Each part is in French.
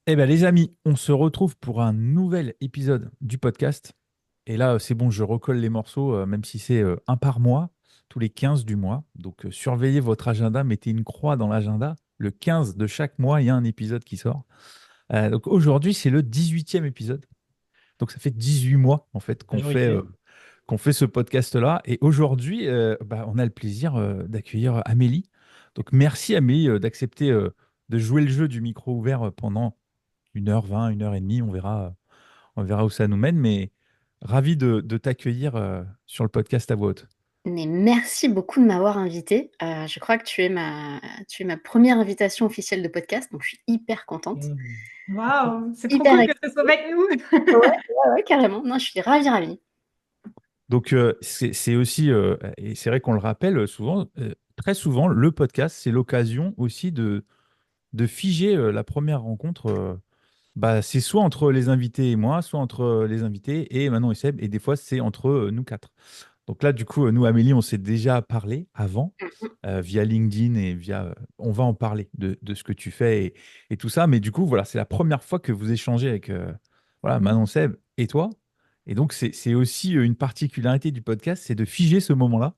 Eh bien, les amis, on se retrouve pour un nouvel épisode du podcast. Et là, c'est bon, je recolle les morceaux, même si c'est un par mois, tous les 15 du mois. Donc, surveillez votre agenda, mettez une croix dans l'agenda. Le 15 de chaque mois, il y a un épisode qui sort. Donc, aujourd'hui, c'est le 18e épisode. Donc, ça fait 18 mois, en fait, Majorité. qu'on fait ce podcast-là. Et aujourd'hui, on a le plaisir d'accueillir Amélie. Donc, merci, Amélie, d'accepter de jouer le jeu du micro ouvert pendant 1h20, 1h30, on verra où ça nous mène, mais ravi de t'accueillir sur le podcast à voix haute. Mais merci beaucoup de m'avoir invitée. Je crois que tu es ma première invitation officielle de podcast, donc je suis hyper contente, Mm. Waouh, c'est trop hyper cool que tu sois excitée. avec nous. Ouais, ouais, ouais, carrément. Non, je suis ravie, ravie. Donc, c'est aussi, et c'est vrai qu'on le rappelle souvent, très souvent, le podcast, c'est l'occasion aussi de figer la première rencontre. C'est soit entre les invités et moi, soit entre les invités et Manon et Seb, et des fois, c'est entre nous quatre. Donc là, du coup, nous, Amélie, on s'est déjà parlé avant, Mhm. via LinkedIn et via. On va en parler de ce que tu fais et tout ça. Mais du coup, voilà, c'est la première fois que vous échangez avec voilà, Manon Seb et toi. Et donc, c'est aussi une particularité du podcast, c'est de figer ce moment-là,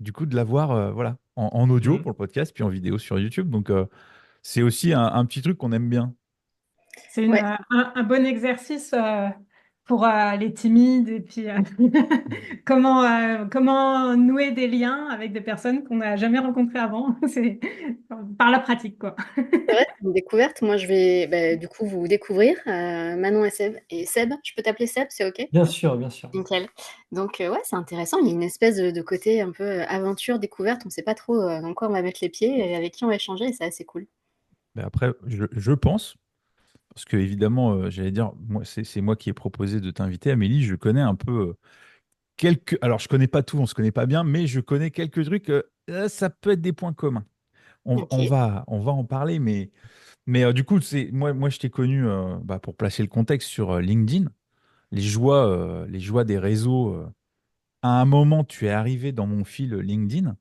du coup, de l'avoir voilà, en audio Mm. pour le podcast, puis en vidéo sur YouTube. Donc, c'est aussi un petit truc qu'on aime bien. C'est Ouais, un bon exercice pour les timides et puis comment nouer des liens avec des personnes qu'on n'a jamais rencontrées avant. C'est par la pratique, quoi. c'est vrai, c'est une découverte. Moi, je vais du coup vous découvrir, Manon et Seb. Et Seb, je peux t'appeler Seb, c'est OK? Bien sûr, bien sûr. Nickel. Donc, ouais, c'est intéressant. Il y a une espèce de côté un peu aventure, découverte. On ne sait pas trop dans quoi on va mettre les pieds et avec qui on va échanger, et c'est assez cool. Mais après, je pense. Parce que évidemment, j'allais dire, moi, c'est moi qui ai proposé de t'inviter, Amélie. Je connais un peu quelques. Alors, je connais pas tout, on se connaît pas bien, mais je connais quelques trucs. Ça peut être des points communs. OK. On va en parler, mais du coup, moi, je t'ai connu pour placer le contexte sur LinkedIn, les joies des réseaux. À un moment, tu es arrivé dans mon fil LinkedIn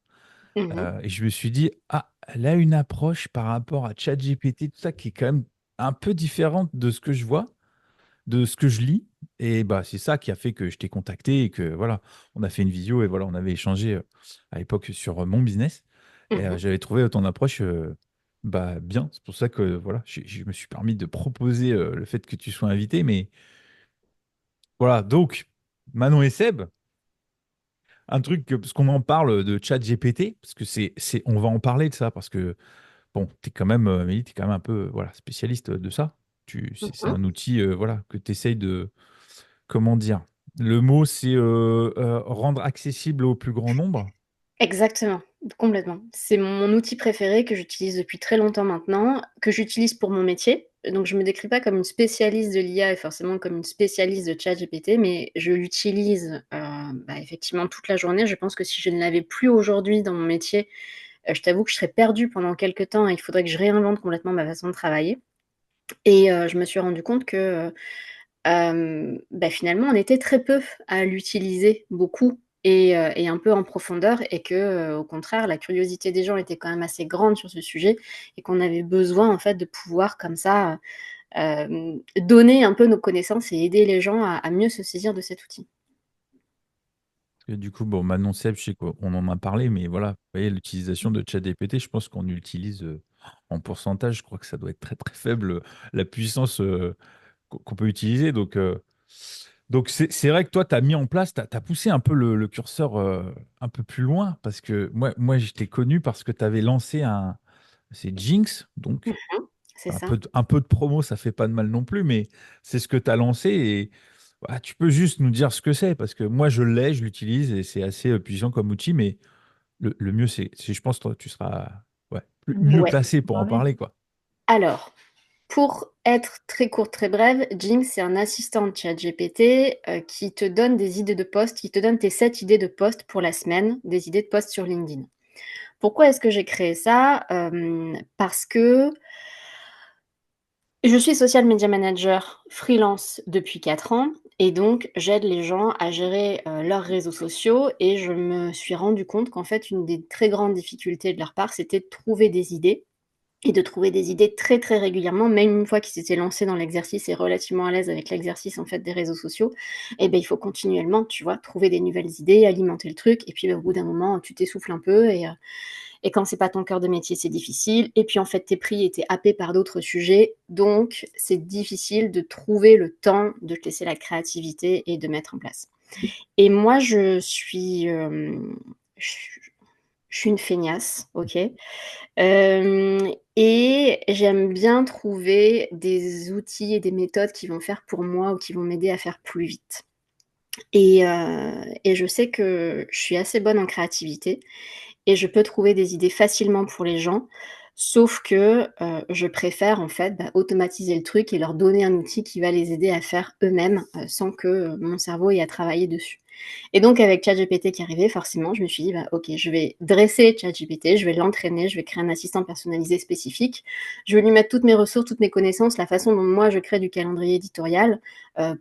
Mhm. et je me suis dit, ah, elle a une approche par rapport à ChatGPT, tout ça qui est quand même un peu différente de ce que je vois, de ce que je lis. Et c'est ça qui a fait que je t'ai contacté et que voilà, on a fait une visio et voilà, on avait échangé à l'époque sur mon business. Et Mhm. j'avais trouvé ton approche bien. C'est pour ça que voilà, je me suis permis de proposer le fait que tu sois invité. Mais voilà, donc Manon et Seb, un truc, parce qu'on en parle de ChatGPT, parce que on va en parler de ça, parce que bon, tu es quand même, Amélie, tu es quand même un peu voilà, spécialiste de ça. C'est Mhm. un outil voilà, que tu essayes de. Comment dire? Le mot, c'est rendre accessible au plus grand nombre. Exactement, complètement. C'est mon outil préféré que j'utilise depuis très longtemps maintenant, que j'utilise pour mon métier. Donc je me décris pas comme une spécialiste de l'IA et forcément comme une spécialiste de ChatGPT, mais je l'utilise effectivement toute la journée. Je pense que si je ne l'avais plus aujourd'hui dans mon métier, je t'avoue que je serais perdue pendant quelques temps et il faudrait que je réinvente complètement ma façon de travailler. Et je me suis rendu compte que finalement, on était très peu à l'utiliser beaucoup et un peu en profondeur et que, au contraire, la curiosité des gens était quand même assez grande sur ce sujet et qu'on avait besoin, en fait, de pouvoir comme ça, donner un peu nos connaissances et aider les gens à mieux se saisir de cet outil. Parce que du coup, bon, Manon Seb, je sais qu'on en a parlé, mais voilà, vous voyez, l'utilisation de ChatGPT, je pense qu'on utilise en pourcentage, je crois que ça doit être très très faible, la puissance qu'on peut utiliser. Donc c'est vrai que toi, tu as mis en place, tu as poussé un peu le curseur un peu plus loin, parce que moi je t'ai connu parce que tu avais lancé c'est Jinx, donc C'est ça. un peu de promo, ça fait pas de mal non plus, mais c'est ce que tu as lancé et tu peux juste nous dire ce que c'est, parce que moi je l'ai, je l'utilise et c'est assez puissant comme outil, mais le mieux je pense, toi, tu seras ouais, mieux Ouais. placé pour en Parler. parler, quoi. Alors, pour être très courte, très brève, Jinx, c'est un assistant de ChatGPT qui te donne des idées de posts, qui te donne tes 7 idées de posts pour la semaine, des idées de posts sur LinkedIn. Pourquoi est-ce que j'ai créé ça? Parce que je suis social media manager freelance depuis 4 ans et donc j'aide les gens à gérer leurs réseaux sociaux et je me suis rendu compte qu'en fait, une des très grandes difficultés de leur part, c'était de trouver des idées et de trouver des idées très très régulièrement, même une fois qu'ils s'étaient lancés dans l'exercice et relativement à l'aise avec l'exercice en fait des réseaux sociaux, et ben il faut continuellement, tu vois, trouver des nouvelles idées, alimenter le truc, et puis au bout d'un moment, tu t'essouffles un peu, et quand c'est pas ton cœur de métier, c'est difficile. Et puis en fait, t'es pris et t'es happé par d'autres sujets, donc c'est difficile de trouver le temps de te laisser la créativité et de mettre en place. Et moi, je je suis une feignasse, ok. Et j'aime bien trouver des outils et des méthodes qui vont faire pour moi ou qui vont m'aider à faire plus vite. Et je sais que je suis assez bonne en créativité et je peux trouver des idées facilement pour les gens, sauf que, je préfère en fait, bah, automatiser le truc et leur donner un outil qui va les aider à faire eux-mêmes, sans que, mon cerveau ait à travailler dessus. Et donc avec ChatGPT qui est arrivé, forcément, je me suis dit: «Bah, OK, je vais dresser ChatGPT, je vais l'entraîner, je vais créer un assistant personnalisé spécifique. Je vais lui mettre toutes mes ressources, toutes mes connaissances, la façon dont moi je crée du calendrier éditorial,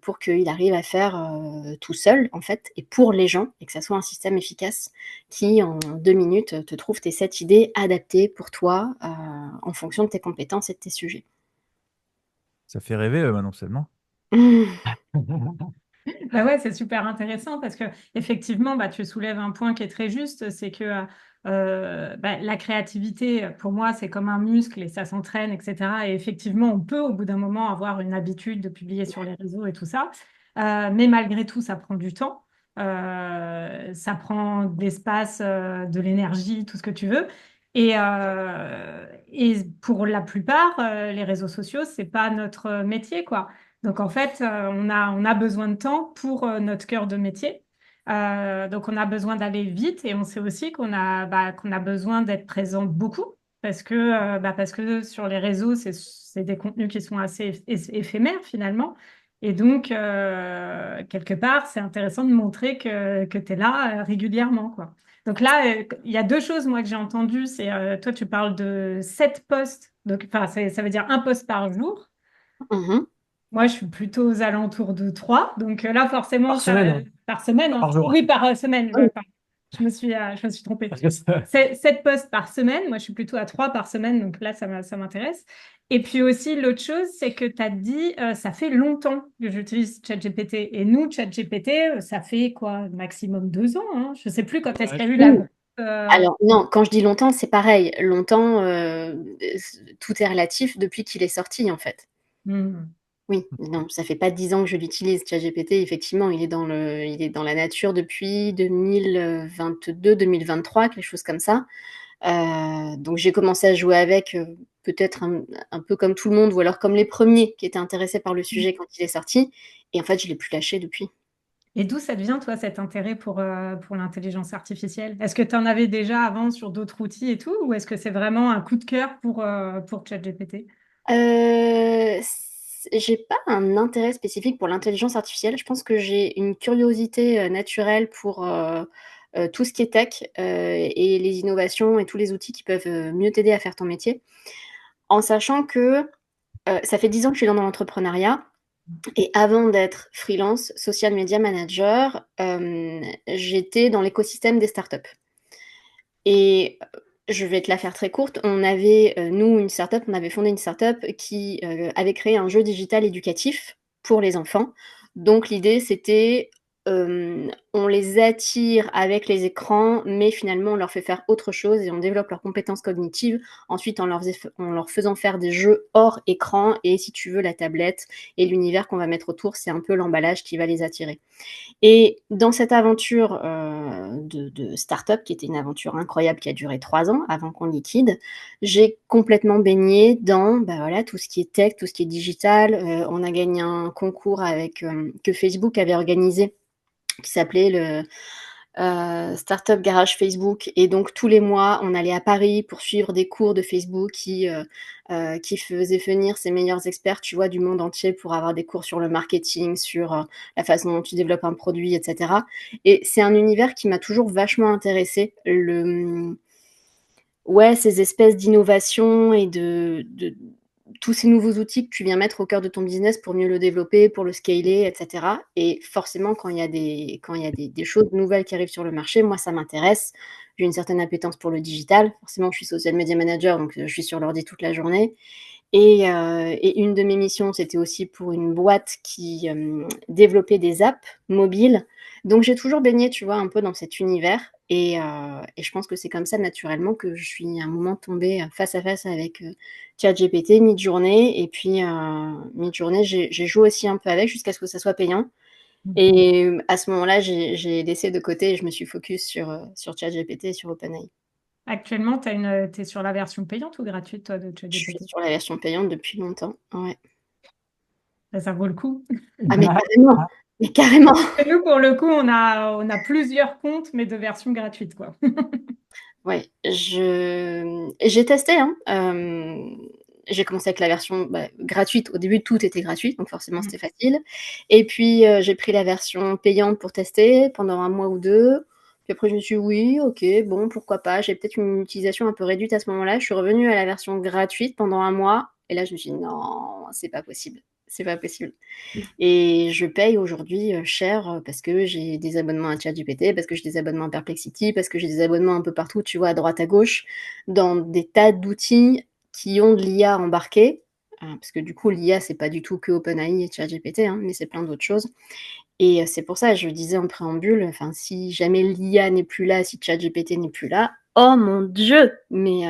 pour qu'il arrive à faire, tout seul, en fait et pour les gens et que ça soit un système efficace qui, en 2 minutes, te trouve tes 7 idées adaptées pour toi, en fonction de tes compétences et de tes sujets». Ça fait rêver, Manon Seb, non? Bah ouais, c'est super intéressant parce que effectivement, bah, tu soulèves un point qui est très juste, c'est que bah, la créativité, pour moi, c'est comme un muscle et ça s'entraîne, etc. Et effectivement, on peut au bout d'un moment avoir une habitude de publier sur les réseaux et tout ça. Mais malgré tout, ça prend du temps. Ça prend de l'espace, de l'énergie, tout ce que tu veux. Et pour la plupart, les réseaux sociaux, c'est pas notre métier, quoi. Donc en fait, on a besoin de temps pour notre cœur de métier. Donc on a besoin d'aller vite et on sait aussi qu'on a besoin d'être présent beaucoup parce que sur les réseaux, c'est des contenus qui sont assez éphémères finalement. Et donc, quelque part, c'est intéressant de montrer que tu es là régulièrement, quoi. Donc là, il y a deux choses, moi, que j'ai entendues. C'est, toi, tu parles de 7 posts. Donc, enfin, ça veut dire un post par jour. Mmh. Moi, je suis plutôt aux alentours de 3. Donc là, forcément, Par semaine, hein, par semaine, pas hein. par jour. Oui, par semaine. Oui. Pardon. Je me suis trompée. Parce que C'est 7 posts par semaine. Moi, je suis plutôt à 3 par semaine. Donc là, ça m'intéresse. Et puis aussi, l'autre chose, c'est que tu as dit, ça fait longtemps que j'utilise ChatGPT. Et nous, ChatGPT, ça fait quoi, maximum 2 ans, hein. Je ne sais plus quand est-ce qu'il y a eu la... Oui. Alors non, quand je dis longtemps, c'est pareil. Longtemps, tout est relatif depuis qu'il est sorti, en fait. hmm. Oui, non, ça fait pas 10 ans que je l'utilise, ChatGPT. Effectivement, il est dans la nature depuis 2022-2023, quelque chose comme ça. Donc j'ai commencé à jouer avec, peut-être un peu comme tout le monde ou alors comme les premiers qui étaient intéressés par le sujet quand il est sorti et en fait, je l'ai plus lâché depuis. Et d'où ça devient, toi, cet intérêt pour l'intelligence artificielle? Est-ce que tu en avais déjà avant sur d'autres outils et tout, ou est-ce que c'est vraiment un coup de cœur pour ChatGPT? J'ai pas un intérêt spécifique pour l'intelligence artificielle. Je pense que j'ai une curiosité, naturelle pour, tout ce qui est tech, et les innovations et tous les outils qui peuvent, mieux t'aider à faire ton métier. En sachant que, ça fait 10 ans que je suis dans l'entrepreneuriat et avant d'être freelance social media manager, j'étais dans l'écosystème des startups. Et je vais te la faire très courte. On avait, nous, une startup, on avait fondé une startup qui, avait créé un jeu digital éducatif pour les enfants. Donc l'idée, c'était, on les attire avec les écrans, mais finalement, on leur fait faire autre chose et on développe leurs compétences cognitives. Ensuite, en leur faisant faire des jeux hors écran et si tu veux, la tablette et l'univers qu'on va mettre autour, c'est un peu l'emballage qui va les attirer. Et dans cette aventure de start-up, qui était une aventure incroyable qui a duré 3 ans avant qu'on liquide, j'ai complètement baigné dans bah voilà, tout ce qui est tech, tout ce qui est digital. On a gagné un concours avec, que Facebook avait organisé qui s'appelait le Startup Garage Facebook. Et donc tous les mois, on allait à Paris pour suivre des cours de Facebook qui faisaient venir ses meilleurs experts, tu vois, du monde entier pour avoir des cours sur le marketing, sur la façon dont tu développes un produit, etc. Et c'est un univers qui m'a toujours vachement intéressée. Ouais, ces espèces d'innovations et tous ces nouveaux outils que tu viens mettre au cœur de ton business pour mieux le développer, pour le scaler, etc. Et forcément, quand il y a des choses nouvelles qui arrivent sur le marché, moi, ça m'intéresse. J'ai une certaine appétence pour le digital. Forcément, je suis social media manager, donc je suis sur l'ordi toute la journée. Et une de mes missions, c'était aussi pour une boîte qui développait des apps mobiles. Donc, j'ai toujours baigné, tu vois, un peu dans cet univers. Et je pense que c'est comme ça, naturellement, que je suis à un moment tombée face à face avec ChatGPT, mid-journée. Et puis, mid-journée, j'ai joué aussi un peu avec jusqu'à ce que ça soit payant. Et à ce moment-là, j'ai laissé de côté et je me suis focus sur ChatGPT et sur OpenAI. Actuellement, t'es sur la version payante ou gratuite, toi, de Je suis ChatGPT? sur la version payante depuis longtemps. Ouais. Ça vaut le coup. Ah, mais carrément! Mais carrément! Et nous, pour le coup, on a plusieurs comptes, mais de version gratuite, quoi. Ouais, j'ai testé, hein. J'ai commencé avec la version gratuite. Au début, tout était gratuit, donc forcément, c'était facile. Et puis, j'ai pris la version payante pour tester pendant 1 mois ou 2. Puis après, je me suis dit: «Oui, OK, bon, pourquoi pas?» J'ai peut-être une utilisation un peu réduite à ce moment-là. Je suis revenue à la version gratuite pendant 1 mois et là, je me suis dit: «Non, c'est pas possible, c'est pas possible». Et je paye aujourd'hui cher parce que j'ai des abonnements à ChatGPT, parce que j'ai des abonnements à Perplexity, parce que j'ai des abonnements un peu partout, tu vois, à droite, à gauche, dans des tas d'outils qui ont de l'IA embarquée. Parce que du coup, l'IA, c'est pas du tout que OpenAI et ChatGPT, hein, mais c'est plein d'autres choses. Et c'est pour ça, je disais en préambule, enfin, si jamais l'IA n'est plus là, si ChatGPT n'est plus là, oh mon Dieu! Mais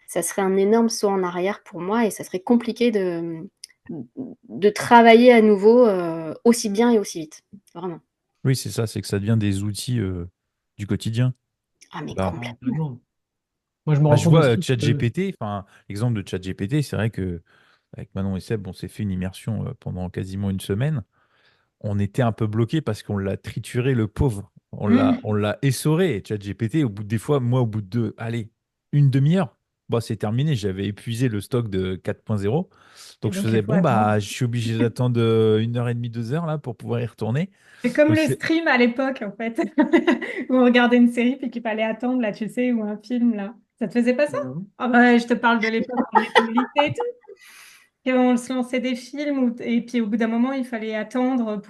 ça serait un énorme saut en arrière pour moi et ça serait compliqué de travailler à nouveau aussi bien et aussi vite. Vraiment. Oui, c'est ça, c'est que ça devient des outils du quotidien. Ah, mais Bah, Ah, complètement. vraiment. Moi, je me bah, rends je compte vois aussi que ChatGPT, enfin, l'exemple de ChatGPT, c'est vrai que avec Manon et Seb, on s'est fait une immersion pendant quasiment une semaine. On était un peu bloqué parce qu'on l'a trituré, le pauvre. On l'a essoré. Et ChatGPT, au bout des fois, moi, au bout de, allez, une demi-heure, bah, c'est terminé. J'avais épuisé le stock de 4.0. Et Donc, je donc, il faisais, faut bon, bah, attendre. je suis obligé d'attendre 1 heure et demie, 2 heures, là, pour pouvoir y retourner. C'est comme Donc, le c'est, stream à l'époque, en fait, où on regardait une série puis qu'il fallait attendre, là, tu sais, ou un film, là. Ça te faisait pas ça? euh, Ah ouais, je te parle de l'époque où on était au lycée et tout. Et on se lançait des films, et puis au bout d'un moment, il fallait attendre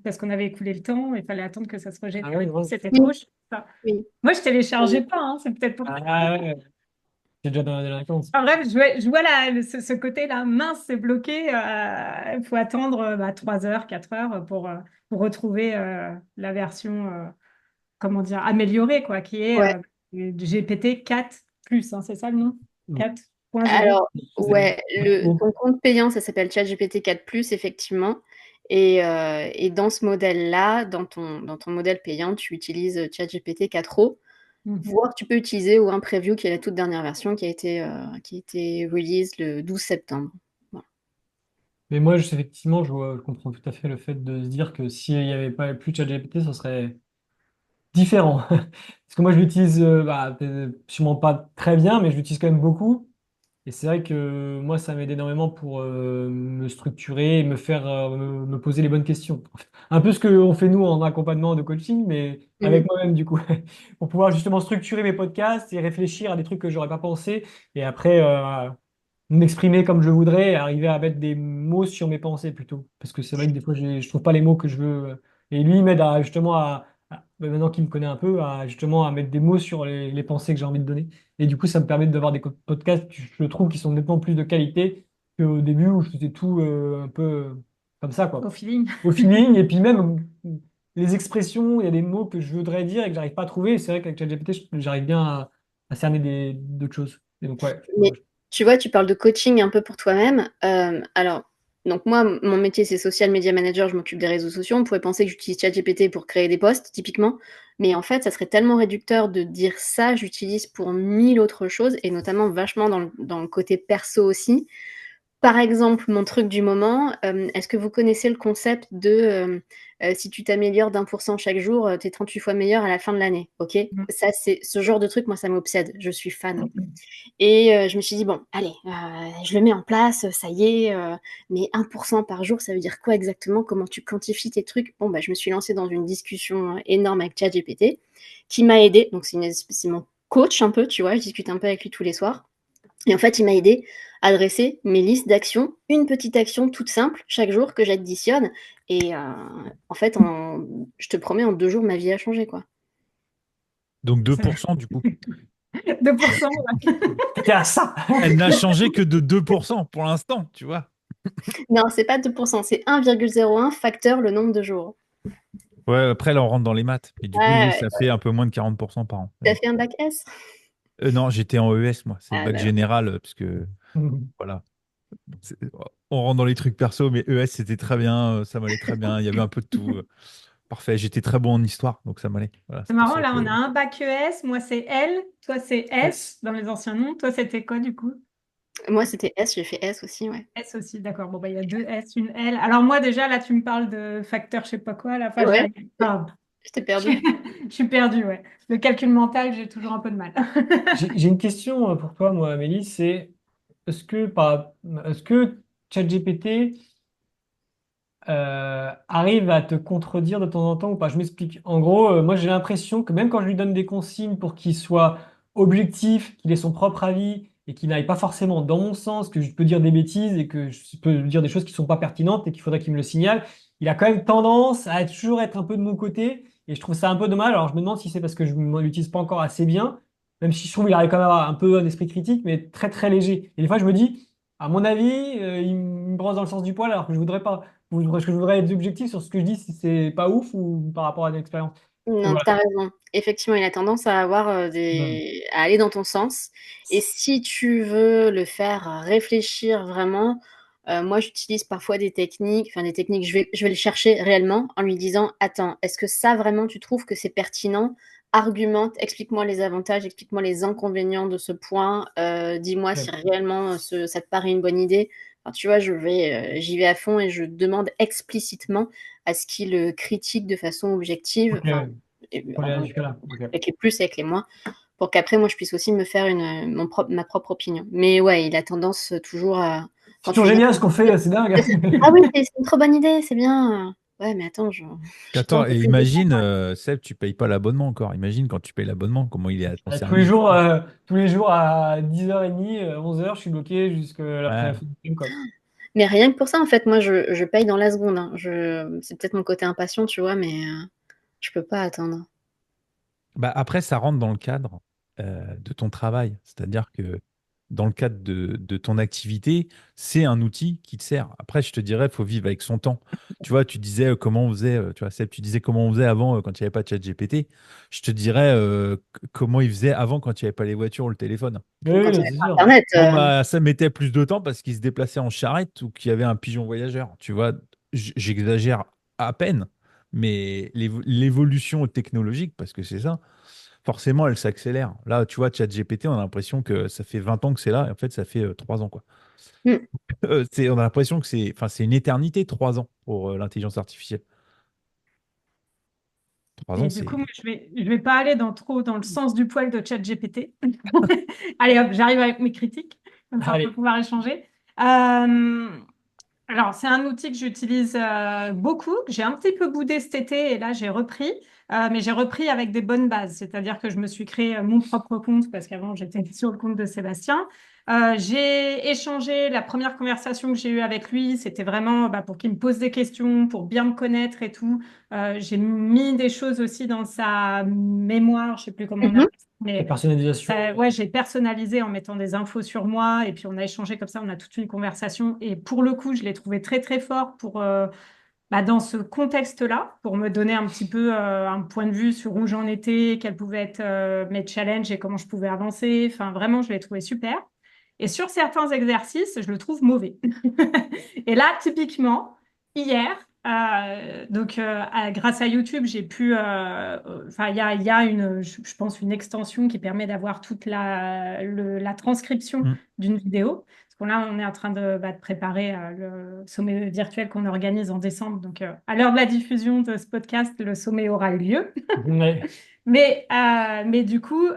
parce qu'on avait écoulé le temps, il fallait attendre que ça se rejette. ah oui, non. C'était Oui, trop chiant, ça. oui. Moi, je téléchargeais pas, hein, c'est peut-être pour ça. Ah ouais, c'est déjà dans la délinquance. Enfin, bref, je vois ce côté-là, mince, c'est bloqué. Il faut attendre 3 heures, 4 heures pour retrouver la version, comment dire, améliorée, quoi, qui est Ouais. GPT 4 plus, hein, c'est ça le nom? Mm. 4.0. Alors, C'est ouais, oh, ton compte payant, ça s'appelle ChatGPT 4+, effectivement. Et dans ce modèle-là, dans ton modèle payant, tu utilises ChatGPT 4o, Mhm. voire tu peux utiliser ou un preview qui est la toute dernière version qui a été release le 12 septembre. Voilà. mais moi, effectivement, je comprends tout à fait le fait de se dire que s'il n'y avait pas plus de ChatGPT, ce serait différent. Parce que moi, je l'utilise peut-être sûrement pas très bien, mais je l'utilise quand même beaucoup. Et c'est vrai que moi, ça m'aide énormément pour me structurer et me faire me poser les bonnes questions. Un peu ce qu'on fait nous en accompagnement de coaching, mais avec Mhm. moi-même du coup, pour pouvoir justement structurer mes podcasts et réfléchir à des trucs que j'aurais pas pensé, et après m'exprimer comme je voudrais, et arriver à mettre des mots sur mes pensées plutôt. Parce que c'est vrai que des fois, je trouve pas les mots que je veux. Et lui, il m'aide à justement maintenant qu'il me connaît un peu, à justement à mettre des mots sur les pensées que j'ai envie de donner. Et du coup, ça me permet d'avoir des podcasts, je trouve, qui sont nettement plus de qualité qu'au début où je faisais tout un peu comme ça, Au quoi. feeling. Au feeling, et puis même les expressions, il y a des mots que je voudrais dire et que j'arrive pas à trouver. Et c'est vrai qu'avec ChatGPT, j'arrive bien à cerner d'autres choses. Et donc, ouais. Mais tu vois, tu parles de coaching un peu pour toi-même. Alors, donc moi, mon métier, c'est social media manager, je m'occupe des réseaux sociaux. On pourrait penser que j'utilise ChatGPT pour créer des posts, typiquement. Mais en fait, ça serait tellement réducteur de dire ça. J'utilise pour 1000 autres choses, et notamment vachement dans le côté perso aussi. Par exemple, mon truc du moment, est-ce que vous connaissez le concept de si tu t'améliores d'1% chaque jour, tu es 38 fois meilleur à la fin de l'année, ok? Mhm. Ça, c'est ce genre de truc, moi, ça m'obsède. Je suis fan. Et je me suis dit, bon, allez, je le mets en place, ça y est, mais 1% par jour, ça veut dire quoi exactement? Comment tu quantifies tes trucs? Bon, bah, je me suis lancée dans une discussion énorme avec ChatGPT, qui m'a aidée. Donc, c'est mon coach un peu, tu vois, je discute un peu avec lui tous les soirs. Et en fait, il m'a aidée adresser mes listes d'actions, une petite action toute simple chaque jour que j'additionne. Et en fait, je te promets, en 2 jours, ma vie a changé, quoi. Donc C'est 2% du coup. 2%. Ouais. T'étais à ça. Elle n'a changé que de 2% pour l'instant, tu vois. Non, c'est pas 2%, c'est 1,01 facteur le nombre de jours. Ouais, après, là, on rentre dans les maths. Et du coup, oui, Ouais, ça fait un peu moins de 40% par an. t'as fait un bac S? Non, j'étais en ES, moi. C'est le Ah, bac bah ouais. général, parce que, voilà. C'est- On rentre dans les trucs perso, mais ES, c'était très bien. Ça m'allait très bien. Il y avait un peu de tout. Parfait. J'étais très bon en histoire, donc ça m'allait. Voilà, C'est c'est pour marrant, ça là, que. on a un bac ES, moi c'est L, toi c'est S dans les anciens noms. Toi, c'était quoi du coup? Moi, c'était S, j'ai fait S aussi, ouais. S aussi, d'accord. Bon, bah, il y a 2 S, une L. Alors, moi, déjà, là, tu me parles de facteur, je sais pas quoi, là. Enfin, Ouais, pardon. je t'ai Je perdu. je suis perdue, ouais. Le calcul mental, j'ai toujours un peu de mal. J'ai une question pour toi, moi, Amélie, c'est est-ce que ChatGPT arrive à te contredire de temps en temps ou pas? Je m'explique. En gros, moi j'ai l'impression que même quand je lui donne des consignes pour qu'il soit objectif, qu'il ait son propre avis et qu'il n'aille pas forcément dans mon sens, que je peux dire des bêtises et que je peux dire des choses qui sont pas pertinentes et qu'il faudrait qu'il me le signale, il a quand même tendance à toujours être un peu de mon côté et je trouve ça un peu dommage. Alors je me demande si c'est parce que je ne l'utilise pas encore assez bien, même si je trouve qu'il arrive quand même à avoir un peu un esprit critique, mais très très léger. Et des fois je me dis, à mon avis, il me brosse dans le sens du poil alors que je voudrais pas. Est-ce que je voudrais être objectif sur ce que je dis si c'est pas ouf ou par rapport à une expérience? Et Non, voilà. t'as raison. Effectivement, il a tendance à avoir Hmm. à aller dans ton sens. Et si tu veux le faire réfléchir vraiment, moi j'utilise parfois des techniques, enfin des techniques, je vais le chercher réellement en lui disant, attends, est-ce que ça vraiment tu trouves que c'est pertinent? Argumente, explique-moi les avantages, explique-moi les inconvénients de ce point, dis-moi si Ok, réellement ça te paraît une bonne idée. Alors, tu vois, j'y vais à fond et je demande explicitement à ce qu'il critique de façon objective. ok, Enfin, ouais. Pour aller jusque-là. Ok. avec les plus et avec les moins, pour qu'après, moi, je puisse aussi me faire ma propre opinion. Mais ouais, il a tendance toujours à. C'est Quand tu toujours lui dis. génial ce qu'on fait, c'est dingue. Ah oui, c'est une trop bonne idée, c'est bien. Ouais, mais attends, j'attends un Attends, peu et plus de temps. imagine, Seb, tu payes pas l'abonnement encore. Imagine quand tu payes l'abonnement, comment il est à ton service. Tous les jours à 10h30, 11h, je suis bloqué jusqu'à l'après la Ouais. fin du film, quoi. Mais rien que pour ça, en fait, moi, je paye dans la seconde, hein. C'est peut-être mon côté impatient, tu vois, mais je peux pas attendre. Bah, après, ça rentre dans le cadre de ton travail. C'est-à-dire que dans le cadre de ton activité, c'est un outil qui te sert. Après, je te dirais, il faut vivre avec son temps. Tu vois, tu disais comment on faisait, tu vois, Seb, tu disais comment on faisait avant quand il n'y avait pas de ChatGPT. Je te dirais comment il faisait avant quand il n'y avait pas les voitures ou le téléphone. Oui, Quand oui, on c'est a sûr. Internet, Bon, bah, ça mettait plus de temps parce qu'il se déplaçait en charrette ou qu'il y avait un pigeon voyageur. Tu vois, j'exagère à peine, mais l'évolution technologique, parce que c'est ça, forcément, elle s'accélère. Là, tu vois, ChatGPT, on a l'impression que ça fait 20 ans que c'est là, et en fait, ça fait 3 ans, quoi. hmm. On a l'impression que enfin, c'est une éternité, 3 ans, pour l'intelligence artificielle. 3 ans, Et du c'est. coup, moi, je vais pas aller trop dans le sens du poil de ChatGPT. Allez, hop, j'arrive avec mes critiques. Comme ça, on peut Allez. pouvoir échanger. Euh, Alors, c'est un outil que j'utilise beaucoup, que j'ai un petit peu boudé cet été et là, j'ai repris. Mais j'ai repris avec des bonnes bases, c'est-à-dire que je me suis créé mon propre compte parce qu'avant, j'étais sur le compte de Sébastien. J'ai échangé, la première conversation que j'ai eue avec lui, c'était vraiment pour qu'il me pose des questions, pour bien me connaître et tout. J'ai mis des choses aussi dans sa mémoire, je sais plus comment on Mhm. appelle ça, La mais personnalisation. ouais, j'ai personnalisé en mettant des infos sur moi et puis on a échangé comme ça, on a toute une conversation et pour le coup, je l'ai trouvé très très fort pour dans ce contexte-là, pour me donner un petit peu un point de vue sur où j'en étais, quels pouvaient être mes challenges et comment je pouvais avancer. Enfin, vraiment, je l'ai trouvé super. Et sur certains exercices, je le trouve mauvais. Et là, typiquement, hier, grâce à YouTube, j'ai pu, enfin, il y a je pense, une extension qui permet d'avoir toute la transcription Hmm. d'une vidéo. Parce que là, on est en train de préparer le sommet virtuel qu'on organise en décembre. Donc, à l'heure de la diffusion de ce podcast, le sommet aura eu lieu. Ouais. Mais du coup,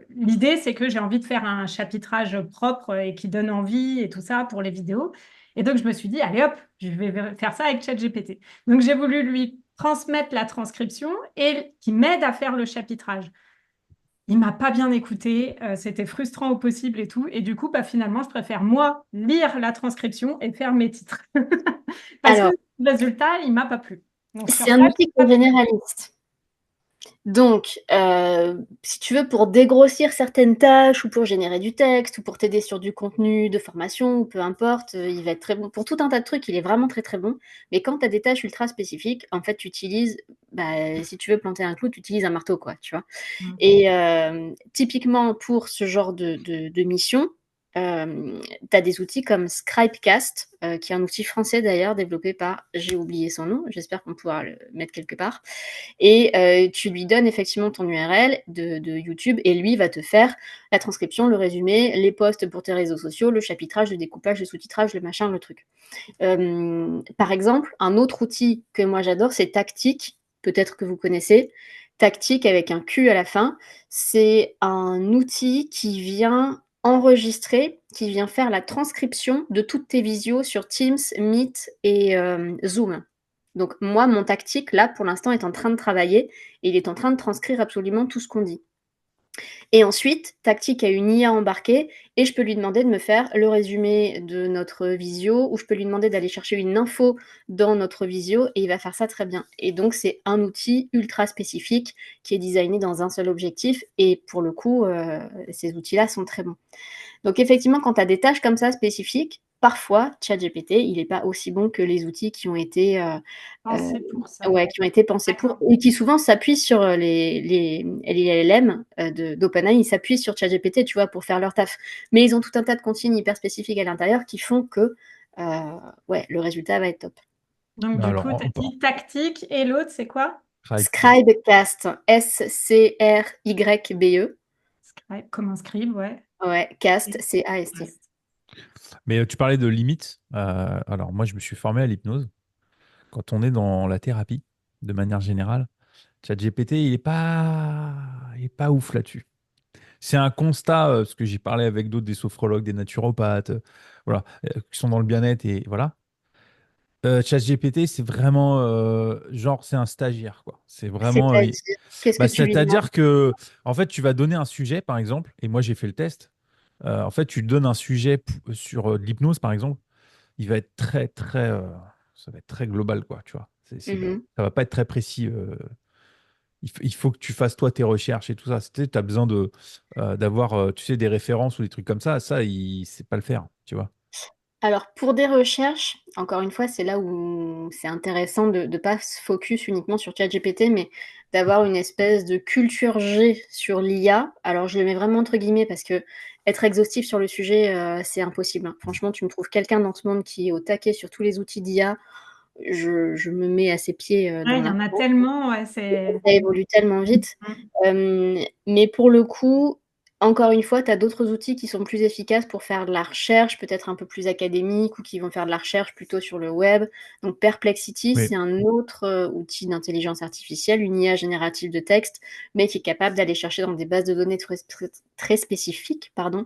l'idée, c'est que j'ai envie de faire un chapitrage propre et qui donne envie et tout ça pour les vidéos. Et donc, je me suis dit, allez hop, je vais faire ça avec ChatGPT. Donc, j'ai voulu lui transmettre la transcription et qui m'aide à faire le chapitrage. il m'a pas bien écouté, c'était frustrant au possible et tout. Et du coup, bah, finalement, je préfère, moi, lire la transcription et faire mes titres. Parce que Alors, le résultat, il m'a pas plu. Donc, sur c'est un ça, outil qui est généraliste. Donc, si tu veux, pour dégrossir certaines tâches ou pour générer du texte ou pour t'aider sur du contenu de formation ou peu importe, il va être très bon. Pour tout un tas de trucs, il est vraiment très très bon. Mais quand tu as des tâches ultra spécifiques, en fait, tu utilises, bah, si tu veux planter un clou, tu utilises un marteau, quoi, tu vois. Et typiquement, pour ce genre de mission, tu as des outils comme Scribecast, qui est un outil français d'ailleurs, développé par, j'ai oublié son nom, j'espère qu'on pourra le mettre quelque part. Et tu lui donnes effectivement ton URL de YouTube et lui va te faire la transcription, le résumé, les posts pour tes réseaux sociaux, le chapitrage, le découpage, le sous-titrage, le machin, le truc. Par exemple, un autre outil que moi j'adore, c'est Tactic, peut-être que vous connaissez. Tactic avec un Q à la fin, c'est un outil qui vient enregistrer, qui vient faire la transcription de toutes tes visios sur Teams, Meet et Zoom. Donc moi, mon Tactic, là, pour l'instant, est en train de travailler et il est en train de transcrire absolument tout ce qu'on dit. Et ensuite, Tactic a une IA embarquée et je peux lui demander de me faire le résumé de notre visio ou je peux lui demander d'aller chercher une info dans notre visio et il va faire ça très bien. Et donc, c'est un outil ultra spécifique qui est designé dans un seul objectif et pour le coup, ces outils-là sont très bons. Donc effectivement, quand tu as des tâches comme ça spécifiques, parfois, ChatGPT, il n'est pas aussi bon que les outils qui ont été, pensé pour ça. ouais, qui ont été pensés pour et qui souvent s'appuient sur les LLM d'OpenAI, ils s'appuient sur ChatGPT, tu vois, pour faire leur taf. Mais ils ont tout un tas de consignes hyper spécifiques à l'intérieur qui font que ouais, le résultat va être top. Donc, du Alors, coup, tu as dit tactique et l'autre, c'est quoi? Scribecast, Scribe. Comme un scribe, ouais. Ouais, cast, C-A-S-T. mais tu parlais de limites. Alors, moi, je me suis formé à l'hypnose. Quand on est dans la thérapie, de manière générale, ChatGPT, il est pas ouf là-dessus. C'est un constat, parce que j'ai parlé avec d'autres, des sophrologues, des naturopathes, voilà, qui sont dans le bien-être et voilà. ChatGPT, c'est vraiment genre, c'est un stagiaire, quoi. C'est vraiment. C'est-à-dire, qu'est-ce que Bah, tu lui demandes? c'est-à-dire que, en fait, tu vas donner un sujet, par exemple, et moi j'ai fait le test. En fait, tu lui donnes un sujet sur de l'hypnose, par exemple, il va être très, très, ça va être très global, quoi, tu vois. Mhm. Ça va pas être très précis. Il faut que tu fasses toi tes recherches et tout ça. Tu as besoin d'avoir, tu sais, des références ou des trucs comme ça. Ça, il sait pas le faire, tu vois. Alors, pour des recherches, encore une fois, c'est là où c'est intéressant de ne pas se focus uniquement sur ChatGPT, mais d'avoir une espèce de culture G sur l'IA. Alors, je le mets vraiment entre guillemets parce que être exhaustif sur le sujet, c'est impossible, hein. Franchement, tu me trouves quelqu'un dans ce monde qui est au taquet sur tous les outils d'IA, je me mets à ses pieds Ouais, dans il y en a l'instant. tellement, ouais, c'est... Ça évolue tellement vite. Mm. Mais pour le coup, encore une fois, tu as d'autres outils qui sont plus efficaces pour faire de la recherche, peut-être un peu plus académique, ou qui vont faire de la recherche plutôt sur le web. Donc Perplexity, Oui. c'est un autre outil d'intelligence artificielle, une IA générative de texte, mais qui est capable d'aller chercher dans des bases de données très spécifiques, pardon,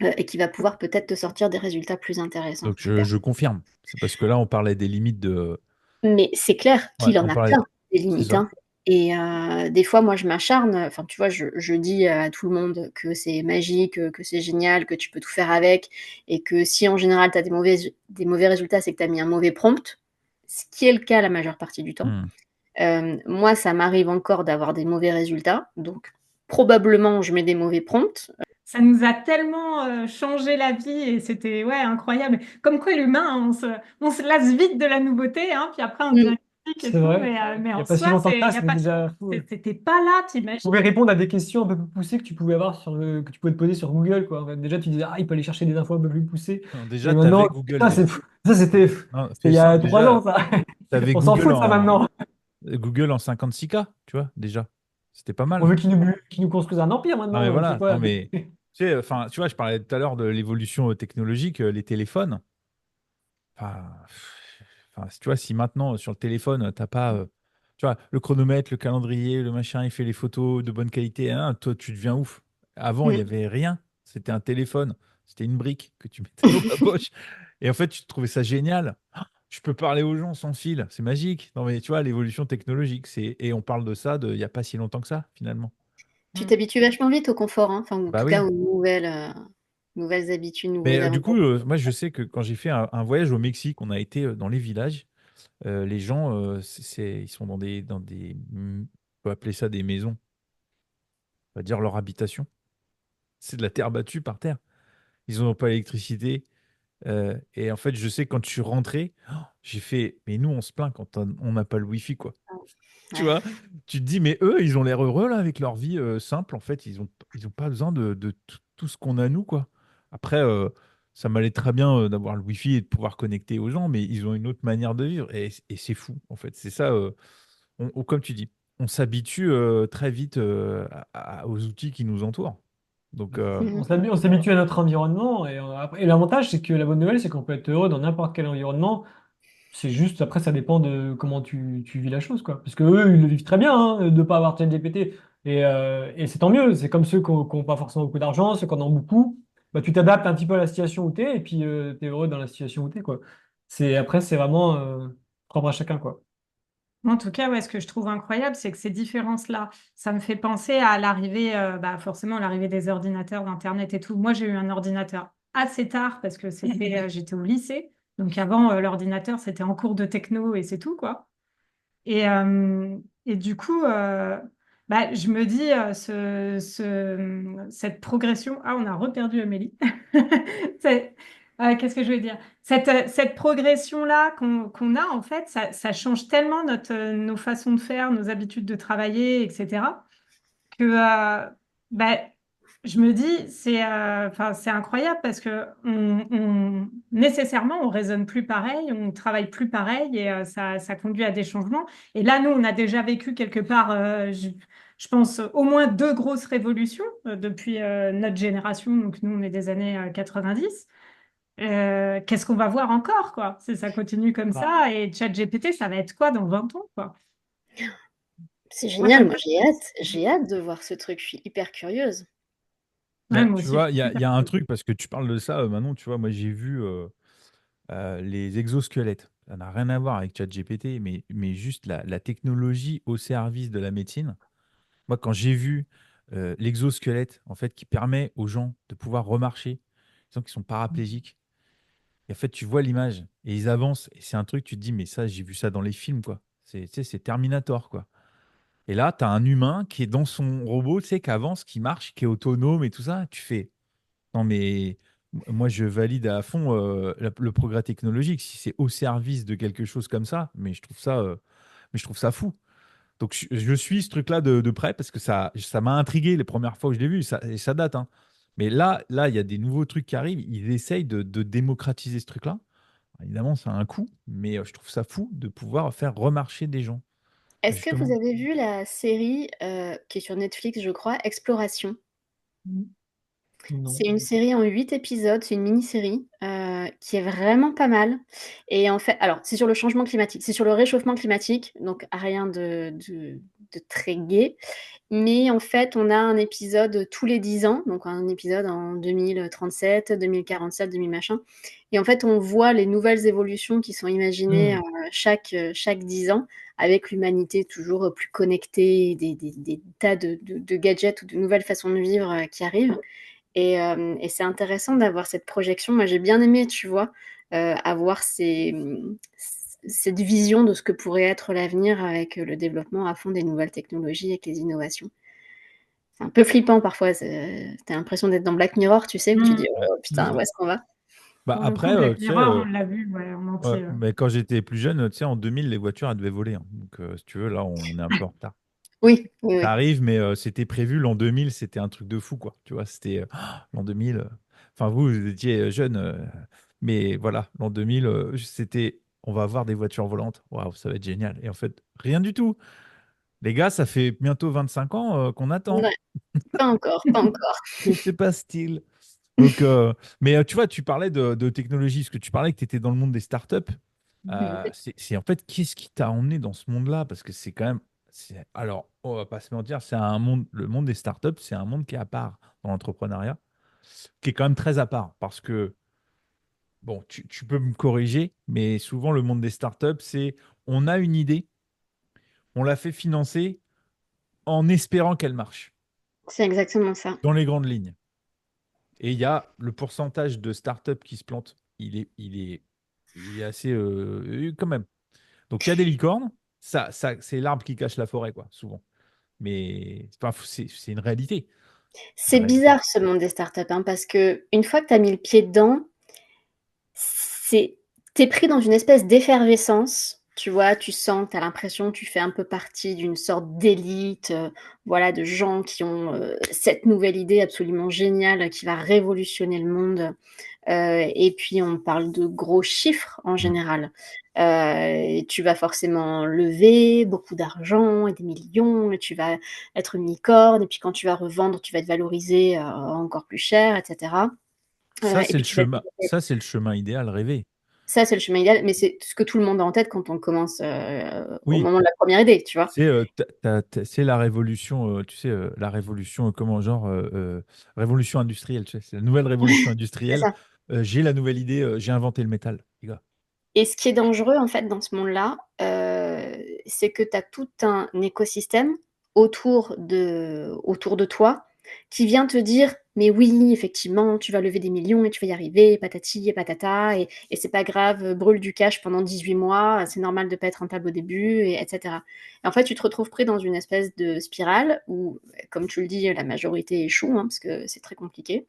et qui va pouvoir peut-être te sortir des résultats plus intéressants. Donc, je confirme. C'est parce que là, on parlait des limites de. Mais c'est clair Ouais, qu'il en on a parlait. plein, des C'est limites, ça. hein. Et des fois, moi, je m'acharne. Enfin, tu vois, je dis à tout le monde que c'est magique, que c'est génial, que tu peux tout faire avec, et que si en général, tu as des mauvais résultats, c'est que tu as mis un mauvais prompt, ce qui est le cas la majeure partie du temps. Hmm. Moi, ça m'arrive encore d'avoir des mauvais résultats, donc probablement je mets des mauvais prompts. Ça nous a tellement changé la vie et c'était ouais, incroyable. Comme quoi l'humain, hein, on se lasse vite de la nouveauté, hein, puis après on Mm. devient critique et C'est tout. vrai. Mais Il n'y en a pas si soi, longtemps que c'est, ça, y a c'était pas, déjà fou, ouais. c'était pas là, Tu t'imagines? pouvais répondre à des questions un peu plus poussées que tu pouvais avoir que tu pouvais te poser sur Google, quoi. En fait, déjà, tu disais, ah, il peut aller chercher des infos un peu plus poussées. Non, Et déjà, tu avais maintenant, Google ça, c'est déjà. fou. Ça, c'était Non, il c'est y a simple. 3 ans, Déjà, ça. tu avais On s'en Google fout de ça en, maintenant. Google en 56K, tu vois, déjà. C'était pas On mal. veut qu'ils nous construisent un empire Non, mais maintenant. C'est voilà. quoi? Non, mais tu sais, enfin, tu vois, je parlais tout à l'heure de l'évolution technologique, les téléphones. Enfin, si tu vois, si maintenant sur le téléphone, t'as pas, tu vois, le chronomètre, le calendrier, le machin, il fait les photos de bonne qualité, hein, toi, tu deviens ouf. Avant, il y Mm. avait rien. C'était un téléphone. C'était une brique que tu mettais dans ta poche. Et en fait, tu trouvais ça génial. Ah, je peux parler aux gens sans fil. C'est magique. Non, mais tu vois, l'évolution technologique, et on parle de ça il n'y a pas si longtemps que ça, finalement. Tu Mm. t'habitues vachement vite au confort, hein. Enfin, en Bah tout cas oui. aux nouvelles habitudes, Mais nouveaux du coup, avantages. moi, je sais que quand j'ai fait un voyage au Mexique, on a été dans les villages. Les gens, ils sont on peut appeler ça des maisons, on va dire leur habitation. C'est de la terre battue par terre. Ils n'ont pas d'électricité. Et en fait, je sais quand je suis rentré, j'ai fait, mais nous, on se plaint quand on n'a pas le wifi, quoi. Tu Ouais. vois, tu te dis, mais eux, ils ont l'air heureux là avec leur vie simple. En fait, ils ont pas besoin de tout ce qu'on a nous, quoi. Après, ça m'allait très bien d'avoir le wifi et de pouvoir connecter aux gens, mais ils ont une autre manière de vivre et c'est fou, en fait. C'est ça, comme tu dis, on s'habitue très vite aux outils qui nous entourent. Donc, C'est ça. Mhm. On s'habitue à notre environnement et l'avantage, c'est que la bonne nouvelle, c'est qu'on peut être heureux dans n'importe quel environnement. C'est juste, après, ça dépend de comment tu vis la chose, quoi. Parce que eux, ils le vivent très bien, hein, de ne pas avoir ChatGPT. Et c'est tant mieux. C'est comme ceux qui n'ont pas forcément beaucoup d'argent, ceux qui en ont beaucoup. Bah, tu t'adaptes un petit peu à la situation où tu es et puis tu es heureux dans la situation où tu es, quoi. Après, c'est vraiment propre à chacun, quoi. En tout cas, ouais, ce que je trouve incroyable, c'est que ces différences-là, ça me fait penser à l'arrivée, forcément, l'arrivée des ordinateurs, d'Internet et tout. Moi, j'ai eu un ordinateur assez tard parce que j'étais au lycée. Donc avant, l'ordinateur, c'était en cours de techno et c'est tout, quoi. Et du coup, je me dis, cette progression. Ah, on a reperdu Amélie. C'est- qu'est-ce que je veux dire? Cette progression-là qu'on a, en fait, ça change tellement nos façons de faire, nos habitudes de travailler, etc., que bah, je me dis, c'est incroyable parce que nécessairement, on raisonne plus pareil, on travaille plus pareil et ça conduit à des changements. Et là, nous, on a déjà vécu quelque part, je pense, au moins deux grosses révolutions depuis notre génération. Donc, nous, on est des années 90. Qu'est-ce qu'on va voir encore, quoi, si ça continue comme Bah, ça? Et ChatGPT, ça va être quoi dans 20 ans, quoi? C'est Moi, ça génial, me moi fait... j'ai hâte. J'ai hâte de voir ce truc. Je suis hyper curieuse. Ouais, bah, moi tu aussi, je vois, suis il super y a un curieuse. truc parce que tu parles de ça, Manon, tu vois, moi j'ai vu les exosquelettes. Ça n'a rien à voir avec ChatGPT, mais juste la technologie au service de la médecine. Moi, quand j'ai vu l'exosquelette, en fait, qui permet aux gens de pouvoir remarcher, les gens qui sont paraplégiques, et en fait, tu vois l'image et ils avancent, et c'est un truc, tu te dis, mais ça, j'ai vu ça dans les films, quoi. Tu sais, c'est Terminator, quoi. Et là, tu as un humain qui est dans son robot, tu sais, qui avance, qui marche, qui est autonome et tout ça. Tu fais, non, mais moi, je valide à fond le progrès technologique. Si c'est au service de quelque chose comme ça, mais je trouve ça fou. Donc, je suis ce truc-là de près parce que ça m'a intrigué les premières fois que je l'ai vu. Et ça date, hein. Mais là, il y a des nouveaux trucs qui arrivent. Ils essayent de démocratiser ce truc-là. Évidemment, ça a un coût, mais je trouve ça fou de pouvoir faire remarcher des gens, Est-ce que vous justement. avez vu la série qui est sur Netflix, je crois, Exploration? non. C'est une série en 8 épisodes, c'est une mini-série qui est vraiment pas mal. Et en fait, alors, c'est sur le changement climatique, c'est sur le réchauffement climatique, donc rien de très gai. Mais en fait, on a un épisode tous les 10 ans, donc un épisode en 2037, 2047, 2000 machin. Et en fait, on voit les nouvelles évolutions qui sont imaginées Hmm. chaque 10 ans, avec l'humanité toujours plus connectée, des tas de gadgets ou de nouvelles façons de vivre qui arrivent. Et c'est intéressant d'avoir cette projection. Moi, j'ai bien aimé, tu vois, avoir cette vision de ce que pourrait être l'avenir avec le développement à fond des nouvelles technologies, avec les innovations. C'est un peu flippant parfois. T'as l'impression d'être dans Black Mirror, tu sais, où tu dis, Mm. oh putain, où Mm. est-ce qu'on va? Bah, Pour le coup, après, Black tu sais, Mirror, on l'a vu ouais, en ouais, entier. Ouais. mais quand j'étais plus jeune, tu sais, en 2000, les voitures, elles devaient voler, hein. Donc, si tu veux, là, on est un peu en retard. Oui, oui, Ça oui. arrive, mais c'était prévu. L'an 2000, c'était un truc de fou, quoi. Tu vois, c'était l'an 2000. Enfin, vous étiez jeune, mais voilà, l'an 2000, c'était on va avoir des voitures volantes. Waouh, ça va être génial. Et en fait, rien du tout. Les gars, ça fait bientôt 25 ans qu'on attend. Ouais, pas encore, pas encore. Que se passe-t-il? Donc, mais tu vois, tu parlais de technologie, parce que tu parlais que tu étais dans le monde des startups. Mhm. C'est en fait, qu'est-ce qui t'a emmené dans ce monde-là? Parce que c'est quand même. Alors, on va pas se mentir, c'est un monde, le monde des startups, c'est un monde qui est à part dans l'entrepreneuriat, qui est quand même très à part. Parce que, bon, tu peux me corriger, mais souvent, le monde des startups, c'est on a une idée, on la fait financer en espérant qu'elle marche. C'est exactement ça. dans les grandes lignes. Et il y a le pourcentage de startups qui se plantent, il est assez quand même. Donc il y a des licornes, c'est l'arbre qui cache la forêt, quoi, souvent. Mais enfin, c'est une réalité. C'est C'est une réalité. bizarre ce monde des startups, hein, parce que une fois que tu as mis le pied dedans, c'est t'es pris dans une espèce d'effervescence, tu vois, tu sens, tu as l'impression que tu fais un peu partie d'une sorte d'élite, voilà, de gens qui ont cette nouvelle idée absolument géniale qui va révolutionner le monde. Et puis on parle de gros chiffres en Mm. général. Et tu vas forcément lever beaucoup d'argent et des millions, et tu vas être une licorne, et puis quand tu vas revendre, tu vas être valorisé encore plus cher, etc. Et puis tu vas Ça, c'est le chemin idéal rêvé. ça, c'est le chemin idéal, mais c'est ce que tout le monde a en tête quand on commence au Oui, moment de la première idée, tu vois. c'est la révolution, tu sais, la révolution, comment genre, révolution industrielle, tu sais, c'est la nouvelle révolution C'est industrielle. ça. J'ai la nouvelle idée, j'ai inventé le métal, les gars. Et ce qui est dangereux, en fait, dans ce monde-là, c'est que tu as tout un écosystème autour de toi qui vient te dire, mais oui, effectivement, tu vas lever des millions et tu vas y arriver, patati et patata, et c'est pas grave, brûle du cash pendant 18 mois, c'est normal de pas être rentable au début, etc. Et en fait, tu te retrouves pris dans une espèce de spirale où, comme tu le dis, la majorité échoue, hein, parce que c'est très compliqué.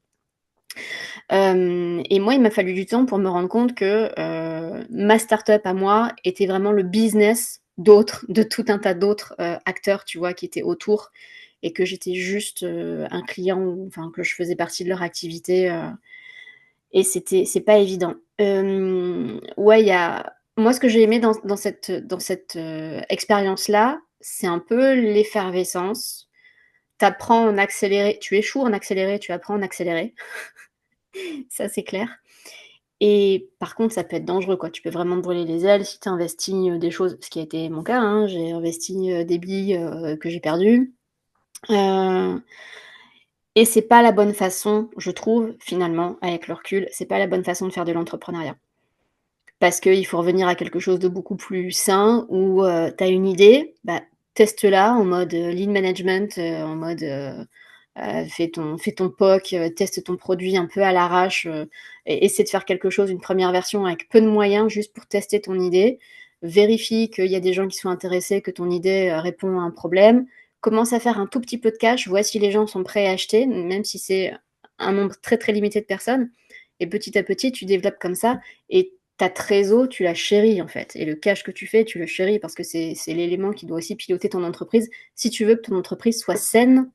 Et moi, il m'a fallu du temps pour me rendre compte que ma startup à moi était vraiment le business de tout un tas d'autres acteurs, tu vois, qui étaient autour, et que j'étais juste un client, enfin que je faisais partie de leur activité, et c'est pas évident. Ouais, il y a moi ce que j'ai aimé dans cette expérience-là, c'est un peu l'effervescence. T'apprends en accéléré, tu échoues en accéléré, tu apprends en accéléré, ça c'est clair. Et par contre, ça peut être dangereux, quoi. Tu peux vraiment te brûler les ailes si tu investis des choses, ce qui a été mon cas, hein. J'ai investi des billes que j'ai perdues. Euh, et c'est pas la bonne façon, je trouve, finalement, avec le recul, c'est pas la bonne façon de faire de l'entrepreneuriat. Parce qu'il faut revenir à quelque chose de beaucoup plus sain où tu as une idée, bah, teste-la en mode lean management, en mode fais ton POC, teste ton produit un peu à l'arrache, et essaie de faire quelque chose, une première version avec peu de moyens, juste pour tester ton idée. Vérifie qu'il y a des gens qui sont intéressés, que ton idée répond à un problème. Commence à faire un tout petit peu de cash, vois si les gens sont prêts à acheter, même si c'est un nombre très très limité de personnes. Et petit à petit, tu développes comme ça. Et ta trésor, tu la chéris en fait. Et le cash que tu fais, tu le chéris parce que c'est l'élément qui doit aussi piloter ton entreprise. Si tu veux que ton entreprise soit saine,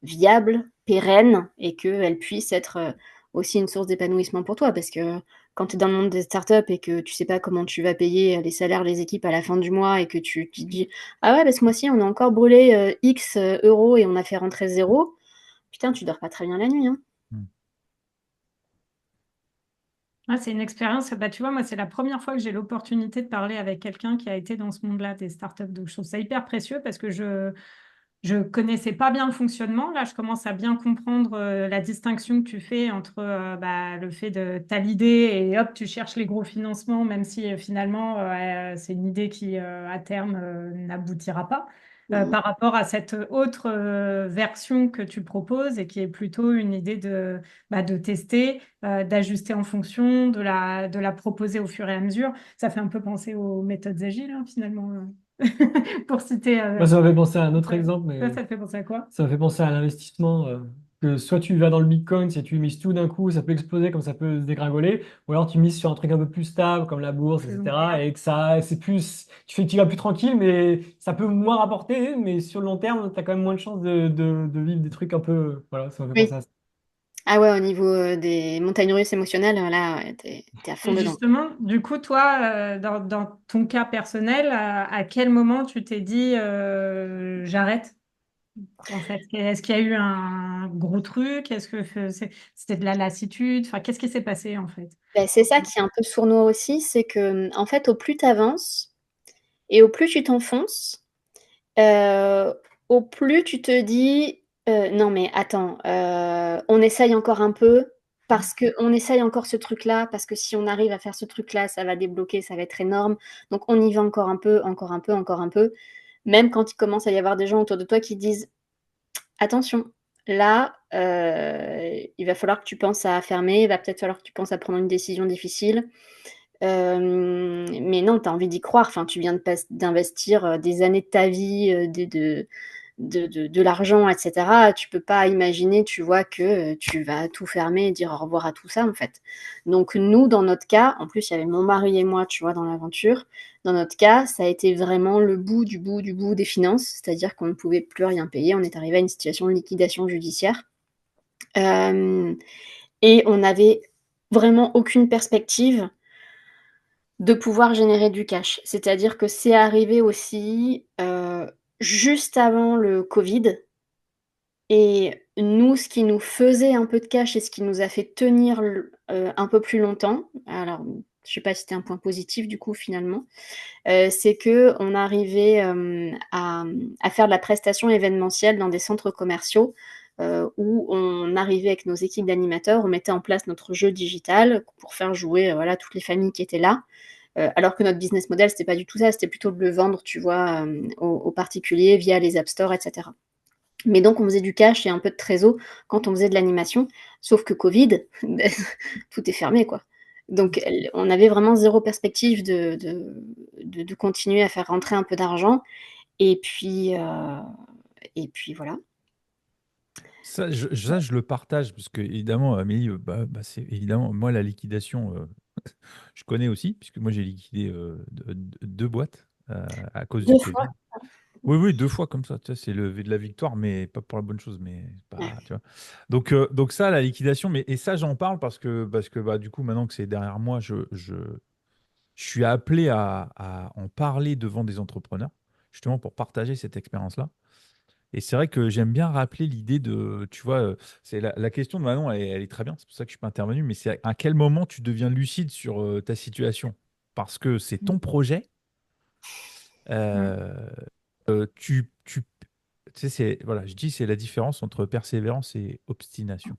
viable, pérenne et qu'elle puisse être aussi une source d'épanouissement pour toi. Parce que quand tu es dans le monde des startups et que tu sais pas comment tu vas payer les salaires, les équipes à la fin du mois et que tu te dis ah ouais, parce que moi aussi on a encore brûlé X euros et on a fait rentrer zéro, putain, tu dors pas très bien la nuit. Hein. Mm. Ah, c'est une expérience, bah, tu vois, moi, c'est la première fois que j'ai l'opportunité de parler avec quelqu'un qui a été dans ce monde-là des startups. Donc, je trouve ça hyper précieux parce que je connaissais pas bien le fonctionnement. Là, je commence à bien comprendre la distinction que tu fais entre bah, le fait de t'as l'idée et hop, tu cherches les gros financements, même si finalement c'est une idée qui à terme n'aboutira pas. Par rapport à cette autre version que tu proposes et qui est plutôt une idée de tester, d'ajuster en fonction, de la proposer au fur et à mesure. Ça fait un peu penser aux méthodes agiles, hein, finalement, pour citer. Moi, ça m'a fait penser à un autre exemple, Toi, mais ça te fait penser à quoi? ça me fait penser à l'investissement. Que soit tu vas dans le Bitcoin, si tu mises tout d'un coup, ça peut exploser comme ça peut se dégringoler, ou alors tu mises sur un truc un peu plus stable comme la bourse, Plus long terme. etc. Et que ça, c'est plus, tu vas plus tranquille, mais ça peut moins rapporter, mais sur le long terme, tu as quand même moins de chances de vivre des trucs un peu, voilà, ça me fait penser Oui. à ça. Ah ouais, au niveau des montagnes russes émotionnelles, là, ouais, t'es à fond Et dedans. justement, du coup, toi, dans ton cas personnel, à quel moment tu t'es dit j'arrête, en fait? Est-ce qu'il y a eu un gros truc? Est-ce que c'était de la lassitude? Enfin, qu'est-ce qui s'est passé, en fait? Ben, c'est ça qui est un peu sournois aussi, c'est que en fait, au plus tu avances et au plus tu t'enfonces, euh, au plus tu te dis non mais attends, on essaye encore un peu parce que on essaye encore ce truc-là, parce que si on arrive à faire ce truc-là, ça va débloquer, ça va être énorme. Donc on y va encore un peu, encore un peu, encore un peu. Même quand il commence à y avoir des gens autour de toi qui disent attention, là, il va falloir que tu penses à fermer, il va peut-être falloir que tu penses à prendre une décision difficile. Mais non, tu as envie d'y croire. Enfin, tu viens d'investir des années de ta vie, de l'argent, etc. Tu peux pas imaginer, tu vois, que tu vas tout fermer et dire au revoir à tout ça, en fait. Donc, nous, dans notre cas, en plus, il y avait mon mari et moi, tu vois, dans l'aventure. Dans notre cas, ça a été vraiment le bout du bout du bout des finances, c'est-à-dire qu'on ne pouvait plus rien payer. On est arrivé à une situation de liquidation judiciaire. Euh, et on n'avait vraiment aucune perspective de pouvoir générer du cash. C'est-à-dire que c'est arrivé aussi juste avant le Covid. Et nous, ce qui nous faisait un peu de cash et ce qui nous a fait tenir un peu plus longtemps, alors je sais pas si c'était un point positif du coup finalement, c'est que on arrivait à faire de la prestation événementielle dans des centres commerciaux où on arrivait avec nos équipes d'animateurs, on mettait en place notre jeu digital pour faire jouer voilà, toutes les familles qui étaient là. Alors que notre business model, c'était pas du tout ça, c'était plutôt de le vendre, tu vois, aux particuliers via les App Store, etc. Mais donc, on faisait du cash et un peu de trésor quand on faisait de l'animation. Sauf que Covid, tout est fermé, quoi. Donc, on avait vraiment zéro perspective de continuer à faire rentrer un peu d'argent. Et puis voilà. Ça, je le partage, parce que évidemment, Amélie, c'est évidemment, moi, la liquidation, je connais aussi, puisque moi, j'ai liquidé deux boîtes à cause du Deux Covid. fois. Oui, oui, deux fois comme ça, tu vois, c'est le de la victoire, mais pas pour la bonne chose, mais Ouais. pas, tu vois. Donc ça, la liquidation, et ça, j'en parle parce que bah, du coup, maintenant que c'est derrière moi, je suis appelé à en parler devant des entrepreneurs, justement pour partager cette expérience-là. Et c'est vrai que j'aime bien rappeler l'idée de, tu vois, c'est la question de Manon, elle est très bien, c'est pour ça que je suis pas intervenu, mais c'est à quel moment tu deviens lucide sur ta situation? Parce que c'est ton projet, Mm. euh, tu sais, voilà, je dis c'est la différence entre persévérance et obstination.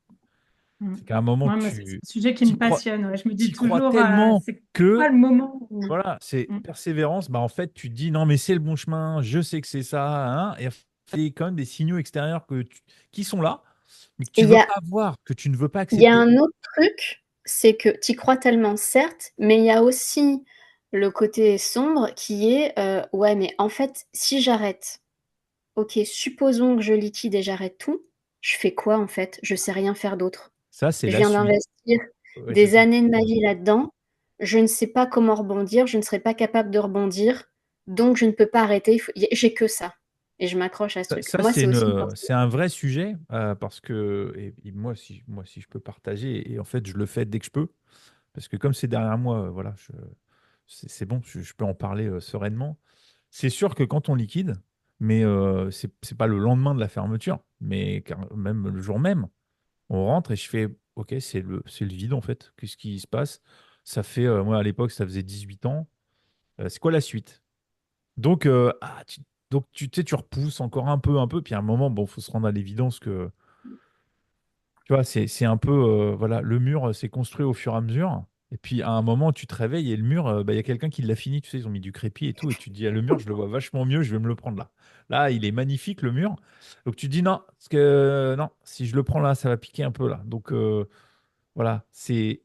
Mm. C'est qu'à un moment, Ouais, moi, c'est un tu sujet qui me t'y crois, passionne. Ouais. Je me dis t'y crois toujours, tellement c'est quoi que, le moment où... voilà, c'est Mm. persévérance, bah en fait, tu te dis non, mais c'est le bon chemin, je sais que c'est ça, hein, et en fait, il y a quand même des signaux extérieurs qui sont là, mais que Et tu veux pas voir, que tu ne veux pas il y a accepter. un autre truc, c'est que tu y crois tellement, certes, mais il y a aussi le côté sombre qui est, ouais, mais en fait, si j'arrête, ok, supposons que je liquide et j'arrête tout, je fais quoi en fait? Je sais rien faire d'autre. Ça, c'est Je la viens suite. d'investir Ouais, c'est des ça. années de ma vie là-dedans, je ne sais pas comment rebondir, je ne serai pas capable de rebondir, donc je ne peux pas arrêter, j'ai que ça. Et je m'accroche à ce truc. Ça, Moi, c'est aussi c'est un vrai sujet parce que et moi, si je peux partager, et en fait, je le fais dès que je peux, parce que comme c'est derrière moi, voilà, c'est bon, je peux en parler sereinement. C'est sûr que quand on liquide, mais c'est pas le lendemain de la fermeture, mais même le jour même, on rentre et je fais, ok, c'est le vide en fait. Qu'est-ce qui se passe? Ça fait, moi à l'époque, ça faisait 18 ans. C'est quoi la suite? Donc, tu sais, tu repousses encore un peu, puis à un moment, bon, faut se rendre à l'évidence que, tu vois, c'est un peu, voilà, le mur s'est construit au fur et à mesure. Et puis à un moment, tu te réveilles et le mur, bah, il y a quelqu'un qui l'a fini, tu sais, ils ont mis du crépi et tout, et tu te dis, ah, le mur, je le vois vachement mieux, je vais me le prendre là. Là, il est magnifique, le mur. Donc tu te dis, non, parce que, non, si je le prends là, ça va piquer un peu là. Donc, voilà, c'est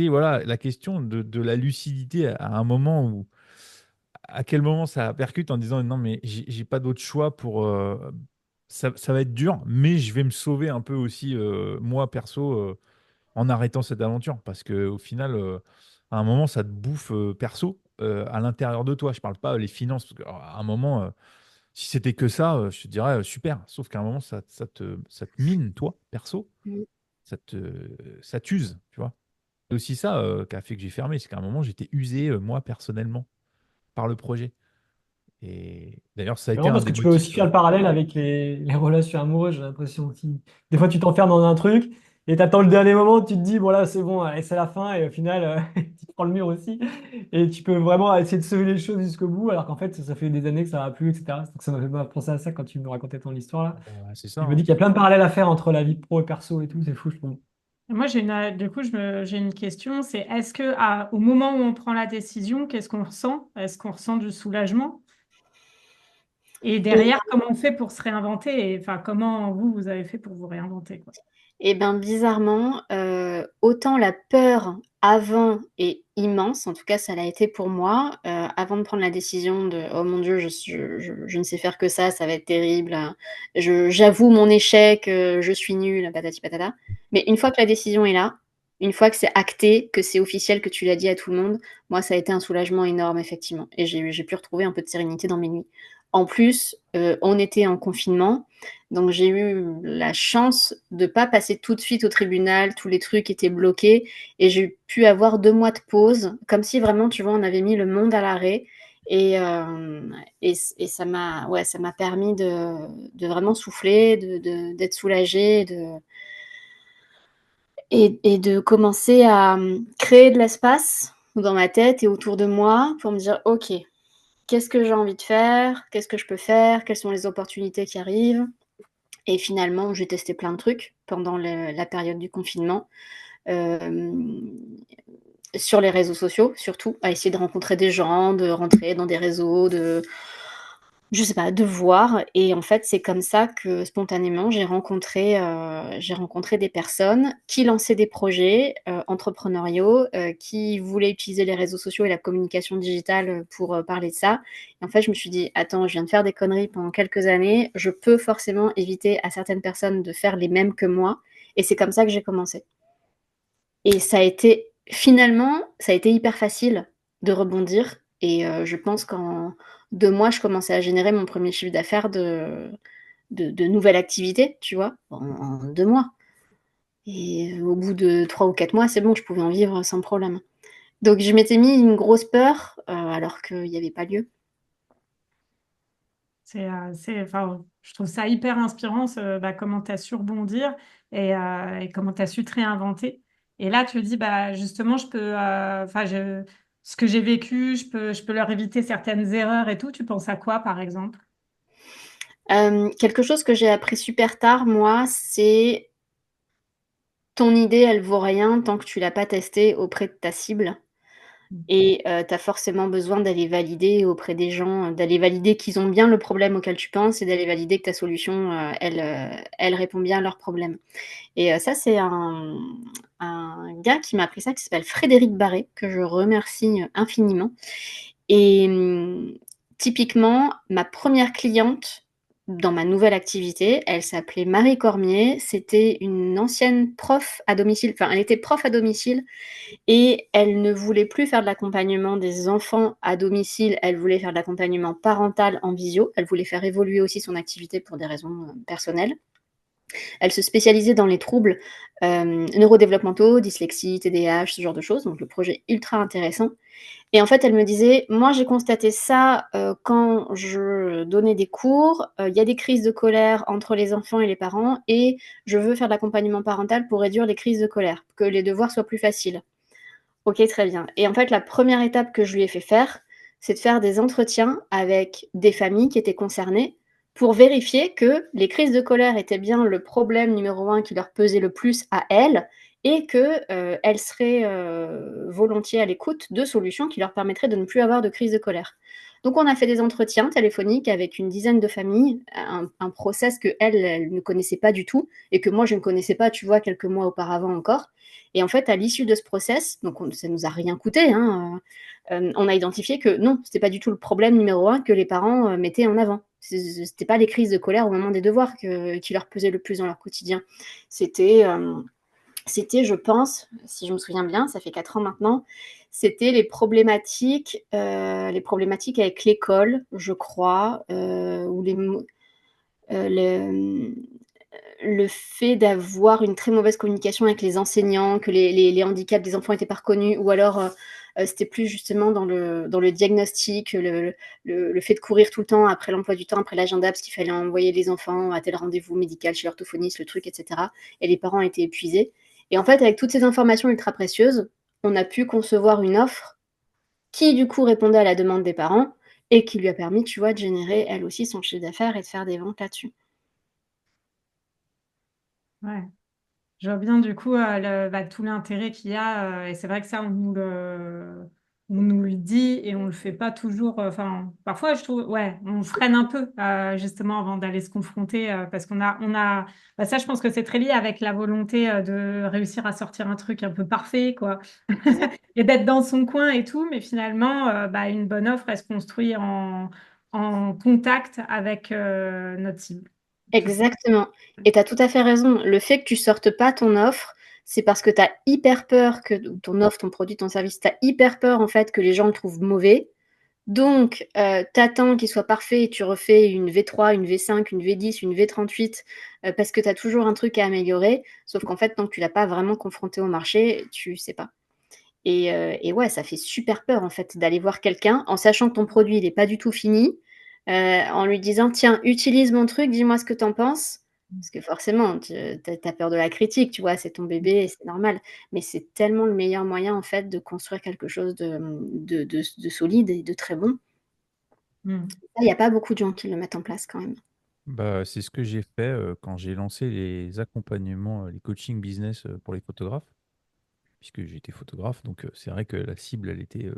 voilà, la question de la lucidité à un moment où à quel moment ça percute en disant non, mais j'ai pas d'autre choix pour. Ça va être dur, mais je vais me sauver un peu aussi, moi perso, en arrêtant cette aventure. Parce qu'au final, à un moment, ça te bouffe perso à l'intérieur de toi. Je parle pas les finances, parce qu'à un moment, si c'était que ça, je te dirais super. Sauf qu'à un moment, ça te mine, toi, perso. important. Ça t'use, tu vois. C'est aussi ça qui a fait que j'ai fermé. C'est qu'à un moment, j'étais usé, moi, personnellement, par le projet. Et d'ailleurs, ça a C'est été marrant un parce des que tu peux motifs. aussi faire le parallèle avec les relations amoureuses, j'ai l'impression aussi. Des fois, tu t'enfermes dans un truc et tu attends le dernier moment, tu te dis, bon là, c'est bon, allez, c'est la fin, et au final, tu te prends le mur aussi. Et tu peux vraiment essayer de sauver les choses jusqu'au bout, alors qu'en fait, ça fait des années que ça va plus, etc. Donc ça m'a fait penser à ça quand tu me racontais ton histoire là. C'est ça, Je me dis hein. qu'il y a plein de parallèles à faire entre la vie pro et perso et tout, c'est fou, je trouve. Moi, du coup, j'ai une question, c'est est-ce que au moment où on prend la décision, qu'est-ce qu'on ressent? Est-ce qu'on ressent du soulagement? Et derrière, comment on fait pour se réinventer? Et, enfin, comment vous avez fait pour vous réinventer, quoi? Et ben bizarrement, autant la peur avant est immense, en tout cas ça l'a été pour moi, avant de prendre la décision de: «Oh mon Dieu, je ne sais faire que ça va être terrible, j'avoue mon échec, je suis nulle, patati patata». Mais une fois que la décision est là, une fois que c'est acté, que c'est officiel, que tu l'as dit à tout le monde, moi ça a été un soulagement énorme effectivement et j'ai pu retrouver un peu de sérénité dans mes nuits. En plus, on était en confinement, donc j'ai eu la chance de pas passer tout de suite au tribunal, tous les trucs étaient bloqués et j'ai pu avoir 2 mois de pause, comme si vraiment, tu vois, on avait mis le monde à l'arrêt et et ça m'a permis de vraiment souffler, d'être soulagée et de commencer à, créer de l'espace dans ma tête et autour de moi pour me dire: «OK, qu'est-ce que j'ai envie de faire? Qu'est-ce que je peux faire? Quelles sont les opportunités qui arrivent?» Et finalement, j'ai testé plein de trucs pendant la période du confinement, hem, sur les réseaux sociaux surtout, à essayer de rencontrer des gens, de rentrer dans des réseaux, je sais pas, de voir et en fait, c'est comme ça que spontanément, j'ai rencontré des personnes qui lançaient des projets, entrepreneuriaux, qui voulaient utiliser les réseaux sociaux et la communication digitale, pour, parler de ça et en fait, je me suis dit: «Attends, je viens de faire des conneries pendant quelques années, je peux forcément éviter à certaines personnes de faire les mêmes que moi» et c'est comme ça que j'ai commencé et ça a été hyper facile de rebondir et je pense qu'en 2 mois, je commençais à générer mon premier chiffre d'affaires de nouvelles activités, tu vois? En 2 mois et au bout de 3 ou 4 mois, c'est bon, je pouvais en vivre sans problème. Donc je m'étais mis une grosse peur, alors qu'il y avait pas lieu. Enfin, je trouve ça hyper inspirant, comment tu as su rebondir et comment tu as su te réinventer. Et là, tu te dis, bah, justement, ce que j'ai vécu, je peux leur éviter certaines erreurs et tout. Tu penses à quoi, par exemple? Quelque chose que j'ai appris super tard, moi, c'est ton idée, elle vaut rien tant que tu l'as pas testée auprès de ta cible. Et tu as forcément besoin d'aller valider auprès des gens, d'aller valider qu'ils ont bien le problème auquel tu penses et d'aller valider que ta solution, elle répond bien à leurs problèmes. Et ça, c'est un gars qui m'a appris ça, qui s'appelle Frédéric Barré, que je remercie, infiniment. Et typiquement, ma première cliente dans ma nouvelle activité, elle s'appelait Marie Cormier. C'était une ancienne prof à domicile, enfin, elle était prof à domicile et elle ne voulait plus faire de l'accompagnement des enfants à domicile, elle voulait faire de l'accompagnement parental en visio. Elle voulait faire évoluer aussi son activité pour des raisons personnelles. Elle se spécialisait dans les troubles neurodéveloppementaux, dyslexie, TDAH, ce genre de choses. Donc le projet ultra intéressant. Et en fait, elle me disait, moi j'ai constaté ça quand je donnais des cours, il y a des crises de colère entre les enfants et les parents, et je veux faire de l'accompagnement parental pour réduire les crises de colère, que les devoirs soient plus faciles. OK, très bien. Et en fait, la première étape que je lui ai fait faire, c'est de faire des entretiens avec des familles qui étaient concernées pour vérifier que les crises de colère étaient bien le problème numéro un qui leur pesait le plus à elles et qu'elles seraient, volontiers à l'écoute de solutions qui leur permettraient de ne plus avoir de crise de colère. Donc on a fait des entretiens téléphoniques avec une dizaine de familles, un process qu'elles, elles ne connaissaient pas du tout et que moi je ne connaissais pas, tu vois, quelques mois auparavant encore. Et en fait, à l'issue de ce process, donc ça nous a rien coûté, hein, on a identifié que non, c'était pas du tout le problème numéro un que les parents mettaient en avant. C'était pas les crises de colère au moment des devoirs qui leur pesaient le plus dans leur quotidien. C'était, c'était, je pense, si je me souviens bien, ça fait 4 ans maintenant, c'était les problématiques avec l'école, je crois, ou le, le fait d'avoir une très mauvaise communication avec les enseignants, que les handicaps des enfants n'étaient pas reconnus, ou alors c'était plus justement dans le diagnostic, le fait de courir tout le temps après l'emploi du temps, après l'agenda, parce qu'il fallait envoyer les enfants à tel rendez-vous médical chez l'orthophoniste, le truc, etc. Et les parents étaient épuisés. Et en fait, avec toutes ces informations ultra précieuses, on a pu concevoir une offre qui, du coup, répondait à la demande des parents et qui lui a permis, tu vois, de générer, elle aussi, son chiffre d'affaires et de faire des ventes là-dessus. Ouais. Je vois bien du coup tout l'intérêt qu'il y a. Et c'est vrai que ça, on nous le dit et on le fait pas toujours. Enfin, parfois, je trouve, ouais, on freine un peu justement avant d'aller se confronter parce bah, ça, je pense que c'est très lié avec la volonté de réussir à sortir un truc un peu parfait, quoi, et d'être dans son coin et tout. Mais finalement, bah, une bonne offre, elle se construit en contact avec notre cible. C'est ça. Exactement. Et tu as tout à fait raison. Le fait que tu sortes pas ton offre, c'est parce que tu as hyper peur que ton offre, ton produit, ton service, tu as hyper peur en fait que les gens le trouvent mauvais. Donc, tu attends qu'il soit parfait et tu refais une V3, une V5, une V10, une V38 parce que tu as toujours un truc à améliorer. Sauf qu'en fait, tant que tu l'as pas vraiment confronté au marché, tu sais pas. Et ouais, ça fait super peur en fait d'aller voir quelqu'un en sachant que ton produit il est pas du tout fini, en lui disant tiens, utilise mon truc, dis-moi ce que t'en penses. Parce que forcément, tu as peur de la critique, tu vois, c'est ton bébé et c'est normal. Mais c'est tellement le meilleur moyen en fait de construire quelque chose de solide et de très bon. Mm. Il n'y a pas beaucoup de gens qui le mettent en place quand même. Bah, c'est ce que j'ai fait quand j'ai lancé les accompagnements, les coaching business pour les photographes, puisque j'étais photographe. Donc, c'est vrai que la cible, elle était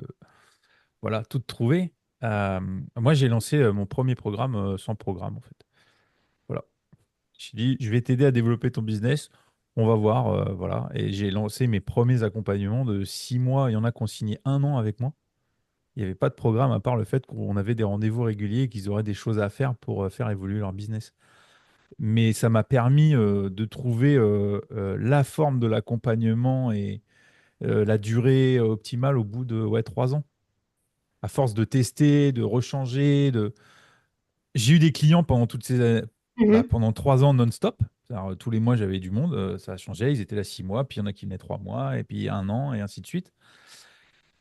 voilà, toute trouvée. Euh, Moi, j'ai lancé mon premier programme sans programme, en fait. Voilà. J'ai dit, je vais t'aider à développer ton business. On va voir. Voilà. Et j'ai lancé mes premiers accompagnements de 6 mois. Il y en a qui ont signé 1 an avec moi. Il n'y avait pas de programme à part le fait qu'on avait des rendez-vous réguliers et qu'ils auraient des choses à faire pour faire évoluer leur business. Mais ça m'a permis de trouver la forme de l'accompagnement et la durée optimale au bout de 3 ans. À force de tester, de rechanger, j'ai eu des clients pendant Mhm. pendant 3 ans non-stop. C'est-à-dire, tous les mois, j'avais du monde, ça a changé. Ils étaient là 6 mois, puis il y en a qui venaient 3 mois, et puis 1 an, et ainsi de suite.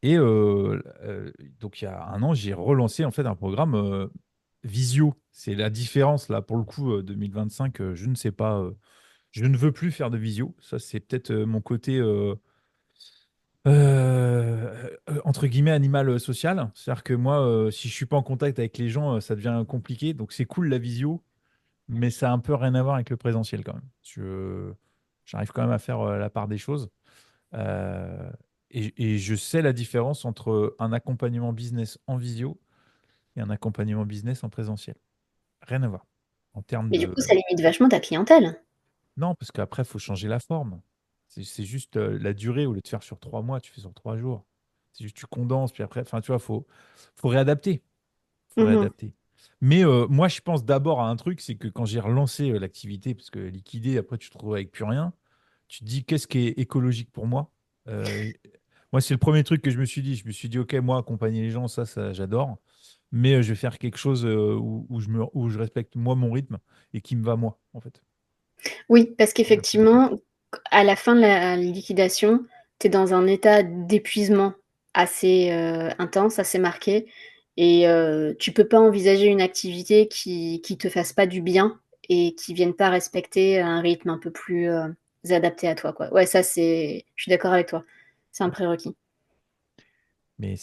Et donc, il y a 1 an, j'ai relancé en fait un programme visio. C'est la différence, là, pour le coup, 2025, je ne sais pas. Je ne veux plus faire de visio. Ça, c'est peut-être mon côté, entre guillemets, animal social. C'est-à-dire que moi, si je suis pas en contact avec les gens, ça devient compliqué. Donc, c'est cool la visio, mais ça a un peu rien à voir avec le présentiel quand même. J'arrive quand même à faire la part des choses. Euh, et je sais la différence entre un accompagnement business en visio et un accompagnement business en présentiel. Rien à voir. En termes Mais du coup, de, ça limite vachement ta clientèle. Non, parce qu'après, il faut changer la forme. C'est juste la durée, au lieu de faire sur 3 mois, tu fais sur 3 jours. C'est juste tu condenses, puis après, enfin, tu vois, faut réadapter. Faut Mhm. réadapter. Mais moi, je pense d'abord à un truc, c'est que quand j'ai relancé l'activité, parce que liquider, après, tu te retrouves avec plus rien, tu te dis, qu'est-ce qui est écologique pour moi? Euh, Moi, c'est le premier truc que je me suis dit. Je me suis dit, OK, moi, accompagner les gens, ça j'adore. Mais je vais faire quelque chose où je respecte, moi, mon rythme et qui me va, moi, en fait. Oui, parce C'est le plus important. qu'effectivement, à la fin de la liquidation, tu es dans un état d'épuisement assez intense, assez marqué, et tu peux pas envisager une activité qui te fasse pas du bien et qui vienne pas respecter un rythme un peu plus adapté à toi, quoi. Ouais, ça c'est, je suis d'accord avec toi, c'est un prérequis. Mais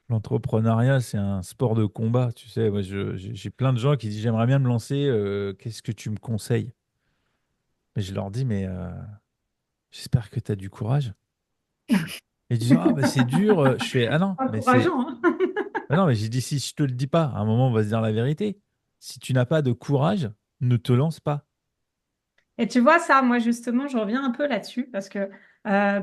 l'entrepreneuriat, c'est un sport de combat. Tu sais, moi, j'ai plein de gens qui disent, j'aimerais bien me lancer. Qu'est-ce que tu me conseilles? Mais je leur dis, mais j'espère que tu as du courage. Et ils disent, ah, bah, c'est dur. Je fais, ah non, mais c'est. Encourageant, hein. Ah non, mais j'ai dit, si je te le dis pas, à un moment, on va se dire la vérité. Si tu n'as pas de courage, ne te lance pas. Et tu vois ça, moi justement, je reviens un peu là-dessus parce que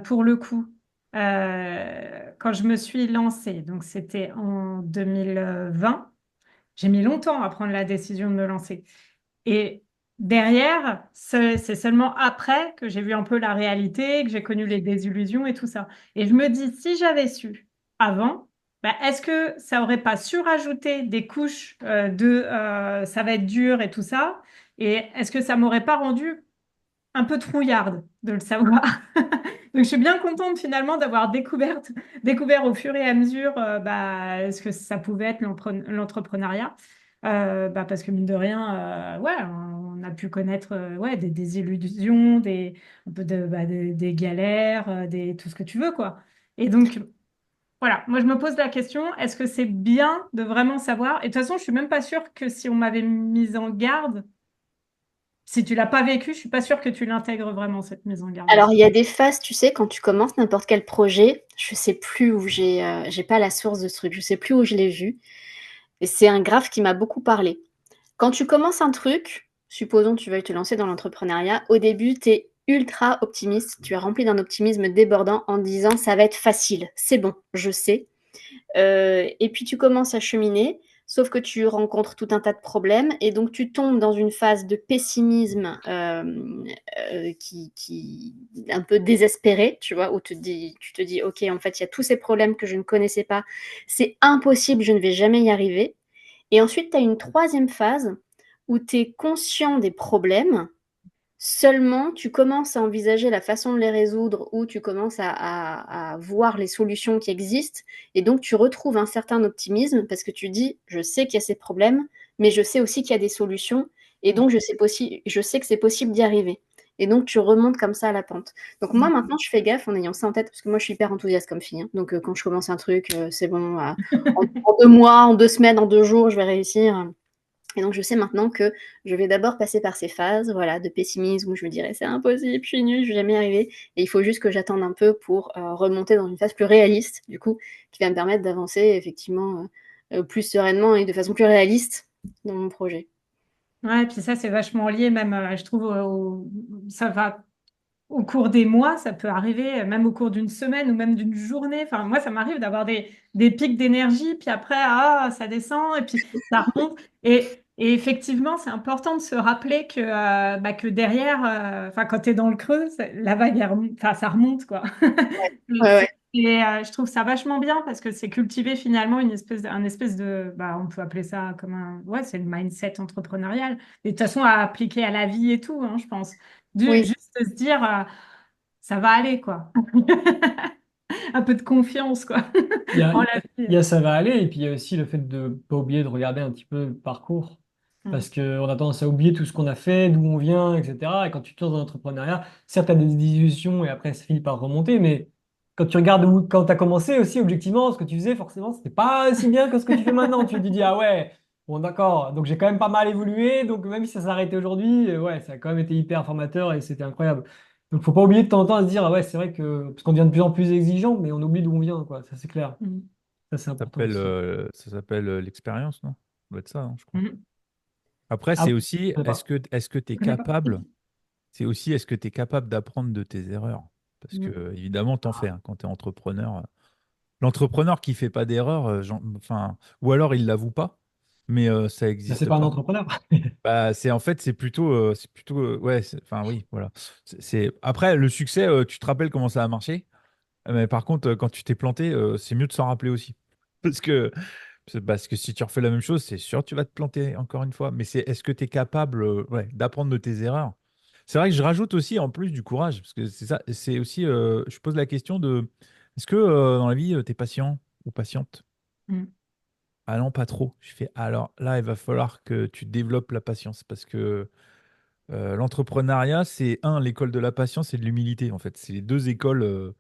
pour le coup, quand je me suis lancée, donc c'était en 2020, j'ai mis longtemps à prendre la décision de me lancer. Et derrière, c'est seulement après que j'ai vu un peu la réalité, que j'ai connu les désillusions et tout ça. Et je me dis, si j'avais su avant, bah, est-ce que ça aurait pas surajouté des couches ça va être dur et tout ça? Et est-ce que ça m'aurait pas rendu un peu trouillarde de le savoir? Donc, je suis bien contente finalement d'avoir découvert au fur et à mesure bah, ce que ça pouvait être l'entrepreneuriat. Bah, parce que mine de rien, ouais, on a pu connaître ouais, des illusions, un peu des galères, tout ce que tu veux, quoi. Et donc, voilà, moi je me pose la question, est-ce que c'est bien de vraiment savoir? Et de toute façon, je suis même pas sûre que si on m'avait mise en garde, si tu l'as pas vécu, je suis pas sûre que tu l'intègres vraiment, cette mise en garde Alors, aussi. il y a des phases, tu sais, quand tu commences n'importe quel projet, je sais plus où j'ai pas la source de ce truc, je sais plus où je l'ai vu. Et c'est un graphe qui m'a beaucoup parlé. Quand tu commences un truc, supposons que tu veuilles te lancer dans l'entrepreneuriat, au début, tu es ultra optimiste, tu es rempli d'un optimisme débordant en disant ça va être facile, c'est bon, je sais. Et puis tu commences à cheminer, sauf que tu rencontres tout un tas de problèmes et donc tu tombes dans une phase de pessimisme qui un peu désespéré, tu vois, où tu te dis, ok, en fait, il y a tous ces problèmes que je ne connaissais pas, c'est impossible, je ne vais jamais y arriver. Et ensuite, tu as une troisième phase où tu es conscient des problèmes, seulement tu commences à envisager la façon de les résoudre ou tu commences à voir les solutions qui existent et donc tu retrouves un certain optimisme parce que tu dis, je sais qu'il y a ces problèmes, mais je sais aussi qu'il y a des solutions et donc je sais que c'est possible d'y arriver. Et donc, tu remontes comme ça à la pente. Donc, moi, maintenant, je fais gaffe en ayant ça en tête, parce que moi, je suis hyper enthousiaste comme fille, hein. Donc, quand je commence un truc, c'est bon, en 2 mois, en 2 semaines, en 2 jours, je vais réussir. Et donc, je sais maintenant que je vais d'abord passer par ces phases, voilà, de pessimisme où je me dirais c'est impossible, je suis nulle, je vais jamais y arriver. Et il faut juste que j'attende un peu pour remonter dans une phase plus réaliste, du coup, qui va me permettre d'avancer effectivement plus sereinement et de façon plus réaliste dans mon projet. Ouais, puis ça, c'est vachement lié, même, je trouve, ça va au cours des mois, ça peut arriver, même au cours d'une semaine ou même d'une journée. Enfin, moi, ça m'arrive d'avoir des pics d'énergie, puis après, ah, ça descend, et puis ça remonte. Et effectivement, c'est important de se rappeler que derrière, enfin, quand tu es dans le creux, la vague, enfin, ça remonte, quoi. Ouais, ouais. Et je trouve ça vachement bien parce que c'est cultiver finalement un espèce de, bah, on peut appeler ça comme ouais, c'est le mindset entrepreneurial. Et de toute façon, à appliquer à la vie et tout, hein, je pense. Oui, Juste se dire, ça va aller, quoi. Un peu de confiance, quoi, Il y a, en il la vie. y a ça va aller, et puis il y a aussi le fait de pas oublier de regarder un petit peu le parcours, Mm. parce qu'on a tendance à oublier tout ce qu'on a fait, d'où on vient, etc. Et quand tu te lances dans l'entrepreneuriat, certes, tu as des illusions et après, ça finit par remonter, mais quand tu regardes quand tu as commencé aussi, objectivement, ce que tu faisais, forcément, c'était pas si bien que ce que tu fais maintenant. Tu te dis, ah ouais, bon, d'accord, donc j'ai quand même pas mal évolué, donc même si ça s'arrêtait aujourd'hui, ouais, ça a quand même été hyper formateur et c'était incroyable. Donc, faut pas oublier de temps en temps à se dire, ah ouais, c'est vrai que, parce qu'on devient de plus en plus exigeant, mais on oublie d'où on vient, quoi, ça c'est clair. Mm. Ça, c'est important aussi. Ça s'appelle l'expérience, non? Ça doit être ça, hein, je crois. Mm. Après, Ah, c'est bon, aussi, je sais pas. est-ce que tu es Je connais pas. capable, c'est aussi, est-ce que tu es capable d'apprendre de tes erreurs? Parce Mm. que, évidemment, t'en fais, hein, quand tu es entrepreneur. L'entrepreneur qui fait pas d'erreur, enfin, ou alors il l'avoue pas, mais ça Là, c'est n'existe pas un pas. entrepreneur. Bah, c'est plutôt, ouais, enfin oui, voilà. Après le succès, tu te rappelles comment ça a marché, mais par contre, quand tu t'es planté, c'est mieux de s'en rappeler aussi, parce que si tu refais la même chose, c'est sûr tu vas te planter encore une fois. Mais est-ce que tu es capable, ouais, d'apprendre de tes erreurs? C'est vrai que je rajoute aussi en plus du courage, parce que c'est ça, c'est aussi, je pose la question de, est-ce que dans la vie, tu es patient ou patiente? Mm. Ah non, pas trop. Je fais, alors là, il va falloir que tu développes la patience parce que l'entrepreneuriat, c'est l'école de la patience et de l'humilité, en fait. C'est les deux écoles.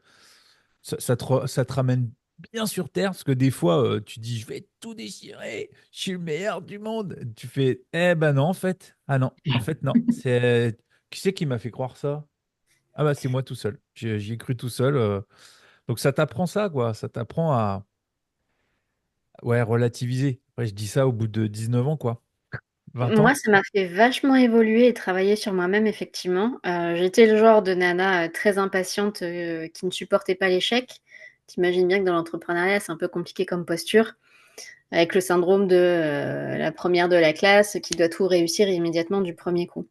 Ça te ramène bien sur terre parce que des fois, tu dis, je vais tout déchirer, je suis le meilleur du monde. Tu fais, eh ben non, en fait. Ah non, en fait, non. Qui c'est qui m'a fait croire ça? Ah bah, c'est moi tout seul. J'y ai cru tout seul. Donc, ça t'apprend ça, quoi. Ça t'apprend à, ouais, relativiser. Après, je dis ça au bout de 19 ans, quoi. 20 moi, ans. ça m'a fait vachement évoluer et travailler sur moi-même, effectivement. J'étais le genre de nana très impatiente qui ne supportait pas l'échec. T'imagines bien que dans l'entrepreneuriat, c'est un peu compliqué comme posture, avec le syndrome de la première de la classe qui doit tout réussir immédiatement du premier coup.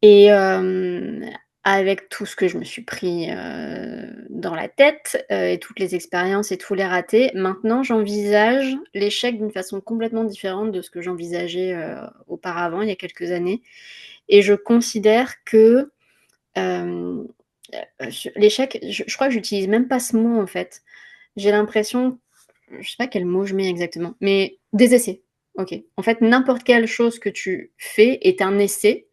Et avec tout ce que je me suis pris dans la tête et toutes les expériences et tous les ratés, maintenant j'envisage l'échec d'une façon complètement différente de ce que j'envisageais auparavant, il y a quelques années. Et je considère que euh, l'échec, je crois que j'utilise même pas ce mot en fait. J'ai l'impression, je sais pas quel mot je mets exactement, mais des essais. Ok. En fait, n'importe quelle chose que tu fais est un essai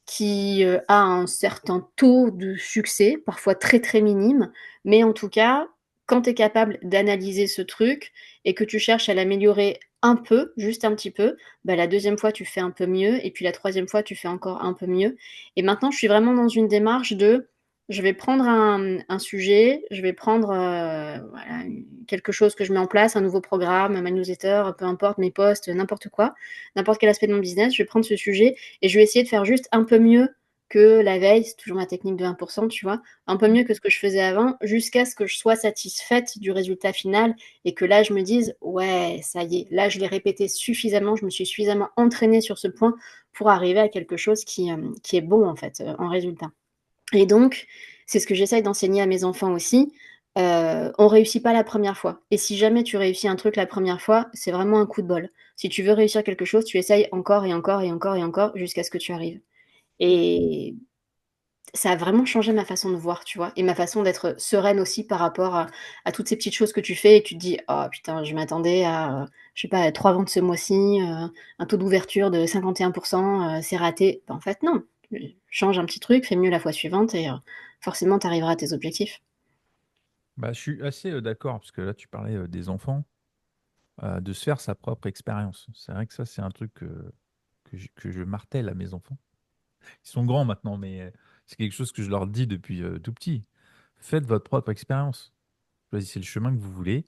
qui a un certain taux de succès, parfois très très minime, mais en tout cas, quand tu es capable d'analyser ce truc et que tu cherches à l'améliorer un peu, juste un petit peu, bah, la deuxième fois, tu fais un peu mieux, et puis la troisième fois, tu fais encore un peu mieux. Et maintenant, je suis vraiment dans une démarche de, je vais prendre un sujet, je vais prendre voilà, quelque chose que je mets en place, un nouveau programme, ma newsletter, peu importe, mes posts, n'importe quoi, n'importe quel aspect de mon business, je vais prendre ce sujet et je vais essayer de faire juste un peu mieux que la veille, c'est toujours ma technique de 1%, tu vois, un peu mieux que ce que je faisais avant, jusqu'à ce que je sois satisfaite du résultat final et que là, je me dise, ouais, ça y est, là, je l'ai répété suffisamment, je me suis suffisamment entraînée sur ce point pour arriver à quelque chose qui est bon, en fait, en résultat. Et donc, c'est ce que j'essaye d'enseigner à mes enfants aussi. On réussit pas la première fois. Et si jamais tu réussis un truc la première fois, c'est vraiment un coup de bol. Si tu veux réussir quelque chose, tu essayes encore et encore et encore et encore jusqu'à ce que tu arrives. Et ça a vraiment changé ma façon de voir, tu vois, et ma façon d'être sereine aussi par rapport à toutes ces petites choses que tu fais et tu te dis, oh putain, je m'attendais à, je sais pas, 3 ventes ce mois-ci, un taux d'ouverture de 51%, c'est raté. En fait, non. Change un petit truc, fais mieux la fois suivante et forcément, tu arriveras à tes objectifs. Bah, je suis assez d'accord, parce que là, tu parlais des enfants, de se faire sa propre expérience. C'est vrai que ça, c'est un truc que je martèle à mes enfants. Ils sont grands maintenant, mais c'est quelque chose que je leur dis depuis tout petit. Faites votre propre expérience. Choisissez le chemin que vous voulez.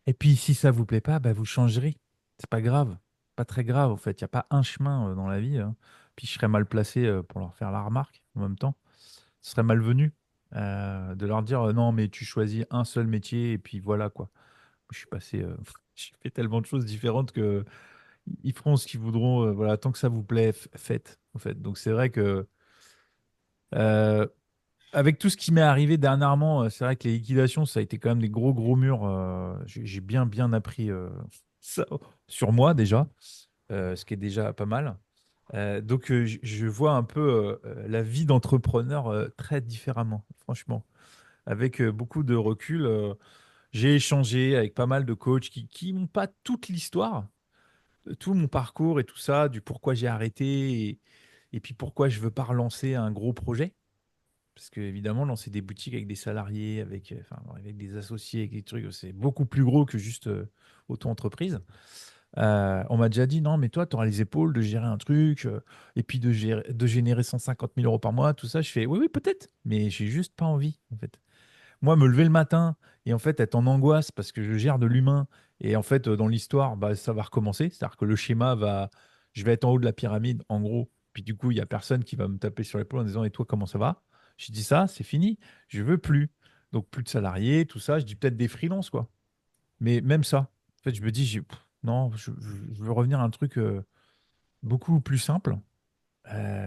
Et puis, si ça vous plaît pas, bah, vous changerez. C'est pas grave. Pas très grave, en fait. Il n'y a pas un chemin dans la vie, hein. Puis, je serais mal placé pour leur faire la remarque en même temps. Ce serait malvenu de leur dire non, mais tu choisis un seul métier et puis voilà quoi. Je suis passé, j'ai fait tellement de choses différentes que ils feront ce qu'ils voudront. Voilà, tant que ça vous plaît, faites. En fait, donc c'est vrai que euh, avec tout ce qui m'est arrivé dernièrement, c'est vrai que les liquidations, ça a été quand même des gros gros murs. J'ai bien appris ça sur moi déjà, ce qui est déjà pas mal. Donc je vois un peu la vie d'entrepreneur très différemment, franchement, avec beaucoup de recul. J'ai échangé avec pas mal de coachs qui n'ont pas toute l'histoire, tout mon parcours et tout ça, du pourquoi j'ai arrêté et puis pourquoi je veux pas relancer un gros projet. Parce que évidemment, lancer des boutiques avec des salariés, enfin, avec des associés, avec des trucs, c'est beaucoup plus gros que juste auto-entreprise. On m'a déjà dit, non, mais toi, tu auras les épaules de gérer un truc et puis de générer 150 000 euros par mois, tout ça. Je fais, oui, oui, peut-être, mais j'ai juste pas envie, en fait. Moi, me lever le matin et en fait être en angoisse parce que je gère de l'humain et en fait, dans l'histoire, bah, ça va recommencer. C'est-à-dire que le schéma va. Je vais être en haut de la pyramide, en gros. Puis du coup, il n'y a personne qui va me taper sur l'épaule en disant, et toi, comment ça va? Je dis ça, c'est fini. Je veux plus. Donc, plus de salariés, tout ça. Je dis peut-être des freelances, quoi. Mais même ça, en fait, je me dis, non, je veux revenir à un truc beaucoup plus simple.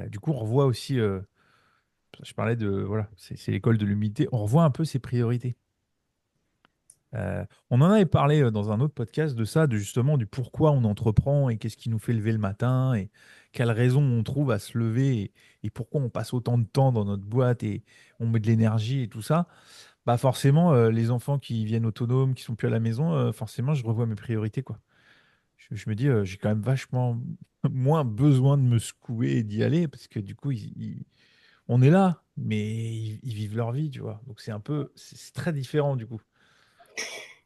Du coup, on revoit aussi, je parlais de, voilà, c'est l'école de l'humilité, on revoit un peu ses priorités. On en avait parlé dans un autre podcast de ça, de justement du pourquoi on entreprend et qu'est-ce qui nous fait lever le matin et quelles raisons on trouve à se lever et pourquoi on passe autant de temps dans notre boîte et on met de l'énergie et tout ça. Bah forcément, les enfants qui viennent autonomes, qui sont plus à la maison, forcément, je revois mes priorités, quoi. Je me dis, j'ai quand même vachement moins besoin de me secouer et d'y aller parce que du coup, on est là, mais ils vivent leur vie, tu vois. Donc c'est un peu, c'est très différent du coup.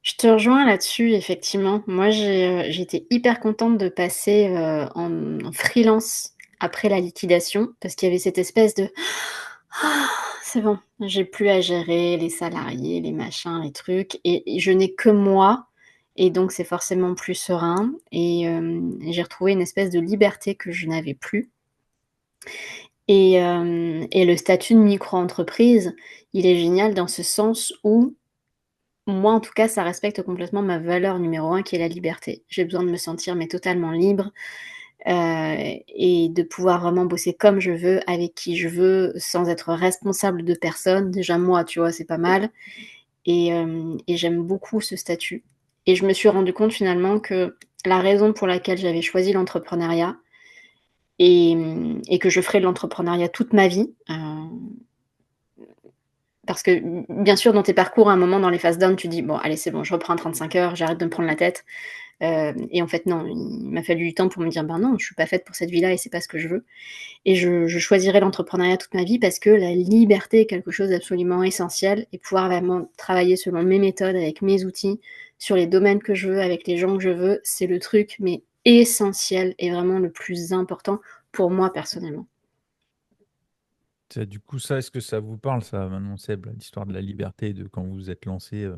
Je te rejoins là-dessus, effectivement. Moi, j'étais hyper contente de passer en freelance après la liquidation parce qu'il y avait cette espèce de ah, c'est bon, j'ai plus à gérer les salariés, les machins, les trucs, et je n'ai que moi, et donc c'est forcément plus serein. Et j'ai retrouvé une espèce de liberté que je n'avais plus. Et le statut de micro-entreprise, il est génial dans ce sens où moi, en tout cas, ça respecte complètement ma valeur numéro un, qui est la liberté. J'ai besoin de me sentir mais totalement libre et de pouvoir vraiment bosser comme je veux, avec qui je veux, sans être responsable de personne. Déjà, moi, tu vois, c'est pas mal. Et j'aime beaucoup ce statut. Et je me suis rendu compte finalement que la raison pour laquelle j'avais choisi l'entrepreneuriat et, et que je ferai de l'entrepreneuriat toute ma vie, parce que bien sûr, dans tes parcours, à un moment, dans les phases down, tu dis, bon, allez, c'est bon, je reprends 35 heures, j'arrête de me prendre la tête. Et en fait, non, il m'a fallu du temps pour me dire, ben non, je suis pas faite pour cette vie-là et c'est pas ce que je veux. Et je choisirai l'entrepreneuriat toute ma vie parce que la liberté est quelque chose d'absolument essentiel et pouvoir vraiment travailler selon mes méthodes, avec mes outils, sur les domaines que je veux, avec les gens que je veux, c'est le truc, mais essentiel et vraiment le plus important pour moi personnellement. Du coup, ça, est-ce que ça vous parle, ça, Manon Seb, l'histoire de la liberté, de quand vous vous êtes lancé,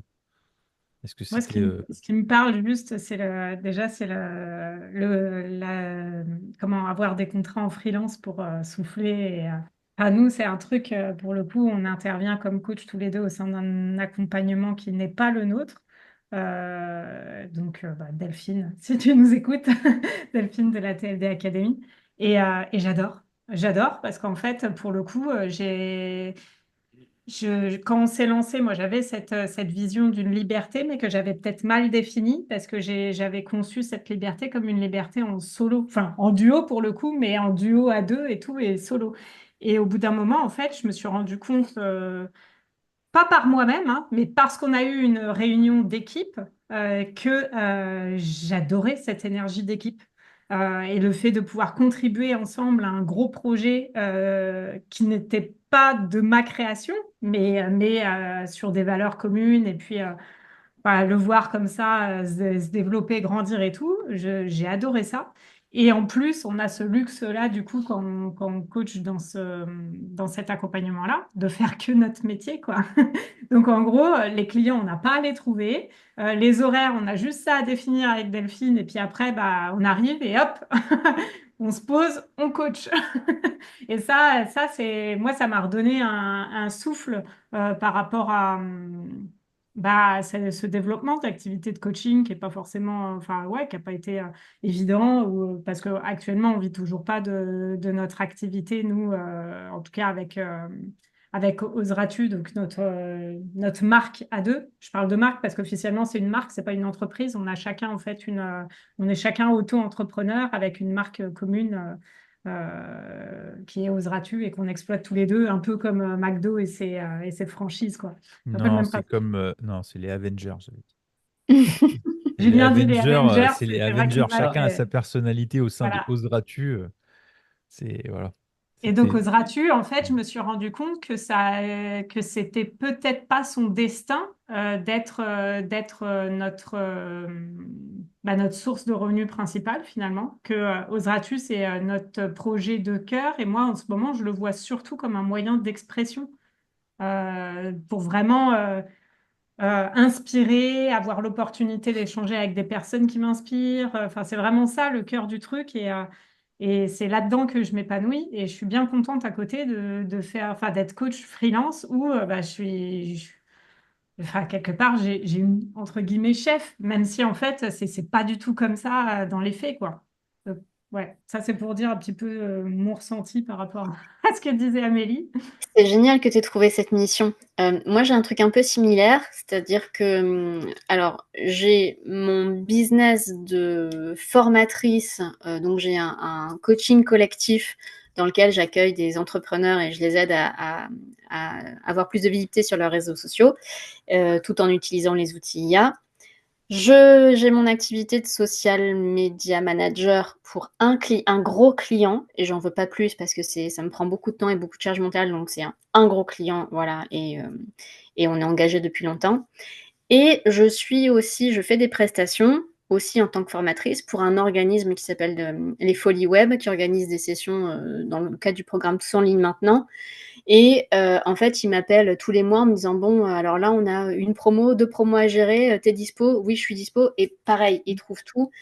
est-ce que Moi, c'était... ce qui me parle juste, déjà, c'est comment avoir des contrats en freelance pour souffler. Enfin, nous, c'est un truc, pour le coup, on intervient comme coach tous les deux au sein d'un accompagnement qui n'est pas le nôtre. Delphine, si tu nous écoutes, Delphine de la TLD Academy. Et j'adore. J'adore parce qu'en fait, pour le coup, quand on s'est lancé, moi, j'avais cette vision d'une liberté, mais que j'avais peut-être mal définie parce que j'avais conçu cette liberté comme une liberté en solo, enfin en duo pour le coup, mais en duo à deux et tout, et solo. Et au bout d'un moment, en fait, je me suis rendu compte, pas par moi-même, hein, mais parce qu'on a eu une réunion d'équipe, que j'adorais cette énergie d'équipe. Et le fait de pouvoir contribuer ensemble à un gros projet qui n'était pas de ma création, mais sur des valeurs communes, et puis voilà, le voir comme ça se développer, grandir et tout, j'ai adoré ça. Et en plus, on a ce luxe-là, du coup, quand on coach dans cet accompagnement-là, de faire que notre métier, quoi. Donc, en gros, les clients, on n'a pas à les trouver. Les horaires, on a juste ça à définir avec Delphine. Et puis après, bah, on arrive et hop, on se pose, on coach. Et moi, ça m'a redonné un souffle par rapport à ce développement d'activité de coaching qui est pas forcément, enfin, ouais, qui n'a pas été évident, parce qu'actuellement, on vit toujours pas de notre activité, nous, en tout cas avec Oseras-tu, donc notre marque à deux. Je parle de marque parce qu'officiellement, c'est une marque, c'est pas une entreprise. On a chacun, en fait, on est chacun auto-entrepreneur avec une marque commune qui est Oseras-tu et qu'on exploite tous les deux, un peu comme McDo et ses franchises, quoi. C'est un peu le Non, même c'est principe. comme... non, c'est les Avengers. J'avais dit. Et les Julien dit les Avengers, Avengers, c'est les c'est vrai qu'il Avengers. m'a Chacun a sa fait... personnalité au sein de Voilà. Oseras-tu. C'est... Voilà. Et donc, C'était... Oseras-tu, en fait, je me suis rendu compte que c'était peut-être pas son destin d'être notre source de revenus principale, finalement. Que Oseras-tu, c'est notre projet de cœur. Et moi, en ce moment, je le vois surtout comme un moyen d'expression pour vraiment inspirer, avoir l'opportunité d'échanger avec des personnes qui m'inspirent. Enfin, c'est vraiment ça le cœur du truc. Et c'est là-dedans que je m'épanouis. Et je suis bien contente à côté de faire, enfin, d'être coach freelance où bah, enfin, quelque part, j'ai une, entre guillemets, chef, même si en fait, c'est pas du tout comme ça dans les faits, quoi. Donc, ouais, ça c'est pour dire un petit peu mon ressenti par rapport à ce que disait Amélie. C'est génial que tu aies trouvé cette mission. Moi, j'ai un truc un peu similaire, c'est-à-dire que, alors, j'ai mon business de formatrice, donc j'ai un coaching collectif dans lequel j'accueille des entrepreneurs et je les aide à avoir plus de visibilité sur leurs réseaux sociaux, tout en utilisant les outils IA. J'ai mon activité de social media manager pour un gros client, et j'en veux pas plus parce que ça me prend beaucoup de temps et beaucoup de charge mentale, donc c'est un gros client, voilà, et on est engagé depuis longtemps. Et je fais des prestations aussi en tant que formatrice pour un organisme qui s'appelle les Folies Web, qui organise des sessions dans le cadre du programme Tous en ligne maintenant. Et en fait, il m'appelle tous les mois en me disant, bon, alors là, on a une promo, deux promos à gérer, t'es dispo? Oui, je suis dispo. Et pareil, il trouve tout.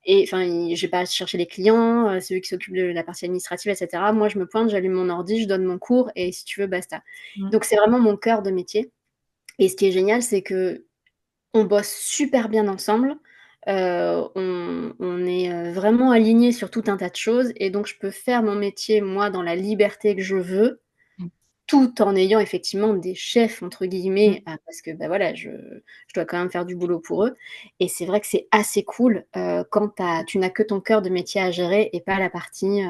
Et enfin, j'ai pas à chercher les clients, c'est eux qui s'occupent de la partie administrative, etc. Moi, je me pointe, j'allume mon ordi, je donne mon cours, et si tu veux, basta. Mm. Donc, c'est vraiment mon cœur de métier. Et ce qui est génial, c'est que on bosse super bien ensemble. On est vraiment alignés sur tout un tas de choses. Et donc, je peux faire mon métier, moi, dans la liberté que je veux, tout en ayant effectivement des chefs, entre guillemets, parce que bah, voilà, je dois quand même faire du boulot pour eux. Et c'est vrai que c'est assez cool quand tu n'as que ton cœur de métier à gérer et pas la partie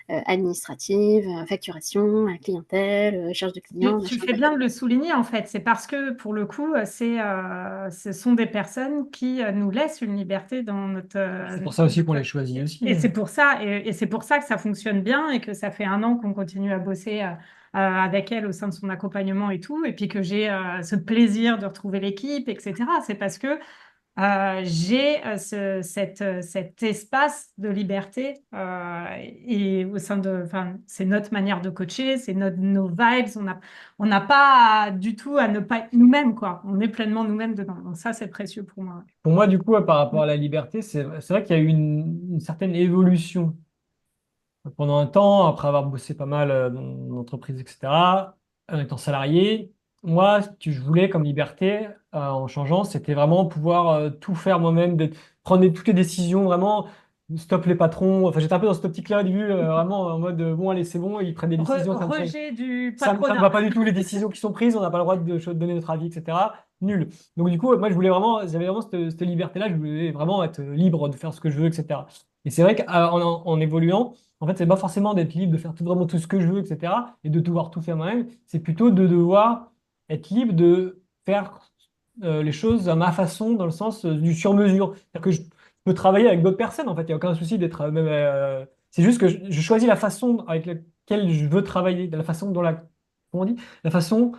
administrative, facturation, clientèle, recherche de clients, Tu machin. fais bien de le souligner en fait. C'est parce que pour le coup, ce sont des personnes qui nous laissent une liberté dans notre. C'est pour ça aussi qu'on les choisit aussi. Et c'est pour ça, et c'est pour ça que ça fonctionne bien et que ça fait 1 an qu'on continue à bosser avec elle au sein de son accompagnement et tout, et puis que j'ai ce plaisir de retrouver l'équipe, etc. C'est parce que j'ai cet espace de liberté et au sein de, enfin, c'est notre manière de coacher, c'est nos vibes. On n'a pas du tout à ne pas être nous-mêmes, quoi. On est pleinement nous-mêmes dedans. Donc ça, c'est précieux pour moi. Pour moi, du coup, par rapport à la liberté, c'est vrai qu'il y a eu une certaine évolution. Pendant un temps, après avoir bossé pas mal dans l'entreprise, etc., en étant salarié, moi, ce que je voulais comme liberté en changeant, c'était vraiment pouvoir tout faire moi-même, prendre toutes les décisions, vraiment, stop les patrons. Enfin, j'étais un peu dans cette optique-là au début, vraiment en mode, bon, allez, c'est bon, ils prennent des décisions, Rejet du ça me patronat. va pas du tout les décisions qui sont prises, on n'a pas le droit de donner notre avis, etc. Nul. Donc du coup, moi, j'avais vraiment cette liberté-là, je voulais vraiment être libre de faire ce que je veux, etc. Et c'est vrai qu'en évoluant, en fait, c'est pas forcément d'être libre de faire vraiment tout ce que je veux, etc. et de devoir tout faire moi-même. C'est plutôt de devoir être libre de faire les choses à ma façon, dans le sens du sur-mesure. C'est-à-dire que je peux travailler avec d'autres personnes, en fait, il n'y a aucun souci d'être même. C'est juste que je choisis la façon avec laquelle je veux travailler, de la façon dont comment on dit, la façon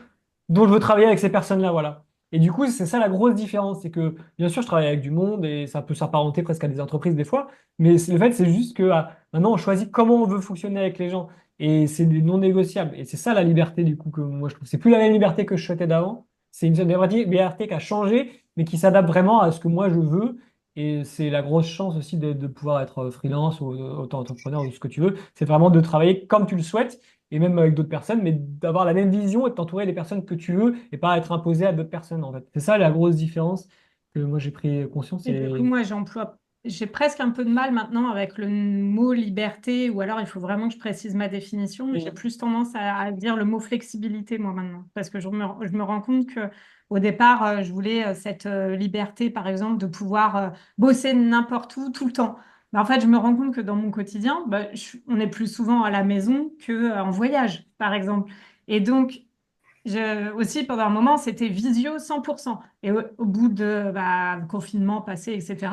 dont je veux travailler avec ces personnes-là, voilà. Et du coup, c'est ça la grosse différence, c'est que bien sûr, je travaille avec du monde et ça peut s'apparenter presque à des entreprises des fois, mais le fait, c'est juste que maintenant, on choisit comment on veut fonctionner avec les gens et c'est des non négociables. Et c'est ça la liberté, du coup, que moi je trouve. C'est plus la même liberté que je souhaitais d'avant, c'est une liberté qui a changé, mais qui s'adapte vraiment à ce que moi je veux. Et c'est la grosse chance aussi de pouvoir être freelance ou auto-entrepreneur ou ce que tu veux. C'est vraiment de travailler comme tu le souhaites et même avec d'autres personnes, mais d'avoir la même vision et de t'entourer des personnes que tu veux et pas être imposé à d'autres personnes, en fait. C'est ça la grosse différence que moi j'ai pris conscience. Et du coup, moi, j'ai presque un peu de mal maintenant avec le mot liberté, ou alors il faut vraiment que je précise ma définition. J'ai plus tendance à dire le mot flexibilité, moi, maintenant, parce que je me rends compte que au départ, je voulais cette liberté, par exemple, de pouvoir bosser n'importe où, tout le temps. Mais en fait, je me rends compte que dans mon quotidien, bah, on est plus souvent à la maison qu'en voyage, par exemple. Et donc, aussi, pendant un moment, c'était visio 100%. Et au bout de confinement passé, etc.,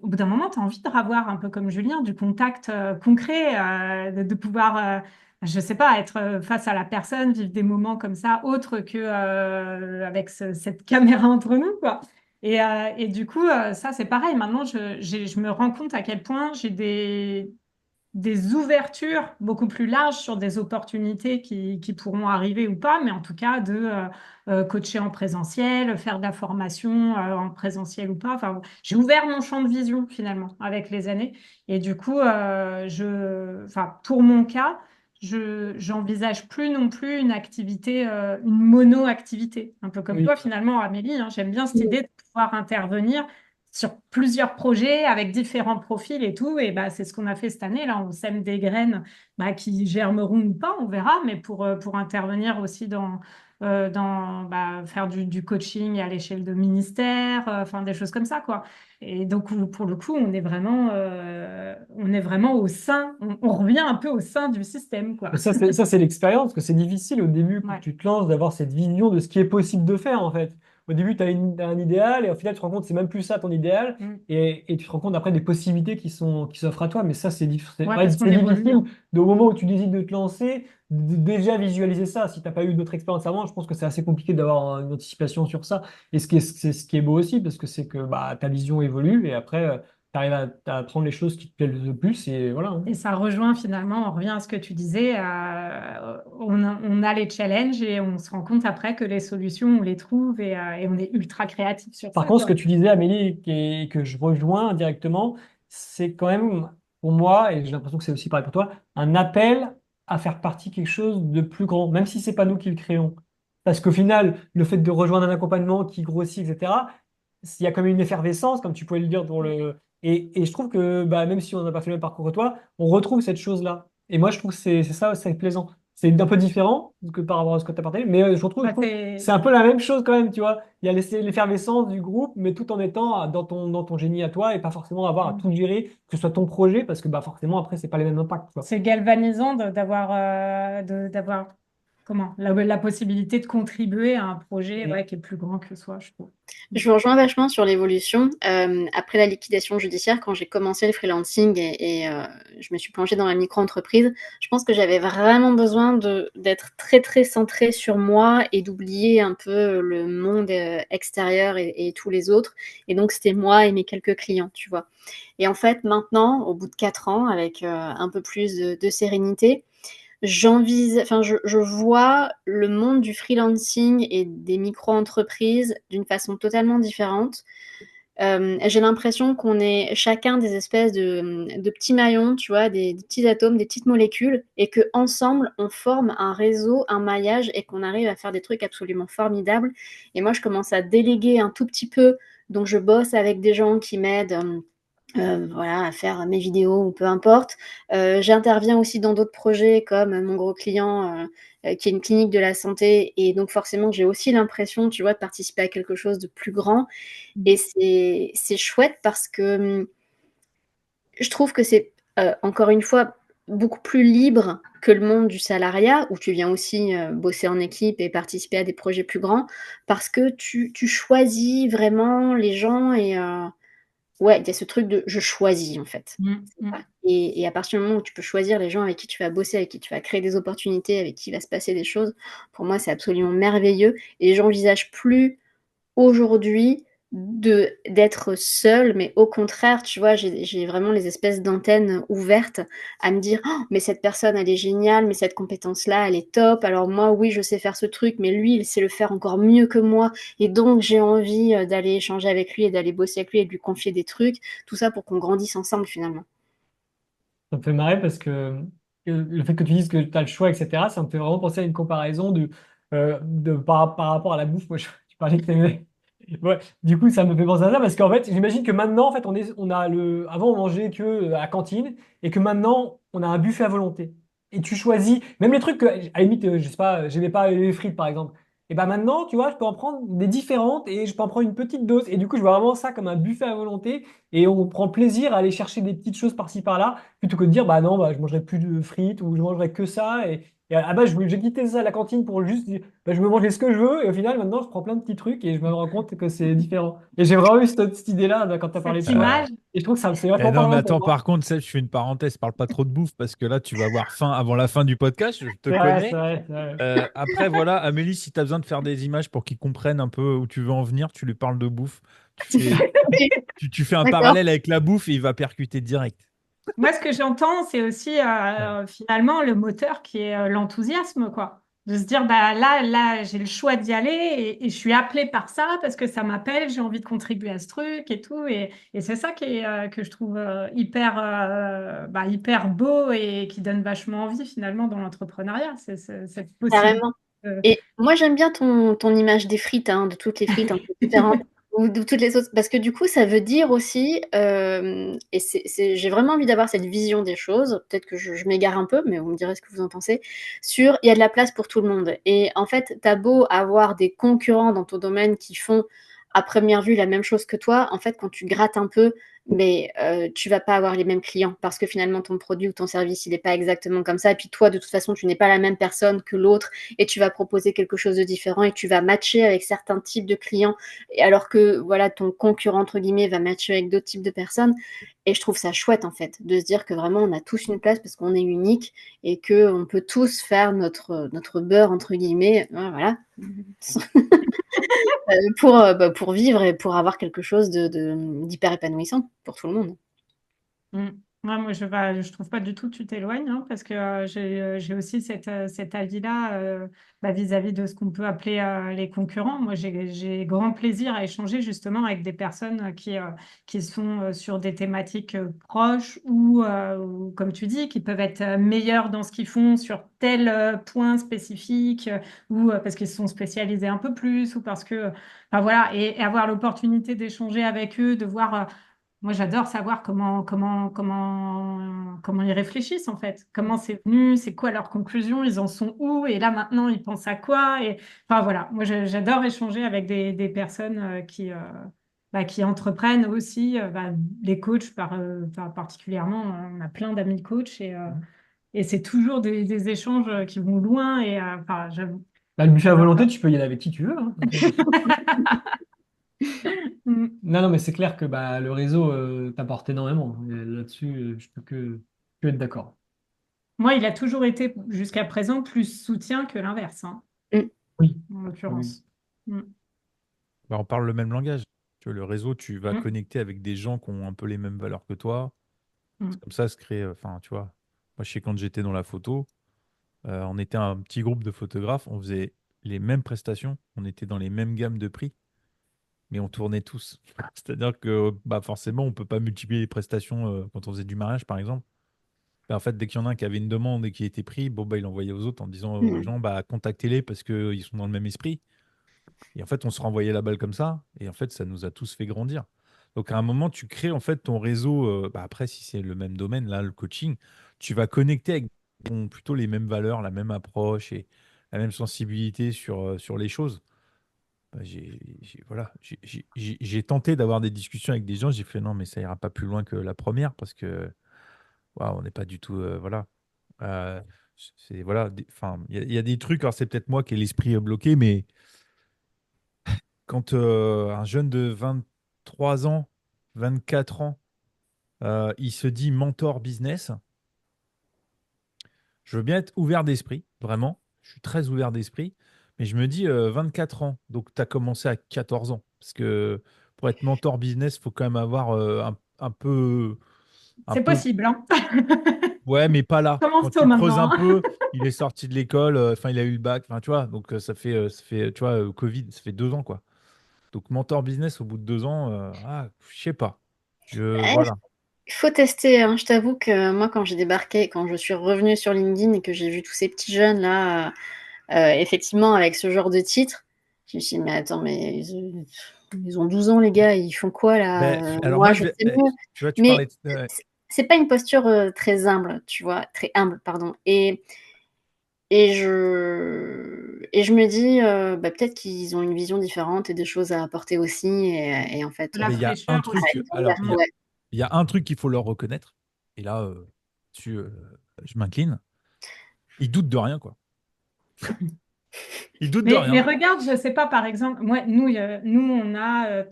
au bout d'un moment, tu as envie de revoir, un peu comme Julien, du contact concret, de pouvoir, je sais pas, être face à la personne, vivre des moments comme ça, autres que avec cette caméra entre nous, quoi. Et du coup, ça, c'est pareil. Maintenant, je me rends compte à quel point j'ai des ouvertures beaucoup plus larges sur des opportunités qui pourront arriver ou pas, mais en tout cas de coacher en présentiel, faire de la formation en présentiel ou pas. Enfin, j'ai ouvert mon champ de vision finalement avec les années. Et du coup, enfin, pour mon cas, j'envisage plus non plus une activité, une mono-activité. Un peu comme Oui. toi finalement, Amélie, hein. J'aime bien cette idée de pouvoir intervenir sur plusieurs projets avec différents profils et tout. Et bah, c'est ce qu'on a fait cette année. Là, on sème des graines qui germeront ou pas, on verra, mais pour intervenir aussi dans faire du coaching à l'échelle de ministère, enfin des choses comme ça, quoi. Et donc, pour le coup, on est vraiment au sein, on revient un peu au sein du système, quoi. Mais ça, c'est l'expérience, parce que c'est difficile au début, quand Ouais. tu te lances, d'avoir cette vision de ce qui est possible de faire, en fait. Au début, tu as, un idéal, et au final, tu te rends compte que c'est même plus ça ton idéal, Mm. et tu te rends compte après des possibilités qui s'offrent à toi. Mais ça, Ouais, ouais, parce qu'on c'est évolue, difficile, hein. au moment où tu décides de te lancer, de déjà visualiser ça. Si tu n'as pas eu d'autres expériences avant, je pense que c'est assez compliqué d'avoir une anticipation sur ça. Et c'est ce qui est beau aussi, parce que c'est que ta vision évolue, et après, tu arrives à prendre les choses qui te plaisent le plus, et voilà, hein. Et ça rejoint finalement, on revient à ce que tu disais, on a les challenges et on se rend compte après que les solutions, on les trouve et on est ultra créatif sur Par ça, contre, ce que quoi. tu disais, Amélie, et que je rejoins directement, c'est quand même, pour moi, et j'ai l'impression que c'est aussi pareil pour toi, un appel à faire partie de quelque chose de plus grand, même si c'est pas nous qui le créons. Parce qu'au final, le fait de rejoindre un accompagnement qui grossit, etc., il y a comme une effervescence, comme tu pouvais le dire pour le. Et je trouve que même si on n'a pas fait le même parcours que toi, on retrouve cette chose-là. Et moi, je trouve que c'est ça, c'est plaisant. c'est un peu différent que par rapport à ce que tu as partagé, mais je Bah, trouve que c'est un peu la même chose quand même, tu vois. Il y a l'effervescence du groupe, mais tout en étant dans ton génie à toi et pas forcément avoir à tout gérer, que ce soit ton projet, parce que bah, forcément, après, c'est pas les mêmes impacts, quoi. c'est galvanisant d'avoir comment la possibilité de contribuer à un projet Mm. ouais, qui est plus grand que soi, je trouve. Je vous rejoins vachement sur l'évolution. Après la liquidation judiciaire, quand j'ai commencé le freelancing je me suis plongée dans la micro-entreprise, je pense que j'avais vraiment besoin d'être très très centrée sur moi et d'oublier un peu le monde extérieur et tous les autres. Et donc c'était moi et mes quelques clients, tu vois. Et en fait maintenant, au bout de 4 ans, avec un peu plus de sérénité, je vois le monde du freelancing et des micro-entreprises d'une façon totalement différente. J'ai l'impression qu'on est chacun des espèces de petits maillons, tu vois, des petits atomes, des petites molécules, et que ensemble on forme un réseau, un maillage, et qu'on arrive à faire des trucs absolument formidables. Et moi, je commence à déléguer un tout petit peu, donc je bosse avec des gens qui m'aident. Voilà, à faire mes vidéos ou peu importe. J'interviens aussi dans d'autres projets comme mon gros client qui est une clinique de la santé et donc forcément j'ai aussi l'impression, tu vois, de participer à quelque chose de plus grand et c'est chouette parce que je trouve que c'est encore une fois beaucoup plus libre que le monde du salariat où tu viens aussi bosser en équipe et participer à des projets plus grands parce que tu choisis vraiment les gens ouais, il y a ce truc de je choisis en fait. Mm, mm. Et à partir du moment où tu peux choisir les gens avec qui tu vas bosser, avec qui tu vas créer des opportunités, avec qui il va se passer des choses, pour moi c'est absolument merveilleux. Et j'envisage plus aujourd'hui d'être seule, mais au contraire, tu vois, j'ai vraiment les espèces d'antennes ouvertes à me dire, oh, mais cette personne, elle est géniale, mais cette compétence-là, elle est top. Alors moi, oui, je sais faire ce truc, mais lui, il sait le faire encore mieux que moi. Et donc, j'ai envie d'aller échanger avec lui et d'aller bosser avec lui et de lui confier des trucs. Tout ça pour qu'on grandisse ensemble, finalement. Ça me fait marrer parce que le fait que tu dises que tu as le choix, etc., ça me fait vraiment penser à une comparaison par rapport à la bouffe. Moi, tu parlais que t'aimais. Ouais, du coup, ça me fait penser à ça parce qu'en fait, j'imagine que maintenant, en fait, avant, on mangeait que à cantine et que maintenant, on a un buffet à volonté. Et tu choisis, même les trucs que, à la limite, je sais pas, j'aimais pas les frites, par exemple. Et ben maintenant, tu vois, je peux en prendre des différentes et je peux en prendre une petite dose. Et du coup, je vois vraiment ça comme un buffet à volonté et on prend plaisir à aller chercher des petites choses par-ci par-là plutôt que de dire, bah non, bah, je mangerai plus de frites ou je mangerai que ça. Et à la base, j'ai quitté ça à la cantine pour juste dire, bah, je me mangeais ce que je veux. Et au final, maintenant, je prends plein de petits trucs et je me rends compte que c'est différent. Et j'ai vraiment eu cette idée-là là, quand tu as parlé de Cette choix. image, Et je trouve que ça c'est Eh vachement non, mais parlant pour attends, moi. par contre, Seb, je fais une parenthèse, parle pas trop de bouffe parce que là, tu vas avoir faim avant la fin du podcast, je te C'est vrai, c'est connais. vrai, c'est vrai. Après, voilà, Amélie, si tu as besoin de faire des images pour qu'ils comprennent un peu où tu veux en venir, tu lui parles de bouffe. Tu fais, Ok, tu fais un d'accord. parallèle avec la bouffe et il va percuter direct. moi, ce que j'entends, c'est aussi Ouais. finalement le moteur qui est l'enthousiasme, quoi. De se dire, bah là, j'ai le choix d'y aller et je suis appelée par ça parce que ça m'appelle, j'ai envie de contribuer à ce truc et tout. Et c'est ça que je trouve hyper beau et qui donne vachement envie finalement dans l'entrepreneuriat. C'est cette possibilité. Carrément. Et moi, j'aime bien ton image des frites, hein, de toutes les frites un peu différentes, ou de toutes les autres, parce que du coup, ça veut dire aussi, et j'ai vraiment envie d'avoir cette vision des choses, peut-être que je m'égare un peu, mais vous me direz ce que vous en pensez, sur il y a de la place pour tout le monde. Et en fait, t'as beau avoir des concurrents dans ton domaine qui font à première vue la même chose que toi, en fait, quand tu grattes un peu, mais tu vas pas avoir les mêmes clients parce que finalement ton produit ou ton service il n'est pas exactement comme ça et puis toi de toute façon tu n'es pas la même personne que l'autre et tu vas proposer quelque chose de différent et tu vas matcher avec certains types de clients et alors que voilà ton concurrent entre guillemets va matcher avec d'autres types de personnes et je trouve ça chouette en fait de se dire que vraiment on a tous une place parce qu'on est unique et que on peut tous faire notre beurre entre guillemets voilà pour vivre et pour avoir quelque chose d'hyper épanouissant pour tout le monde. Mm. Ouais, moi, je trouve pas du tout que tu t'éloignes, hein, parce que j'ai aussi cet avis-là vis-à-vis de ce qu'on peut appeler les concurrents. Moi, j'ai grand plaisir à échanger justement avec des personnes qui sont sur des thématiques proches ou, comme tu dis, qui peuvent être meilleurs dans ce qu'ils font sur tel point spécifique ou parce qu'ils se sont spécialisés un peu plus ou parce que, enfin, voilà, et avoir l'opportunité d'échanger avec eux, de voir. moi, j'adore savoir comment ils réfléchissent, en fait. Comment c'est venu, c'est quoi leurs conclusions, ils en sont où, et là, maintenant, ils pensent à quoi. Et... Enfin, voilà, moi, j'adore échanger avec des personnes qui entreprennent aussi. Les coachs, particulièrement, on a plein d'amis coachs, et c'est toujours des échanges qui vont loin. Et j'avoue, Bah, le buffet à j'adore volonté, ça. tu peux y aller avec qui tu veux, hein. Mm. Non, non, mais c'est clair que bah, le réseau t'apporte énormément. Et là-dessus, je peux que être d'accord. Moi, il a toujours été, jusqu'à présent, plus soutien que l'inverse, hein, Mm. Oui. en Oui. l'occurrence. Mm. Bah, on parle le même langage. Tu vois, le réseau, tu vas Mm. connecter avec des gens qui ont un peu les mêmes valeurs que toi. C'est Mm. comme ça se crée. Enfin, tu vois, moi, je sais quand j'étais dans la photo, on était un petit groupe de photographes, on faisait les mêmes prestations, on était dans les mêmes gammes de prix, mais on tournait tous. C'est-à-dire que bah, forcément, on peut pas multiplier les prestations quand on faisait du mariage, par exemple. Bah, en fait, dès qu'il y en a un qui avait une demande et qui était pris, bon, bah, il envoyait aux autres en disant aux Mm. gens, bah, contactez-les parce qu'ils sont dans le même esprit. Et en fait, on se renvoyait la balle comme ça. Et en fait, ça nous a tous fait grandir. Donc, à un moment, tu crées en fait ton réseau. Bah, après, si c'est le même domaine, là, le coaching, tu vas connecter avec plutôt les mêmes valeurs, la même approche et la même sensibilité sur les choses. Bah, voilà, j'ai tenté d'avoir des discussions avec des gens. J'ai fait non, mais ça ira pas plus loin que la première parce que waouh, on n'est pas du tout. Voilà. Euh, c'est voilà. Enfin, il y a des trucs. Alors, c'est peut-être moi qui ai l'esprit bloqué, mais quand un jeune de 23 ans, 24 ans, il se dit mentor business, je veux bien être ouvert d'esprit, vraiment. Je suis très ouvert d'esprit. Mais je me dis 24 ans, donc tu as commencé à 14 ans. Parce que pour être mentor business, il faut quand même avoir un C'est peu. possible, hein. Ouais, mais pas là. Commence Quand tôt tu creuses un maintenant, hein. peu, il est sorti de l'école, enfin, il a eu le bac, enfin, tu vois. Donc, ça fait, tu vois, Covid, ça fait 2 ans, quoi. Donc, mentor business au bout de 2 ans, je sais pas. Voilà. Il faut tester, hein. Je t'avoue que moi, quand j'ai débarqué, quand je suis revenue sur LinkedIn et que j'ai vu tous ces petits jeunes là, effectivement, avec ce genre de titre, je me suis dit, mais attends, mais ils ont 12 ans, les gars, ils font quoi Ben, là? alors Moi, moi, je sais mieux. tu vois, tu Mais parlais de. c'est pas une posture très humble, tu vois, très humble, pardon. Et je me dis, bah, peut-être qu'ils ont une vision différente et des choses à apporter aussi. Et en fait, La Mais il y a un fraîcheur truc, aussi. ils vont dire, alors, Mm. ouais. il y a un truc qu'il faut leur reconnaître. Et là, je m'incline. Ils doutent de rien, quoi. Ils doutent de Mais rien. regarde, je sais pas, par exemple, moi, nous on a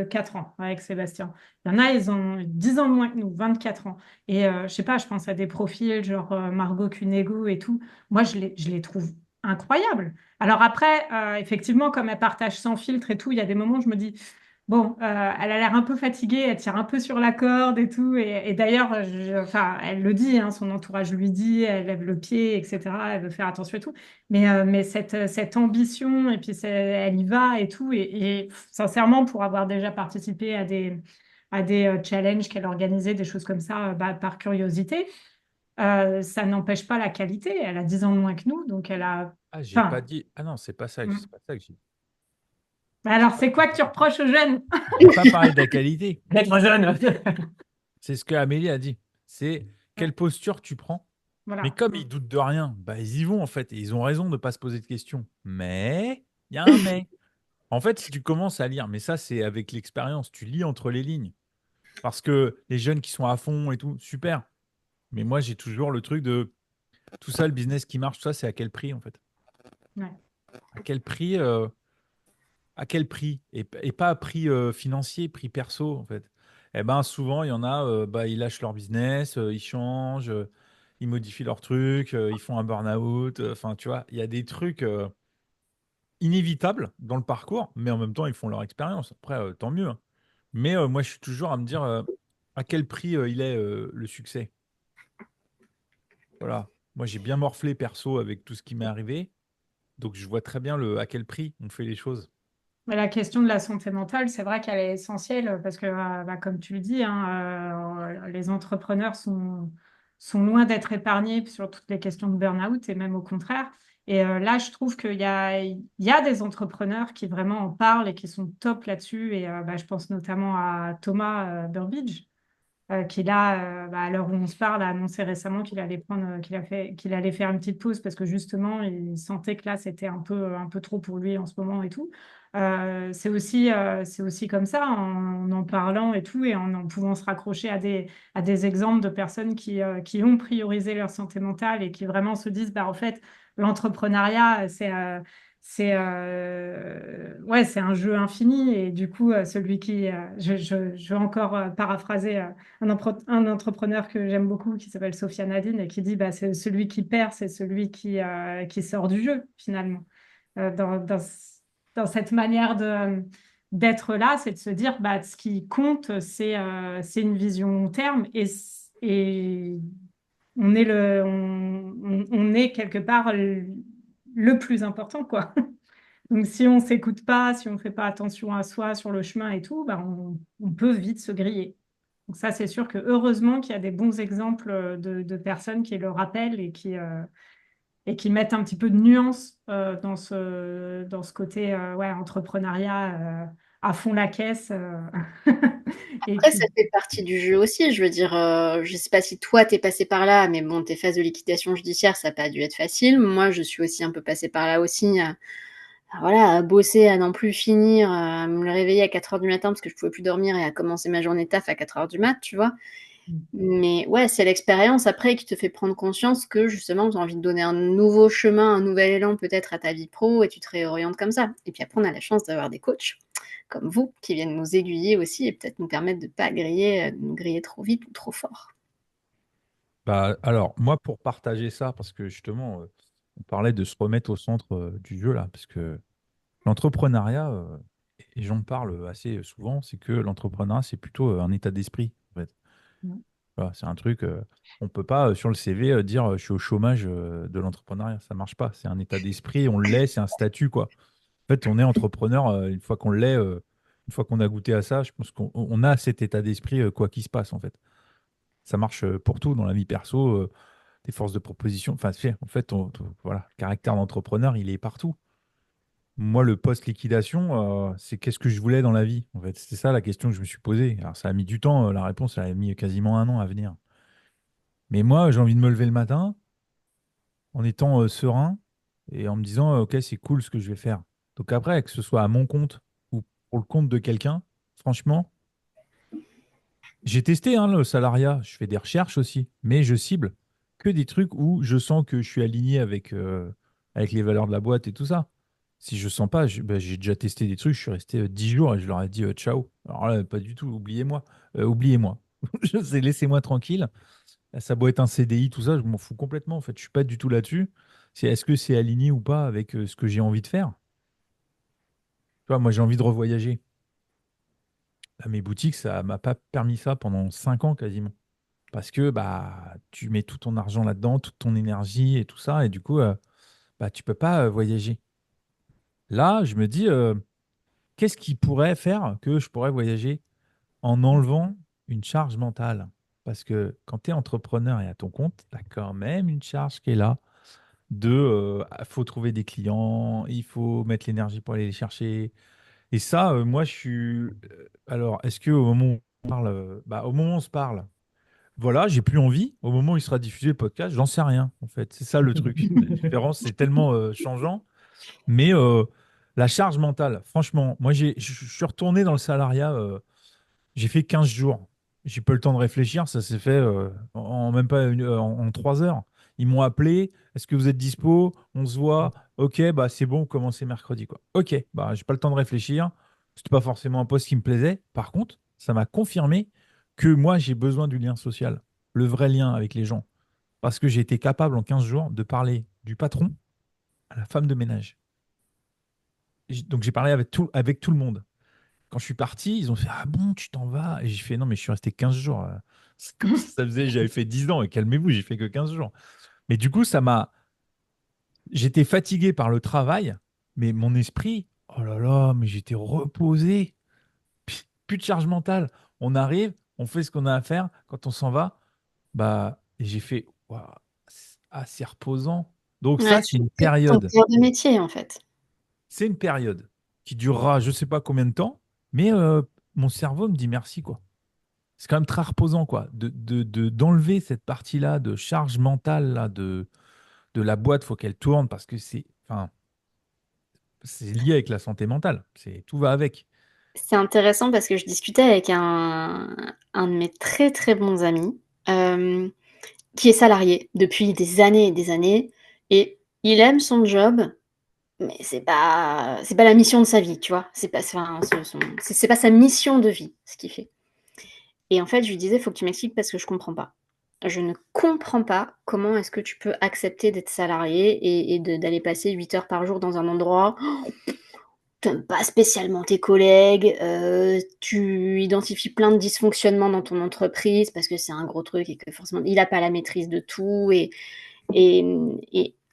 4 ans avec Sébastien. Il y en a, ils ont 10 ans de moins que nous, 24 ans. Et je sais pas, je pense à des profils genre Margot Cunego et tout. Moi, je les trouve incroyables. Alors après, effectivement, comme elle partage sans filtre et tout, il y a des moments où je me dis, bon, elle a l'air un peu fatiguée, elle tire un peu sur la corde et tout. Et d'ailleurs, enfin, elle le dit, hein, son entourage lui dit, elle lève le pied, etc. Elle veut faire attention et tout. Mais cette ambition, et puis elle y va et tout. Et sincèrement, pour avoir déjà participé à des challenges qu'elle organisait, des choses comme ça, par curiosité, ça n'empêche pas la qualité. Elle a 10 ans de moins que nous, donc elle a. Ah, j'ai pas Enfin, dit. Ah non, c'est pas ça, mm. c'est pas ça que j'ai dit. Alors, c'est quoi que tu reproches aux jeunes? J'ai pas parlé de la qualité. D'être jeune. C'est ce que Amélie a dit. C'est quelle posture tu prends. Mais Voilà. comme Mm. ils doutent de rien, bah, ils y vont en fait. Et ils ont raison de ne pas se poser de questions. Mais, il y a un mais. En fait, si tu commences à lire, mais ça c'est avec l'expérience, tu lis entre les lignes. Parce que les jeunes qui sont à fond et tout, super. Mais moi j'ai toujours le truc de tout ça, le business qui marche, tout ça c'est à quel prix en fait. Ouais. À quel prix à quel prix et pas à prix financier, prix perso en fait. Eh ben souvent il y en a, bah, ils lâchent leur business, ils changent, ils modifient leurs trucs, ils font un burn-out. Enfin tu vois, il y a des trucs inévitables dans le parcours, mais en même temps ils font leur expérience. Après tant mieux, hein. Mais moi je suis toujours à me dire à quel prix il est le succès. Voilà. Moi j'ai bien morflé perso avec tout ce qui m'est arrivé, donc je vois très bien à quel prix on fait les choses. Mais la question de la santé mentale, c'est vrai qu'elle est essentielle parce que, comme tu le dis, hein, les entrepreneurs sont loin d'être épargnés sur toutes les questions de burn-out et même au contraire. Et là, je trouve il y a des entrepreneurs qui vraiment en parlent et qui sont top là-dessus. Et je pense notamment à Thomas Burbidge, qui là, à l'heure où on se parle, a annoncé récemment qu'il allait qu'il allait faire une petite pause parce que justement, il sentait que là, c'était un peu trop pour lui en ce moment et tout. C'est aussi comme ça, en parlant et tout, et en pouvant se raccrocher à des exemples de personnes qui ont priorisé leur santé mentale et qui vraiment se disent, bah, en fait, l'entrepreneuriat, ouais, c'est un jeu infini. Et du coup, je vais encore paraphraser un entrepreneur que j'aime beaucoup qui s'appelle Sophia Nadine et qui dit bah, c'est celui qui perd, c'est celui qui sort du jeu finalement. Euh, dans, dans, dans cette manière d'être là, c'est de se dire bah, ce qui compte, c'est une vision long terme et on est on est quelque part le plus important, quoi. Donc, si on s'écoute pas, si on fait pas attention à soi sur le chemin et tout, bah, on peut vite se griller. Donc ça, c'est sûr que heureusement qu'il y a des bons exemples de personnes qui le rappellent et qui mettent un petit peu de nuance dans ce côté ouais, entrepreneuriat à fond la caisse et Après, ça qui... fait partie du jeu aussi. Je veux dire, je sais pas si toi t'es passé par là, mais bon, tes phases de liquidation judiciaire, ça n'a pas dû être facile. Moi, je suis aussi un peu passée par là aussi. Voilà, à bosser, à n'en plus finir, à me réveiller à 4 heures du matin parce que je pouvais plus dormir et à commencer ma journée de taf à 4 heures du mat, tu vois. Mais ouais, c'est l'expérience après qui te fait prendre conscience que justement, tu as envie de donner un nouveau chemin, un nouvel élan peut-être à ta vie pro et tu te réorientes comme ça. Et puis après, on a la chance d'avoir des coachs comme vous qui viennent nous aiguiller aussi et peut-être nous permettre de ne pas griller, de nous griller trop vite ou trop fort. Bah, alors, moi, pour partager ça, parce que justement, on parlait de se remettre au centre du jeu, là, parce que l'entrepreneuriat, et j'en parle assez souvent, c'est que l'entrepreneuriat, c'est plutôt un état d'esprit, en fait. Voilà, c'est un truc, on ne peut pas sur le CV dire je suis au chômage de l'entrepreneuriat. Ça ne marche pas. C'est un état d'esprit, on l'est, c'est un statut, quoi. En fait, on est entrepreneur une fois qu'on l'est, une fois qu'on a goûté à ça, je pense qu'on a cet état d'esprit, quoi qu'il se passe, en fait. Ça marche pour tout dans la vie perso, des forces de proposition. Enfin, en fait, voilà, le caractère d'entrepreneur, il est partout. Moi, le post-liquidation, c'est qu'est-ce que je voulais dans la vie, en fait. C'est ça la question que je me suis posée. Alors, ça a mis du temps, la réponse, ça a mis quasiment un an à venir. Mais moi, j'ai envie de me lever le matin en étant serein et en me disant, OK, c'est cool ce que je vais faire. Donc après, que ce soit à mon compte ou pour le compte de quelqu'un, franchement, j'ai testé hein, le salariat, je fais des recherches aussi, mais je cible que des trucs où je sens que je suis aligné avec les valeurs de la boîte et tout ça. Si je sens pas, j'ai déjà testé des trucs, je suis resté 10 jours et je leur ai dit ciao. Alors là, pas du tout, oubliez-moi. Oubliez-moi. Je sais, laissez-moi tranquille. Ça doit être un CDI, tout ça, je m'en fous complètement. En fait, je suis pas du tout là-dessus. C'est est-ce que c'est aligné ou pas avec ce que j'ai envie de faire? Tu vois, moi, j'ai envie de revoyager. Là, mes boutiques, ça m'a pas permis ça pendant 5 ans quasiment. Parce que bah, tu mets tout ton argent là-dedans, toute ton énergie et tout ça, et du coup, bah, tu peux pas voyager. Là, je me dis, qu'est-ce qui pourrait faire que je pourrais voyager en enlevant une charge mentale? Parce que quand tu es entrepreneur et à ton compte, tu as quand même une charge qui est là faut trouver des clients, il faut mettre l'énergie pour aller les chercher. Et ça, moi, je suis. Alors, est-ce qu'au moment où on parle, au moment où on se parle, voilà, j'ai plus envie. Au moment où il sera diffusé le podcast, j'en sais rien, en fait. C'est ça le truc. La différence, c'est tellement changeant. Mais la charge mentale, franchement, moi, je suis retourné dans le salariat. J'ai fait 15 jours. J'ai pas eu le temps de réfléchir. Ça s'est fait même pas en 3 heures. Ils m'ont appelé. Est-ce que vous êtes dispo? On se voit. Ok, bah c'est bon, commencez mercredi, quoi. Ok, bah j'ai pas le temps de réfléchir. C'était pas forcément un poste qui me plaisait. Par contre, ça m'a confirmé que moi, j'ai besoin du lien social, le vrai lien avec les gens. Parce que j'ai été capable en 15 jours de parler du patron à la femme de ménage. Donc j'ai parlé avec tout le monde. Quand je suis parti, ils ont fait ah bon, tu t'en vas? Et j'ai fait non, mais je suis resté 15 jours. C'est comme si ça faisait, j'avais fait 10 ans. Et calmez-vous, j'ai fait que 15 jours. Mais du coup, j'étais fatigué par le travail, mais mon esprit, oh là là, mais j'étais reposé. Plus de charge mentale. On arrive, on fait ce qu'on a à faire. Quand on s'en va, bah, et j'ai fait, waouh, c'est assez reposant. Donc Ouais, ça, c'est une c'est ton période. cœur de métier, en fait. C'est une période qui durera je sais pas combien de temps, mais mon cerveau me dit merci, quoi. C'est quand même très reposant, quoi, d'enlever cette partie-là de charge mentale là, de la boîte, faut qu'elle tourne parce que enfin, c'est lié avec la santé mentale. Tout va avec. C'est intéressant parce que je discutais avec un de mes très, très bons amis, hem, qui est salarié depuis des années et des années et il aime son job, mais c'est pas la mission de sa vie, tu vois? C'est pas enfin, c'est pas sa mission de vie, ce qu'il fait. Et en fait, je lui disais: «Faut que tu m'expliques parce que je comprends pas. Je ne comprends pas comment est-ce que tu peux accepter d'être salarié et d'aller passer 8 heures par jour dans un endroit, t'aimes pas spécialement tes collègues, tu identifies plein de dysfonctionnements dans ton entreprise parce que c'est un gros truc et que forcément il a pas la maîtrise de tout et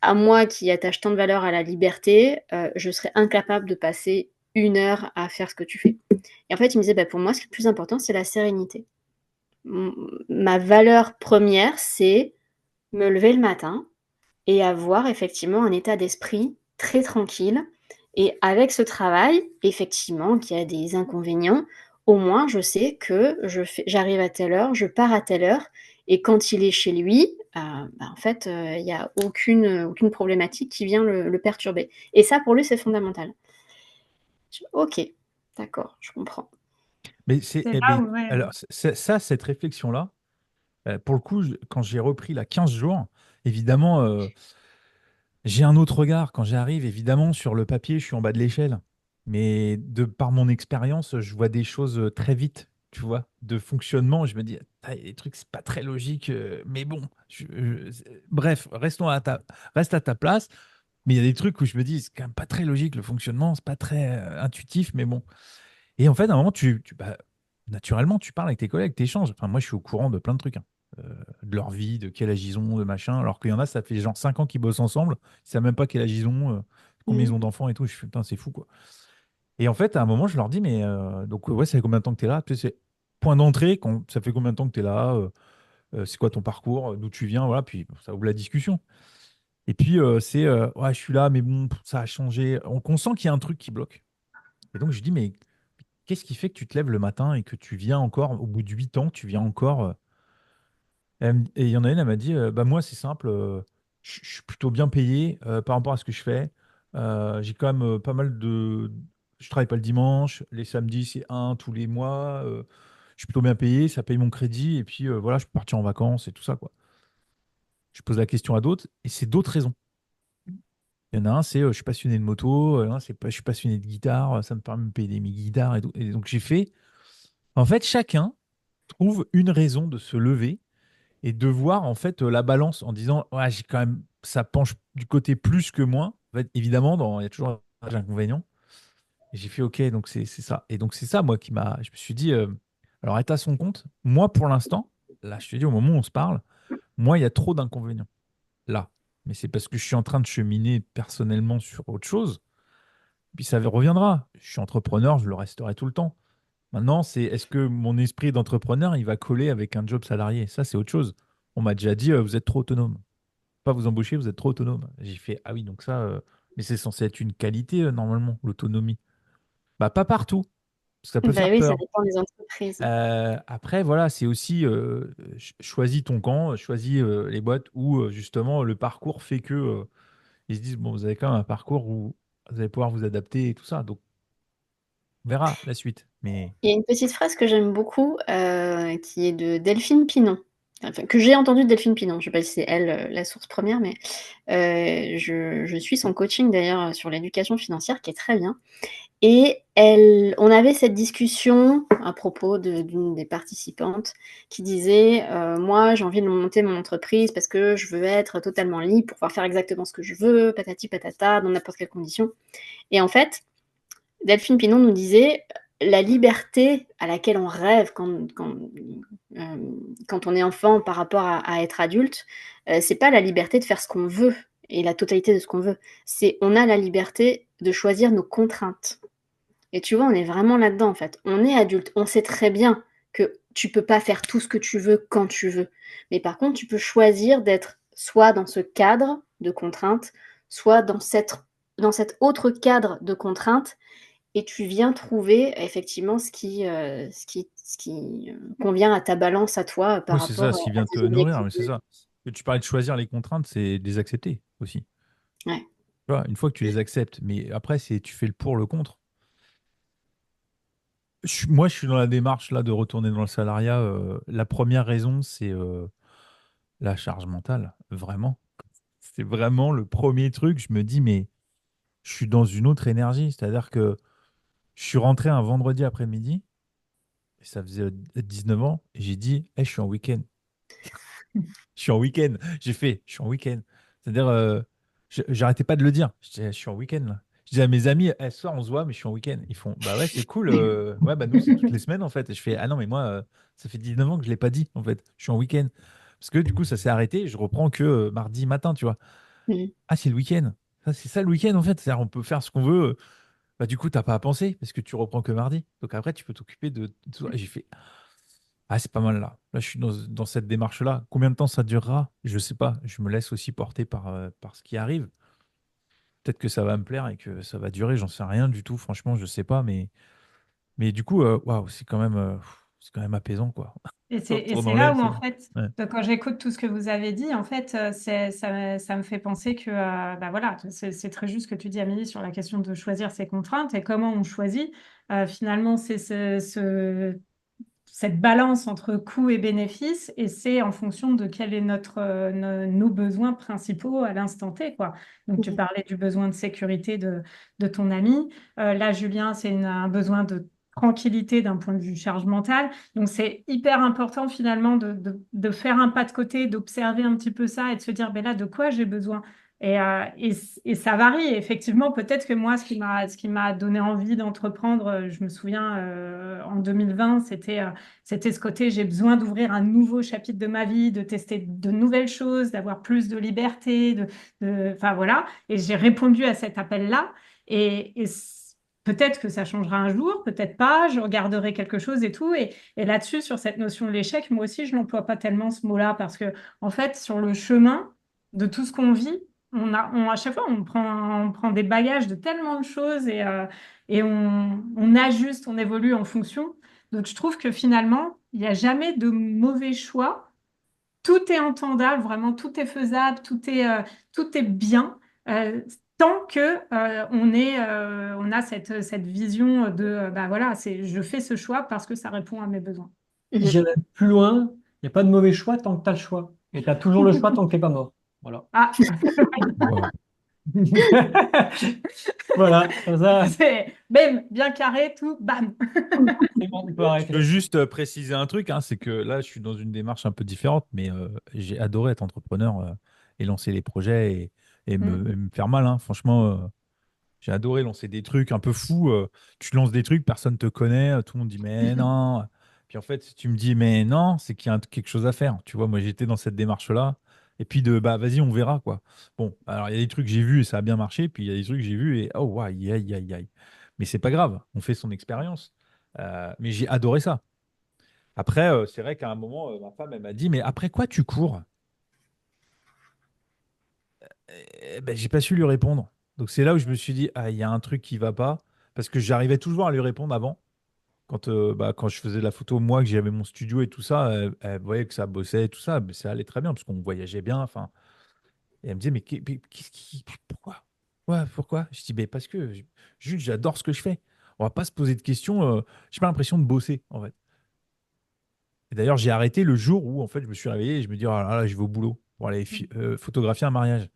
à moi qui attache tant de valeur à la liberté, je serais incapable de passer 1 heure à faire ce que tu fais». Et en fait, il me disait: «Bah, pour moi, ce qui est le plus important, c'est la sérénité. Ma valeur première, c'est me lever le matin et avoir effectivement un état d'esprit très tranquille. Et avec ce travail, effectivement, qui a des inconvénients, au moins je sais que j'arrive à telle heure, je pars à telle heure, et quand il est chez lui, en fait, il n'y a aucune problématique qui vient le perturber. Et ça, pour lui, c'est fondamental. Ok, d'accord, je comprends. Mais C'est là où, ouais. alors, ça, cette réflexion-là, pour le coup, quand j'ai repris là 15 jours, évidemment, j'ai un autre regard. Quand j'arrive, évidemment, sur le papier, je suis en bas de l'échelle. Mais par mon expérience, je vois des choses très vite, tu vois, de fonctionnement. Je me dis, ah, les trucs, c'est pas très logique, mais bon. Bref, reste à ta place. Mais il y a des trucs où je me dis, c'est quand même pas très logique le fonctionnement, c'est pas très intuitif, mais bon. Et en fait, à un moment, naturellement, tu parles avec tes collègues, tu échanges. Enfin, moi, je suis au courant de plein de trucs, hein. De leur vie, de quel âge ils ont, de machin. Alors qu'il y en a, ça fait genre 5 ans qu'ils bossent ensemble. Ils savent même pas quel âge ils ont, combien ils ont d'enfants et tout. Je fais, putain, c'est fou, quoi. Et en fait, à un moment, je leur dis, mais donc, ouais, ça fait combien de temps que tu es là? Tu sais, point d'entrée, ça fait combien de temps que tu es là? C'est quoi ton parcours? D'où tu viens? Voilà, puis ça ouvre la discussion. Et puis, ouais, je suis là, mais bon, ça a changé. On sent qu'il y a un truc qui bloque. Et donc, je dis, mais qu'est-ce qui fait que tu te lèves le matin et que tu viens encore, au bout de 8 ans, tu viens encore et il y en a une, elle m'a dit, bah moi, c'est simple, je suis plutôt bien payé par rapport à ce que je fais. J'ai quand même pas mal de... Je travaille pas le dimanche, les samedis, c'est un tous les mois. Je suis plutôt bien payé, ça paye mon crédit, et puis voilà, je peux partir en vacances et tout ça, quoi. Je pose la question à d'autres, et c'est d'autres raisons. Il y en a un, c'est je suis passionné de moto, un, c'est pas, je suis passionné de guitare, ça me permet de me payer mes guitares et tout. Et donc j'ai fait... En fait, chacun trouve une raison de se lever et de voir en fait la balance en disant ouais, j'ai quand même ça penche du côté plus que moins. En fait, évidemment, il y a toujours des inconvénients. Et j'ai fait ok, donc c'est ça. Et donc c'est ça moi qui m'a. Je me suis dit alors être à son compte. Moi pour l'instant, là je te dis au moment où on se parle, moi il y a trop d'inconvénients là. Mais c'est parce que je suis en train de cheminer personnellement sur autre chose. Puis ça reviendra. Je suis entrepreneur, je le resterai tout le temps. Maintenant, c'est est-ce que mon esprit d'entrepreneur, il va coller avec un job salarié? Ça, c'est autre chose. On m'a déjà dit, vous êtes trop autonome. Pas vous embaucher, vous êtes trop autonome. J'ai fait, ah oui, donc ça, mais c'est censé être une qualité, normalement, l'autonomie. Bah, pas partout, parce que ça peut Bah faire oui, ça peur. dépend des entreprises. Après, voilà, c'est aussi, choisis ton camp, choisis les boîtes où, justement, le parcours fait que, ils se disent, bon, vous avez quand même un parcours où vous allez pouvoir vous adapter et tout ça. Donc, on verra la suite. Mais Il y a une petite phrase que j'aime beaucoup, qui est de Delphine Pinon. Enfin, que j'ai entendue de Delphine Pinon. Je ne sais pas si c'est elle, la source première, mais je suis son coaching d'ailleurs sur l'éducation financière, qui est très bien. Et on avait cette discussion à propos d'une des participantes qui disait moi, j'ai envie de monter mon entreprise parce que je veux être totalement libre pour pouvoir faire exactement ce que je veux, patati patata, dans n'importe quelle condition. Et en fait, Delphine Pinon nous disait la liberté à laquelle on rêve quand on est enfant par rapport à être adulte, c'est pas la liberté de faire ce qu'on veut et la totalité de ce qu'on veut. C'est on a la liberté de choisir nos contraintes. Et tu vois, on est vraiment là-dedans en fait. On est adulte, on sait très bien que tu peux pas faire tout ce que tu veux quand tu veux. Mais par contre, tu peux choisir d'être soit dans ce cadre de contrainte, soit dans cet autre cadre de contrainte, et tu viens trouver effectivement ce qui convient à ta balance à toi par Oui, c'est ça, rapport ce qui à vient te tes nourrir, objectifs mais de c'est vie. ça. Que tu parlais de choisir les contraintes, c'est de les accepter aussi. Ouais. Tu vois, une fois que tu les acceptes, mais après, tu fais le pour, le contre. Moi, je suis dans la démarche là de retourner dans le salariat. La première raison, c'est la charge mentale, vraiment. C'est vraiment le premier truc. Je me dis, mais je suis dans une autre énergie. C'est-à-dire que je suis rentré un vendredi après-midi, et ça faisait 19 ans, et j'ai dit, hey, je suis en week-end. Je suis en week-end. J'ai fait, je suis en week-end. C'est-à-dire, j'arrêtais pas de le dire. Je disais, je suis en week-end là. Je disais à mes amis, eh, ce soir on se voit, mais je suis en week-end. Ils font, bah ouais, c'est cool. Ouais, bah nous, c'est toutes les semaines en fait. Et je fais, ah non, mais moi, ça fait 19 ans que je l'ai pas dit en fait. Je suis en week-end. Parce que du coup, ça s'est arrêté. Et je reprends que mardi matin, tu vois. Mhm. Ah, c'est le week-end. Ça, c'est ça le week-end en fait. C'est-à-dire, on peut faire ce qu'on veut. Bah, du coup, t'as pas à penser parce que tu reprends que mardi. Donc après, tu peux t'occuper de tout. Et j'ai fait, ah, c'est pas mal là. Là, je suis dans cette démarche-là. Combien de temps ça durera? Je sais pas. Je me laisse aussi porter par ce qui arrive. Peut-être que ça va me plaire et que ça va durer. J'en sais rien du tout. Franchement, je sais pas. Mais du coup, waouh, c'est quand même apaisant, quoi. Et On c'est retourne et dans c'est l'air, là où, c'est en bon. fait, Ouais. quand j'écoute tout ce que vous avez dit, en fait, ça me fait penser que, bah voilà, c'est très juste ce que tu dis, Amélie, sur la question de choisir ses contraintes et comment on choisit. Finalement, c'est cette balance entre coût et bénéfice, et c'est en fonction de quel est nos besoins principaux à l'instant T, quoi. Donc, tu Mhm. parlais du besoin de sécurité de ton ami. Là, Julien, c'est un besoin de tranquillité d'un point de vue charge mentale. Donc, c'est hyper important finalement de faire un pas de côté, d'observer un petit peu ça et de se dire, ben là, de quoi j'ai besoin? Et ça varie. Effectivement, peut-être que moi, ce qui m'a donné envie d'entreprendre, je me souviens, en 2020, c'était ce côté, j'ai besoin d'ouvrir un nouveau chapitre de ma vie, de tester de nouvelles choses, d'avoir plus de liberté, enfin voilà. Et j'ai répondu à cet appel-là. Peut-être que ça changera un jour, peut-être pas. Je regarderai quelque chose et tout. Et là-dessus, sur cette notion de l'échec, moi aussi, je n'emploie pas tellement ce mot-là parce que, en fait, sur le chemin de tout ce qu'on vit, à chaque fois, on prend des bagages de tellement de choses et on ajuste, on évolue en fonction. Donc, je trouve que finalement, il n'y a jamais de mauvais choix. Tout est entendable, vraiment, tout est faisable, tout est bien, tant que on a cette vision de, bah voilà, je fais ce choix parce que ça répond à mes besoins. Mhm. J'irai plus loin. Il n'y a pas de mauvais choix tant que tu as le choix. Et tu as toujours le choix tant que tu n'es pas mort. Voilà. Ah, Waouh. Voilà, comme ça, c'est bam, bien carré, tout, bam. c'est bon, on peut Je peux arrêter. juste préciser un truc, hein, c'est que là, je suis dans une démarche un peu différente, mais j'ai adoré être entrepreneur et lancer les projets et me faire mal, hein. Franchement, j'ai adoré lancer des trucs un peu fous. Tu lances des trucs, personne te connaît, tout le monde dit mais non. Puis en fait, si tu me dis mais non, c'est qu'il y a quelque chose à faire. Tu vois, moi j'étais dans cette démarche-là. Et puis de bah vas-y, on verra quoi. Bon, alors il y a des trucs que j'ai vus et ça a bien marché, puis il y a des trucs que j'ai vus et oh aïe aïe aïe aïe. Mais c'est pas grave, on fait son expérience. Mais j'ai adoré ça. Après, c'est vrai qu'à un moment, ma femme elle m'a dit mais après quoi tu cours? Ben, j'ai pas su lui répondre. Donc c'est là où je me suis dit, ah, il y a un truc qui va pas. Parce que j'arrivais toujours à lui répondre avant. Quand je faisais de la photo, moi, que j'avais mon studio et tout ça, elle voyait que ça bossait et tout ça, mais ça allait très bien parce qu'on voyageait bien. Enfin, et elle me disait, mais qu'est-ce qui. Pourquoi? Ouais, pourquoi? Je dis, mais parce que juste, j'adore ce que je fais. On va pas se poser de questions. J'ai pas l'impression de bosser, en fait. Et d'ailleurs, j'ai arrêté le jour où, en fait, je me suis réveillé et je me dis, oh là là, je vais au boulot pour aller photographier un mariage.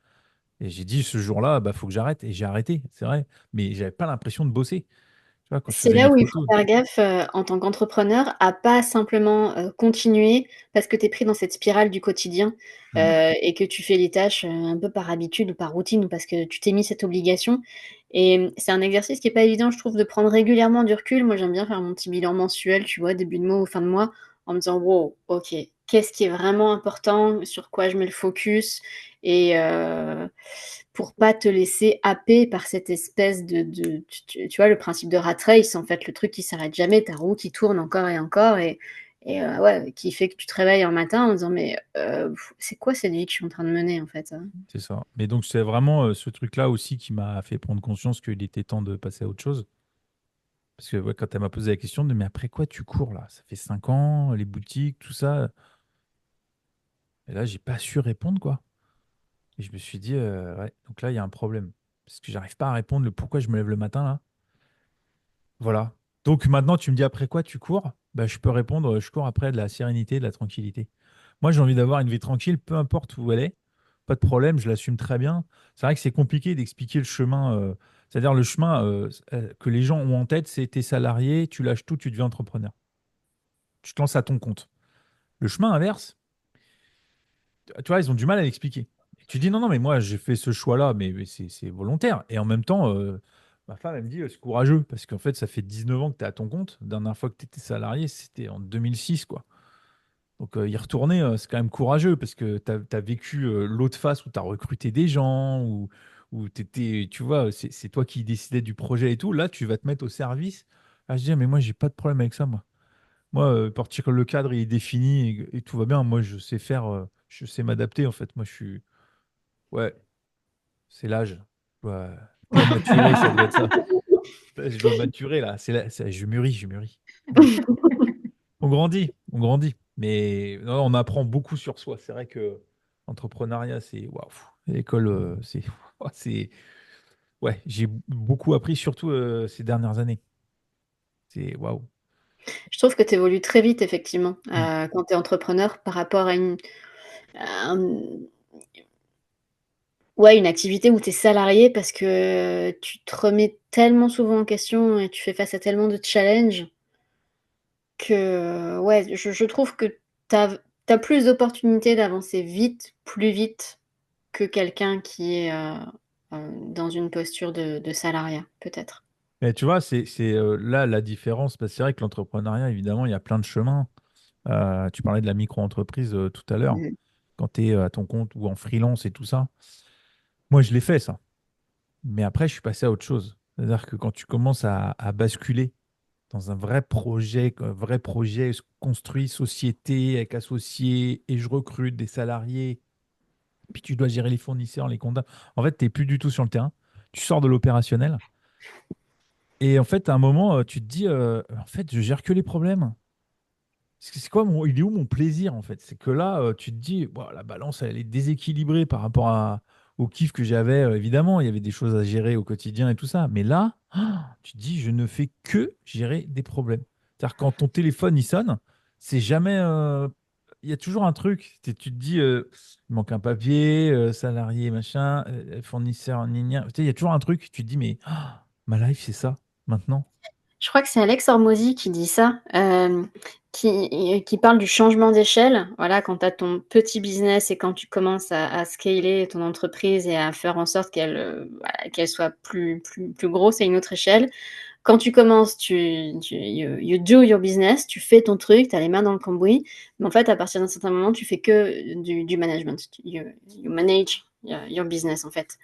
Et j'ai dit ce jour-là, bah faut que j'arrête. Et j'ai arrêté, c'est vrai. Mais j'avais pas l'impression de bosser. Tu vois, quand je C'est faisais là mes où il faut photos. faire gaffe en tant qu'entrepreneur à pas simplement continuer parce que tu es pris dans cette spirale du quotidien Mhm. et que tu fais les tâches un peu par habitude ou par routine ou parce que tu t'es mis cette obligation. Et c'est un exercice qui est pas évident, je trouve, de prendre régulièrement du recul. Moi, j'aime bien faire mon petit bilan mensuel, tu vois, début de mois ou fin de mois, en me disant, wow, ok, qu'est-ce qui est vraiment important, sur quoi je mets le focus et pour pas te laisser happer par cette espèce tu vois, le principe de rat race, en fait, le truc qui s'arrête jamais, ta roue qui tourne encore et encore, et Et ouais, qui fait que tu te réveilles un matin en disant, mais c'est quoi cette vie que je suis en train de mener en fait? C'est ça. Mais donc, c'est vraiment ce truc-là aussi qui m'a fait prendre conscience qu'il était temps de passer à autre chose. Parce que ouais, quand elle m'a posé la question de mais après quoi tu cours là? Ça fait 5 ans, les boutiques, tout ça. Et là, j'ai pas su répondre, quoi. Et je me suis dit, ouais, donc là, il y a un problème. Parce que j'arrive pas à répondre le pourquoi je me lève le matin, là. Voilà. Donc maintenant, tu me dis après quoi tu cours? Bah, je peux répondre, je cours après de la sérénité, de la tranquillité. Moi, j'ai envie d'avoir une vie tranquille, peu importe où elle est. Pas de problème, je l'assume très bien. C'est vrai que c'est compliqué d'expliquer le chemin. C'est-à-dire le chemin que les gens ont en tête, c'est t'es salarié, tu lâches tout, tu deviens entrepreneur. Tu te lances à ton compte. Le chemin inverse, tu vois, ils ont du mal à l'expliquer. Et tu dis non, non, mais moi, j'ai fait ce choix-là, mais c'est volontaire. Et en même temps, ma femme, elle me dit, c'est courageux, parce qu'en fait, ça fait 19 ans que tu es à ton compte. La dernière fois que tu étais salarié, c'était en 2006, quoi. Donc, y retourner, c'est quand même courageux, parce que tu as vécu l'autre face où tu as recruté des gens, où tu étais, tu vois, c'est toi qui décidais du projet et tout. Là, tu vas te mettre au service. Ah, je dis, ah, mais moi, j'ai pas de problème avec ça, moi. Moi, partir le cadre il est défini et tout va bien. Moi, je sais faire, je sais m'adapter en fait. Moi, je suis, ouais, c'est l'âge. Je dois maturer, ça doit être ça. Là, je dois maturer là. Je mûris, je mûris. Ouais. On grandit, on grandit. Mais non, on apprend beaucoup sur soi. C'est vrai que l'entrepreneuriat, c'est waouh. L'école, c'est, ouais, j'ai beaucoup appris, surtout ces dernières années. C'est waouh. Je trouve que tu évolues très vite, effectivement, Mm. quand tu es entrepreneur par rapport à ouais, une activité où tu es salarié parce que tu te remets tellement souvent en question et tu fais face à tellement de challenges que, ouais, je trouve que tu as plus d'opportunités d'avancer vite, plus vite que quelqu'un qui est, dans une posture de salariat, peut-être. Mais tu vois, c'est là la différence. Parce que c'est vrai que l'entrepreneuriat, évidemment, il y a plein de chemins. Tu parlais de la micro-entreprise tout à l'heure, Mmh. quand tu es à ton compte ou en freelance et tout ça. Moi, je l'ai fait, ça. Mais après, je suis passé à autre chose. C'est-à-dire que quand tu commences à basculer dans un vrai projet construit, société, avec associés, et je recrute des salariés, puis tu dois gérer les fournisseurs, les comptables. En fait, tu n'es plus du tout sur le terrain. Tu sors de l'opérationnel. Et en fait, à un moment, tu te dis, en fait, je gère que les problèmes. C'est quoi il est où mon plaisir en fait? C'est que là, tu te dis, bon, la balance, elle est déséquilibrée par rapport au kiff que j'avais. Évidemment, il y avait des choses à gérer au quotidien et tout ça. Mais là, tu te dis, je ne fais que gérer des problèmes. C'est-à-dire, quand ton téléphone, il sonne, c'est jamais. Il y a toujours un truc. Tu te dis, il manque un papier, salarié, machin, fournisseur, gna gna. Tu sais, il y a toujours un truc. Tu te dis, mais ma life, c'est ça, maintenant. Je crois que c'est Alex Hormozy qui dit ça, qui parle du changement d'échelle. Voilà, quand tu as ton petit business et quand tu commences à scaler ton entreprise et à faire en sorte qu'elle, voilà, qu'elle soit plus grosse à une autre échelle. Quand tu commences, you do your business, tu fais ton truc, tu as les mains dans le cambouis, mais en fait, à partir d'un certain moment, tu fais que du management. You manage your business, en fait.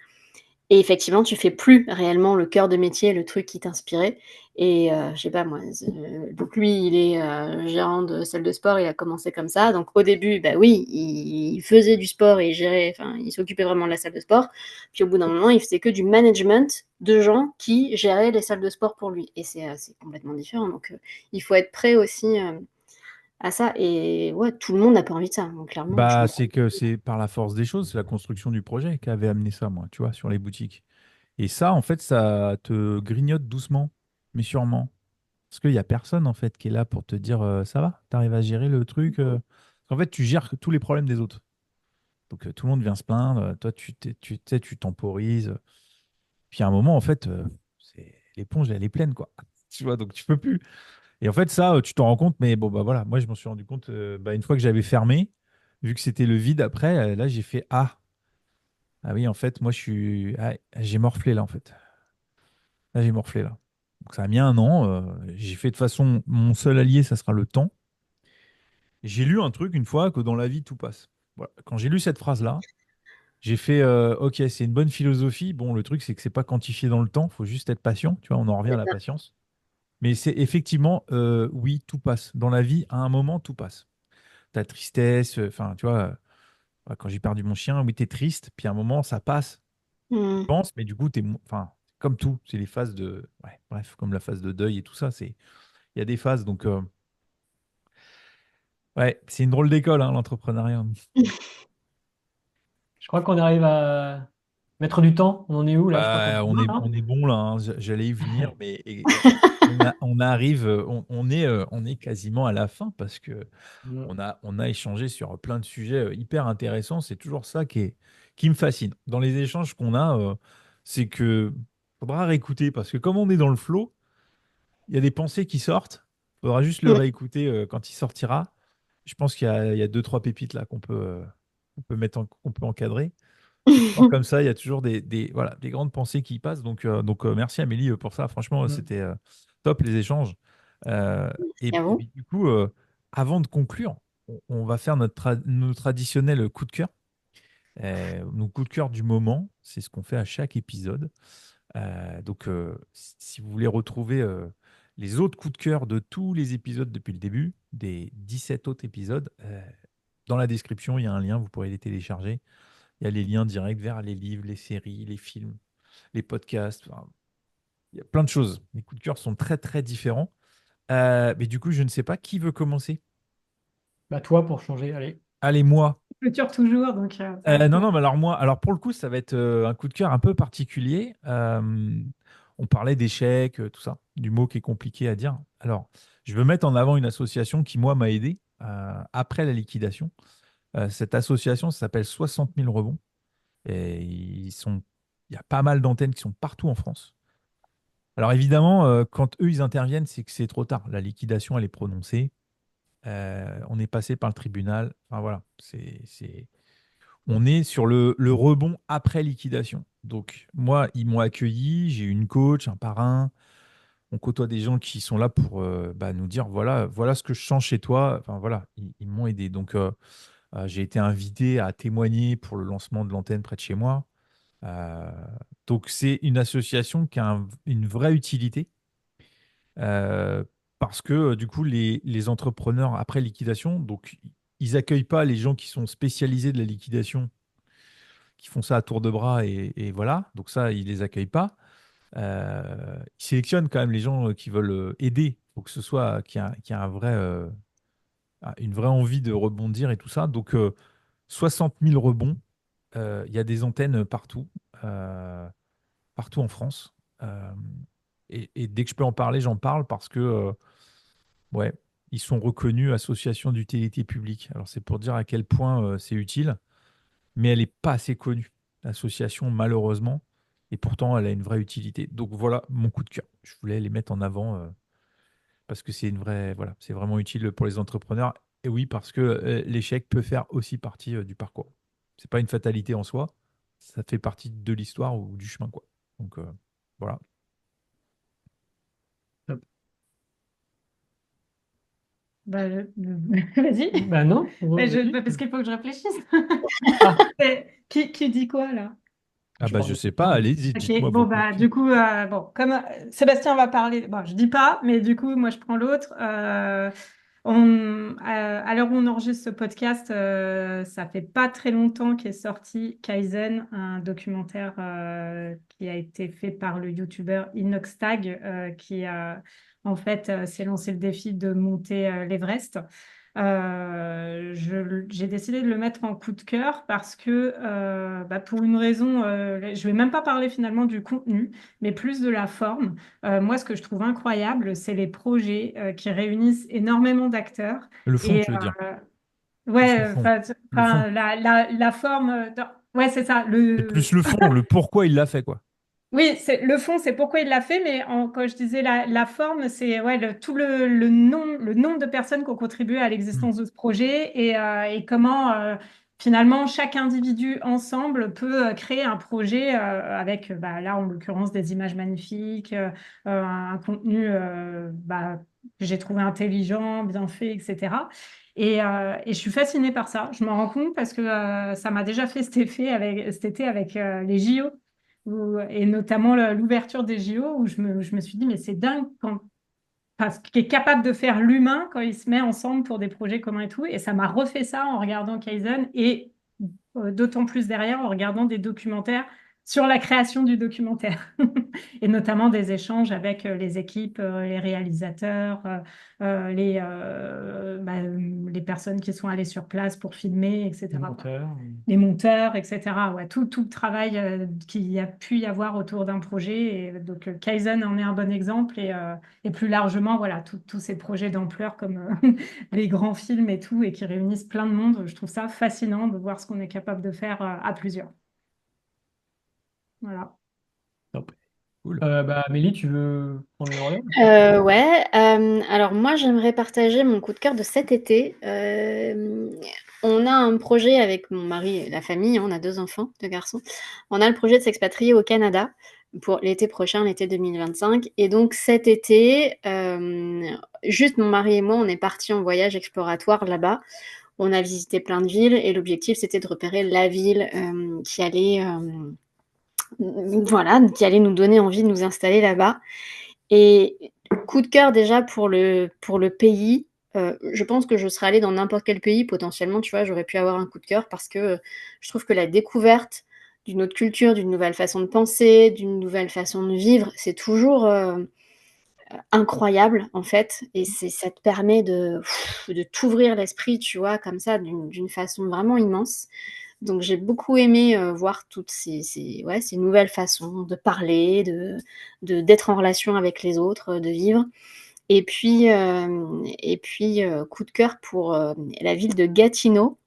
Et effectivement, tu fais plus réellement le cœur de métier, le truc qui t'inspirait. Et je sais pas moi, donc lui, il est gérant de salle de sport, il a commencé comme ça. Donc au début, bah oui, il faisait du sport et il gérait, enfin, il s'occupait vraiment de la salle de sport. Puis au bout d'un moment, il faisait que du management de gens qui géraient les salles de sport pour lui. Et c'est complètement différent. Donc il faut être prêt aussi à ça. Et ouais, tout le monde n'a pas envie de ça. Donc clairement, je Bah, comprends. c'est que c'est par la force des choses, c'est la construction du projet qui avait amené ça, moi, tu vois, sur les boutiques. Et ça, en fait, ça te grignote doucement, mais sûrement. Parce qu'il n'y a personne, en fait, qui est là pour te dire ça va, t'arrives à gérer le truc. En fait, tu gères tous les problèmes des autres. Donc, tout le monde vient se plaindre. Toi, tu sais, tu temporises. Puis à un moment, en fait, l'éponge, elle est pleine, quoi. Tu vois, donc tu peux plus. Et en fait, ça, tu t'en rends compte, mais bon, bah voilà, moi, je m'en suis rendu compte bah, une fois que j'avais fermé, vu que c'était le vide après, là, j'ai fait ah oui, en fait, moi, j'ai morflé là, en fait. Là, j'ai morflé là. Donc, ça a mis un an. J'ai fait de toute façon, mon seul allié, ça sera le temps. J'ai lu un truc une fois que dans la vie, tout passe. Voilà. Quand j'ai lu cette phrase-là, j'ai fait ok, c'est une bonne philosophie. Bon, le truc, c'est que c'est pas quantifié dans le temps. Il faut juste être patient. Tu vois, on en revient à C'est la ça. patience. Mais c'est effectivement, oui, tout passe. Dans la vie, à un moment, tout passe. Ta tristesse, enfin, tu vois, quand j'ai perdu mon chien, oui, t'es triste, puis à un moment, ça passe. Tu Hmm. penses, mais du coup, enfin, comme tout, c'est les phases de, ouais, bref, comme la phase de deuil et tout ça, il y a des phases. Donc, ouais, c'est une drôle d'école, hein, l'entrepreneuriat. Je crois qu'on arrive à mettre du temps. On en est où là? Je crois qu'on est Bah, on bien, est, hein. on est bon là, hein. J'allais y venir, mais on arrive, on est quasiment à la fin parce que Mm. on a échangé sur plein de sujets hyper intéressants. C'est toujours ça qui me fascine. Dans les échanges qu'on a, c'est que faudra réécouter parce que comme on est dans le flow, il y a des pensées qui sortent. Faudra juste le Hmm. réécouter quand il sortira. Je pense qu'il y a deux, trois pépites là qu'on peut qu'on peut encadrer. Et toujours comme ça, il y a toujours voilà, des grandes pensées qui y passent. Donc, merci Amélie pour ça. Franchement, Mm. c'était top les échanges. Euh, et, Et à et vous? puis, du coup, avant de conclure, on va faire notre traditionnel coup de cœur. Nos coups de cœur du moment, c'est ce qu'on fait à chaque épisode. Donc, si vous voulez retrouver les autres coups de cœur de tous les épisodes depuis le début, des 17 autres épisodes, dans la description, il y a un lien, vous pourrez les télécharger. Il y a les liens directs vers les livres, les séries, les films, les podcasts. Enfin, il y a plein de choses. Les coups de cœur sont très, très différents. Mais du coup, je ne sais pas qui veut commencer. Bah, toi, pour changer, allez. Allez, moi. Clôture toujours, donc ça va être Non, moi. non, mais alors moi, alors pour le coup, ça va être un coup de cœur un peu particulier. On parlait d'échecs, tout ça, du mot qui est compliqué à dire. Alors, je veux mettre en avant une association qui, moi, m'a aidé après la liquidation. Cette association, ça s'appelle 60 000 rebonds. Et il y a pas mal d'antennes qui sont partout en France. Alors évidemment, quand eux, ils interviennent, c'est que c'est trop tard. La liquidation, elle est prononcée. On est passé par le tribunal. Enfin voilà, on est sur le rebond après liquidation. Donc moi, ils m'ont accueilli, j'ai eu une coach, un parrain. On côtoie des gens qui sont là pour nous dire, voilà, voilà ce que je sens chez toi. Enfin voilà, ils m'ont aidé. Donc j'ai été invité à témoigner pour le lancement de l'antenne près de chez moi. Euh, donc c'est une association qui a une vraie utilité euh, parce que du coup les entrepreneurs après liquidation, donc ils accueillent pas les gens qui sont spécialisés de la liquidation, qui font ça à tour de bras et voilà. Donc ça ils les accueillent pas. Ils sélectionnent quand même les gens qui veulent aider. Faut que ce soit qui a une vraie envie de rebondir et tout ça. Donc 60 000 rebonds. Il y a des antennes partout. Partout en France. Euh, et dès que je peux en parler, j'en parle parce que, ouais, ils sont reconnus association d'utilité publique. Alors, c'est pour dire à quel point c'est utile, mais elle n'est pas assez connue, l'association, malheureusement. Et pourtant, elle a une vraie utilité. Donc, voilà mon coup de cœur. Je voulais les mettre en avant parce que voilà, c'est vraiment utile pour les entrepreneurs. Et oui, parce que l'échec peut faire aussi partie du parcours. C'est pas une fatalité en soi, ça fait partie de l'histoire ou du chemin, quoi. Donc, voilà. Top. Bah, vas-y. Bah non, vas-y. Parce qu'il faut que je réfléchisse. Ah, Qui dit quoi là? Ah je bah parle je de sais tout pas, le monde. allez-y, Ok, dites-moi bon vos coups de bah cœur. du coup bon comme Sébastien va parler, bon je dis pas, mais du coup moi je prends l'autre. À l'heure où on enregistre ce podcast, ça fait pas très longtemps qu'est sorti Kaizen, un documentaire qui a été fait par le youtubeur Inoxtag, qui en fait s'est lancé le défi de monter l'Everest. J'ai décidé de le mettre en coup de cœur parce que, pour une raison, je vais même pas parler finalement du contenu, mais plus de la forme. Moi, ce que je trouve incroyable, c'est les projets qui réunissent énormément d'acteurs. Le fond, Et tu veux dire. Plus le ouais, fond. Le fond. la forme, ouais, c'est ça. C'est plus le fond, le pourquoi il l'a fait, quoi. Oui, le fond, c'est pourquoi il l'a fait, mais quand je disais la forme, c'est ouais, tout le nombre de personnes qui ont contribué à Hmm. l'existence de ce projet et comment finalement chaque individu ensemble peut créer un projet avec, là en l'occurrence, des images magnifiques, un contenu que j'ai trouvé intelligent, bien fait, etc. Et je suis fascinée par ça. Je m'en rends compte parce que ça m'a déjà fait cet effet cet été avec les JO et notamment l'ouverture des JO où je me suis dit, mais c'est dingue qui est capable de faire l'humain quand il se met ensemble pour des projets communs et tout. Et ça m'a refait ça en regardant Kaizen et d'autant plus derrière en regardant des documentaires sur la création du documentaire et notamment des échanges avec les équipes, les réalisateurs, les personnes qui sont allées sur place pour filmer, Les etc., quoi. monteurs. Les monteurs, etc. Ouais, tout le travail qu'il y a pu y avoir autour d'un projet. Et donc, Kaizen en est un bon exemple. Et plus largement, voilà, tous ces projets d'ampleur comme les grands films et tout, et qui réunissent plein de monde. Je trouve ça fascinant de voir ce qu'on est capable de faire à plusieurs. Voilà. Top. Cool. Amélie, tu veux prendre le relais? Ouais, alors moi j'aimerais partager mon coup de cœur de cet été. On a un projet avec mon mari et la famille, hein, on a 2 enfants, 2 garçons. On a le projet de s'expatrier au Canada pour l'été prochain, l'été 2025. Et donc cet été, juste mon mari et moi, on est partis en voyage exploratoire là-bas. On a visité plein de villes et l'objectif c'était de repérer la ville voilà, qui allait nous donner envie de nous installer là-bas. Et coup de cœur déjà pour le pays. Je pense que je serais allée dans n'importe quel pays, potentiellement, tu vois, j'aurais pu avoir un coup de cœur parce que je trouve que la découverte d'une autre culture, d'une nouvelle façon de penser, d'une nouvelle façon de vivre, c'est toujours incroyable en fait. Et ça te permet de t'ouvrir l'esprit, tu vois, comme ça, d'une façon vraiment immense. Donc j'ai beaucoup aimé voir toutes ouais, ces nouvelles façons de parler, d'être en relation avec les autres, de vivre. Et puis, coup de cœur pour la ville de Gatineau,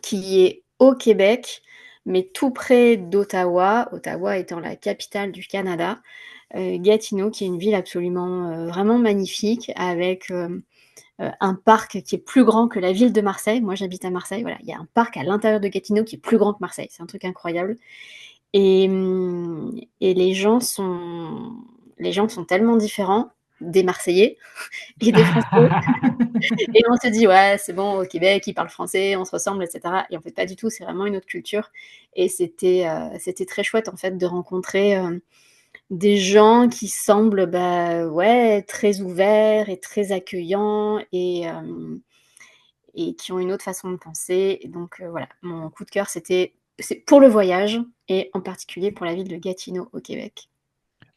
qui est au Québec, mais tout près d'Ottawa, Ottawa étant la capitale du Canada. Gatineau, qui est une ville absolument vraiment magnifique, avec un parc qui est plus grand que la ville de Marseille. Moi, j'habite à Marseille. Voilà, il y a un parc à l'intérieur de Gatineau qui est plus grand que Marseille. C'est un truc incroyable. Et les gens sont tellement différents des Marseillais et des Français. Et on se dit, ouais, c'est bon, au Québec, ils parlent français, on se ressemble, etc. Et en fait, pas du tout, c'est vraiment une autre culture. Et c'était très chouette, en fait, de rencontrer des gens qui semblent, bah, ouais, très ouverts et très accueillants et qui ont une autre façon de penser. Et donc, voilà, mon coup de cœur, c'est pour le voyage et en particulier pour la ville de Gatineau au Québec.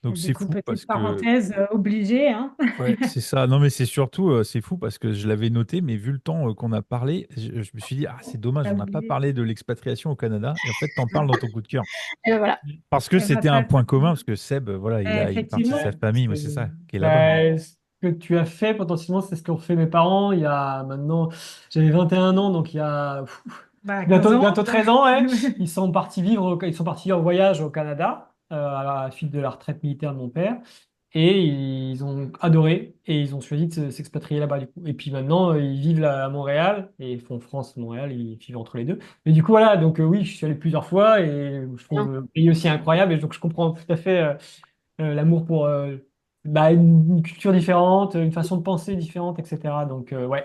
Donc Et du c'est coup, fou parce petite que parenthèse obligée, hein. ouais, c'est ça. Non, mais c'est surtout, c'est fou parce que je l'avais noté, mais vu le temps qu'on a parlé, je me suis dit, ah, c'est dommage, T'as on n'a pas oublié. parlé de l'expatriation au Canada. Et en fait, t'en parles dans ton coup de cœur. Et ben voilà. Parce que Eh ben, c'était un point commun, parce que Seb, voilà, il a une partie de effectivement. sa Ouais, famille, mais c'est ça, qui est là-bas. ce que tu as fait potentiellement, c'est ce qu'ont fait mes parents il y a maintenant, j'avais 21 ans, donc il y a Bah, 15 bientôt, ans. bientôt 13 ans, ouais. Ils sont partis en voyage au Canada à la suite de la retraite militaire de mon père. Et ils ont adoré et ils ont choisi de s'expatrier là-bas du coup. Et puis maintenant, ils vivent là à Montréal et ils font France-Montréal, ils vivent entre les deux. Mais du coup, voilà, donc oui, je suis allé plusieurs fois et je trouve Bien. le pays aussi incroyable. Et donc, je comprends tout à fait l'amour pour bah, une culture différente, une façon de penser différente, etc. Donc, ouais.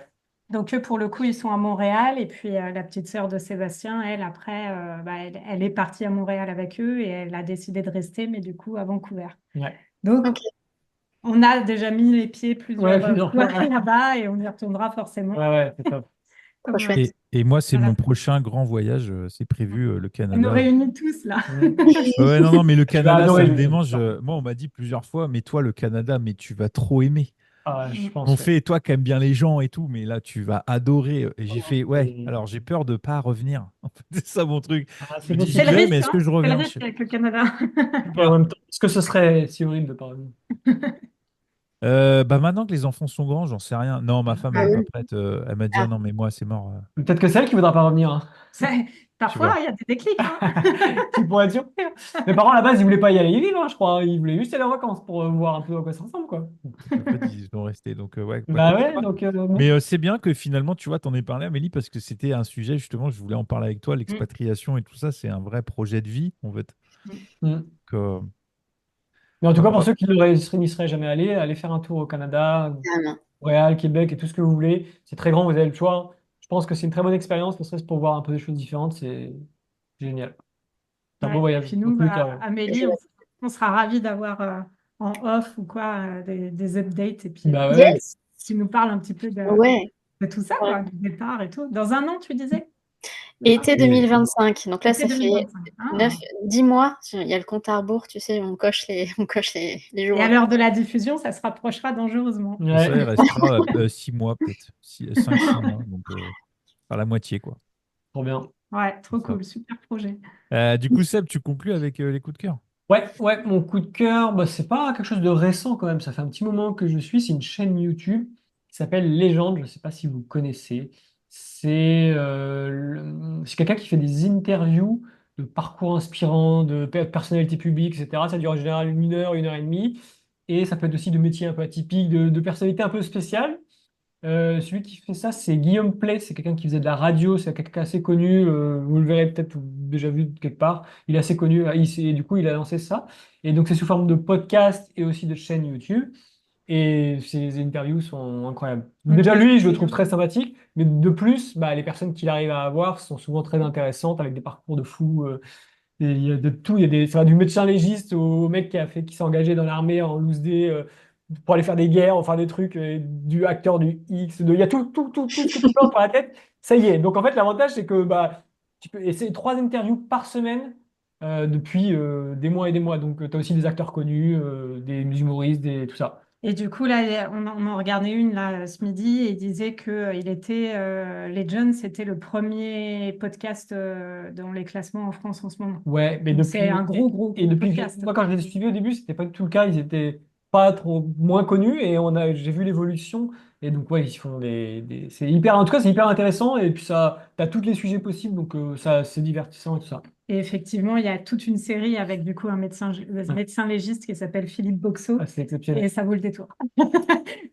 Donc, eux, pour le coup, ils sont à Montréal. Et puis, la petite sœur de Sébastien, elle, après, elle est partie à Montréal avec eux et elle a décidé de rester, mais du coup, à Vancouver. Ouais, Donc, Ok. on a déjà mis les pieds ouais, plusieurs plusieurs fois fois. Ouais, là-bas et on y retournera forcément. ouais, ouais, c'est top. Trop Comme, chouette. Et moi, c'est voilà. mon prochain grand voyage, c'est prévu, le Elle nous Canada. réunit tous là. Mm. Ouais, non, non, mais le Tu vas Canada, ça adorer, me je suis démange. certain. Moi, on m'a dit plusieurs fois, mais toi, le Canada, mais tu vas trop aimer. Ah, je On pense, ouais. fait, toi qui aimes bien les gens et tout, mais là, tu vas adorer. Et j'ai fait, ouais, Et- alors j'ai peur de pas revenir. En fait, c'est ça mon truc. Ah, Je c'est me dis, C'est j'y le possible. vais, mais risque, est-ce que hein? je C'est le reviens? risque avec le Canada. Je sais Et en pas. même temps, est-ce que ce serait si horrible de pas revenir? Bah maintenant que les enfants sont grands, j'en sais rien. Non, ma femme, elle Ah est pas oui. prête. Elle m'a dit, ah Ah. non, mais moi, c'est mort. Peut-être que c'est elle qui voudra pas revenir, hein. C'est- Je sais pas. Parfois, il y a des déclics, hein. Tu pourrais être surpris, hein. Mes parents, à la base, ils voulaient pas y aller y vivre, hein, je crois. Ils voulaient juste aller en vacances pour voir un peu à quoi ça ressemble, quoi. En fait, ils vont rester. Donc, ouais, bah, Bah comme ouais, quoi. donc Mais bon. c'est bien que finalement, tu vois, t'en aies parlé, Amélie, parce que c'était un sujet, justement, je voulais en parler avec toi, Mm, l'expatriation et tout ça, c'est un vrai projet de vie, en fait. mm. Mm. Que, Mais en tout cas, pour voilà. ceux qui n'y seraient jamais allés, allez faire un tour au Canada, Carrément. Montréal, Québec et tout ce que vous voulez. C'est très grand, vous avez le choix. Je pense que c'est une très bonne expérience, ne serait-ce pour voir un peu des choses différentes. C'est génial. C'est un beau Ouais. Et voyage. puis Dans nous, tous les cas, ouais. C'est Amélie, chouette. on sera ravis d'avoir en off ou quoi, des updates et puis Bah ouais, Yes, tu nous parles un petit peu ouais. de tout ça, quoi, du départ et tout. Dans un an, tu disais? C'est ça? Été Et 2025. Donc là, Été ça fait 2025. 9, Ah. 10 mois. Il y a le compte à rebours, tu sais, on coche on coche les Et jours. à l'heure de la diffusion, ça se rapprochera dangereusement. c'est ça, il ouais, restera 6 mois peut-être, 5-6 mois, donc par la moitié, quoi. trop bien. Ouais, C'est trop ça. cool, super projet. Du coup, Seb, tu conclus avec les coups de cœur? Ouais, ouais, mon coup de cœur, bah, c'est pas quelque chose de récent quand même. Ça fait un petit moment que je suis. C'est une chaîne YouTube qui s'appelle Légende. Je ne sais pas si vous connaissez. C'est quelqu'un qui fait des interviews de parcours inspirants, de personnalités publiques, etc. Ça dure en général 1 heure, 1 heure et demie. Et ça peut être aussi de métiers un peu atypiques, de personnalités un peu spéciales. Celui qui fait ça, c'est Guillaume Play. C'est quelqu'un qui faisait de la radio. C'est quelqu'un assez connu. Vous le verrez peut-être ou déjà vu quelque part. Il est assez connu. Et du coup, il a lancé ça. Et donc, c'est sous forme de podcast et aussi de chaîne YouTube. Et ses interviews sont incroyables. Ok. Déjà, lui, je le Et, trouve très sympathique. Mais de plus, bah, les personnes qu'il arrive à avoir sont souvent très intéressantes avec des parcours de fous. Et il y a de tout, ça va du médecin légiste au mec qui s'est engagé dans l'armée en loose day pour aller faire des guerres, enfin des trucs, du acteur du X, il y a tout ce que tu penses par la tête, ça y est. Donc en fait, l'avantage, c'est que bah, tu peux essayer 3 interviews par semaine depuis des mois et des mois. Donc tu as aussi des acteurs connus, des humoristes, tout ça. et du coup, là, on en regardait une là, ce midi et il disait que Legend, c'était le premier podcast dans les classements en France en ce moment. Ouais, mais Donc c'est un depuis, gros, gros, et gros depuis, podcast. moi quand je les ai suivis au début, c'était pas du tout le cas, ils étaient pas trop moins connus et j'ai vu l'évolution et donc ouais, ils font c'est hyper, en tout cas c'est hyper intéressant et puis ça, t'as tous les sujets possibles donc ça, c'est divertissant et tout ça. Et effectivement, il y a toute une série avec du coup un Ouais. médecin légiste qui s'appelle Philippe Boxot Ah, c'est et exceptionnel. ça vaut le détour.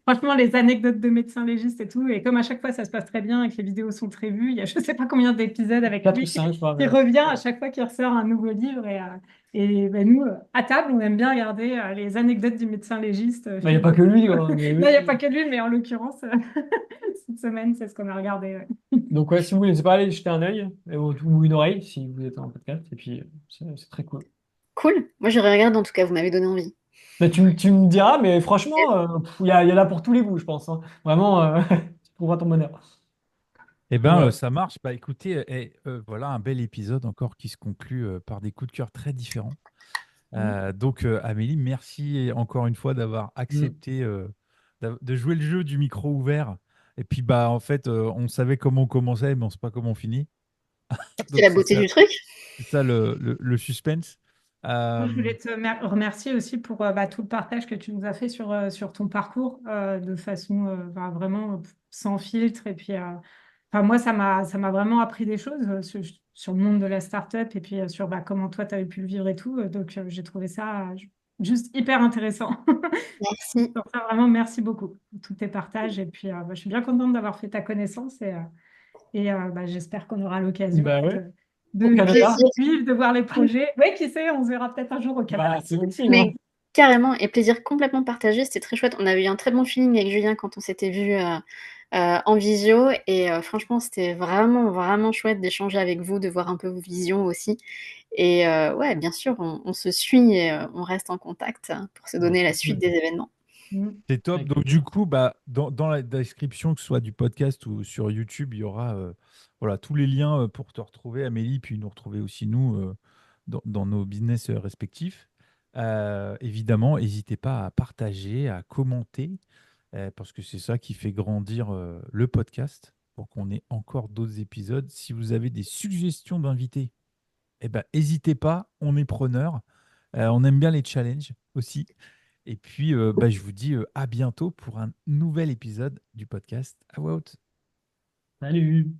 Franchement, les anecdotes de médecin légiste et tout, et comme à chaque fois ça se passe très bien et que les vidéos sont très vues, il y a je sais pas combien d'épisodes avec 4 ou lui 5 je crois. qui Mais revient à chaque fois qu'il ressort un nouveau livre. Et ben, nous, à table, on aime bien regarder les anecdotes du médecin légiste il n'y a Philippe pas que Boxot. lui, quoi, mais Non, il n'y a oui. pas que lui, mais en l'occurrence, cette semaine, c'est ce qu'on a regardé. Ouais. Donc ouais, si vous voulez, n'hésitez pas à aller jeter un œil ou une oreille si vous êtes en podcast et puis c'est très cool. Cool. Moi, je regarde en tout cas, vous m'avez donné envie. Mais tu me diras, mais franchement, il y a là pour tous les goûts, je pense, hein. Vraiment, tu trouveras ton bonheur. Eh Donc, ben, voilà. ça marche. Bah, écoutez, voilà un bel épisode encore qui se conclut par des coups de cœur très différents. Donc, Amélie, merci encore une fois d'avoir Mm. accepté de jouer le jeu du micro ouvert. Et puis, bah, en fait, on savait comment on commençait, mais on ne sait pas comment on finit. C'est Donc, la beauté du truc. c'est ça le suspense. Moi, je Euh, voulais te remercier aussi pour tout le partage que tu nous as fait sur ton parcours de façon vraiment sans filtre. Et puis, moi, ça m'a vraiment appris des choses sur le monde de la start-up et puis sur comment toi, tu avais pu le vivre et tout. Donc, j'ai trouvé ça juste hyper intéressant. Merci. Pour ça, vraiment, merci beaucoup pour tous tes partages. Et puis, je suis bien contente d'avoir fait ta connaissance et j'espère qu'on aura l'occasion Bah ouais. Au de Canada. Plaisir. suivre, de voir les projets. Oui, qui sait, on se verra peut-être un jour au Canada. Bah, c'est possible, hein. Mais carrément, et plaisir complètement partagé. C'était très chouette. On avait eu un très bon feeling avec Julien quand on s'était vu en visio. Et franchement, c'était vraiment, vraiment chouette d'échanger avec vous, de voir un peu vos visions aussi. Et ouais, bien sûr, on se suit et on reste en contact pour se Bah, donner la trop suite cool. des événements. Mm. c'est top. Avec Donc, du plaisir. coup, bah, dans la description, que ce soit du podcast ou sur YouTube, il y aura voilà, tous les liens pour te retrouver, Amélie, puis nous retrouver aussi, nous, dans nos business respectifs. Évidemment, n'hésitez pas à partager, à commenter, parce que c'est ça qui fait grandir le podcast pour qu'on ait encore d'autres épisodes. Si vous avez des suggestions d'invités, eh ben, n'hésitez pas, on est preneur. On aime bien les challenges aussi. Et puis, bah, je vous dis à bientôt pour un nouvel épisode du podcast Awout. Salut.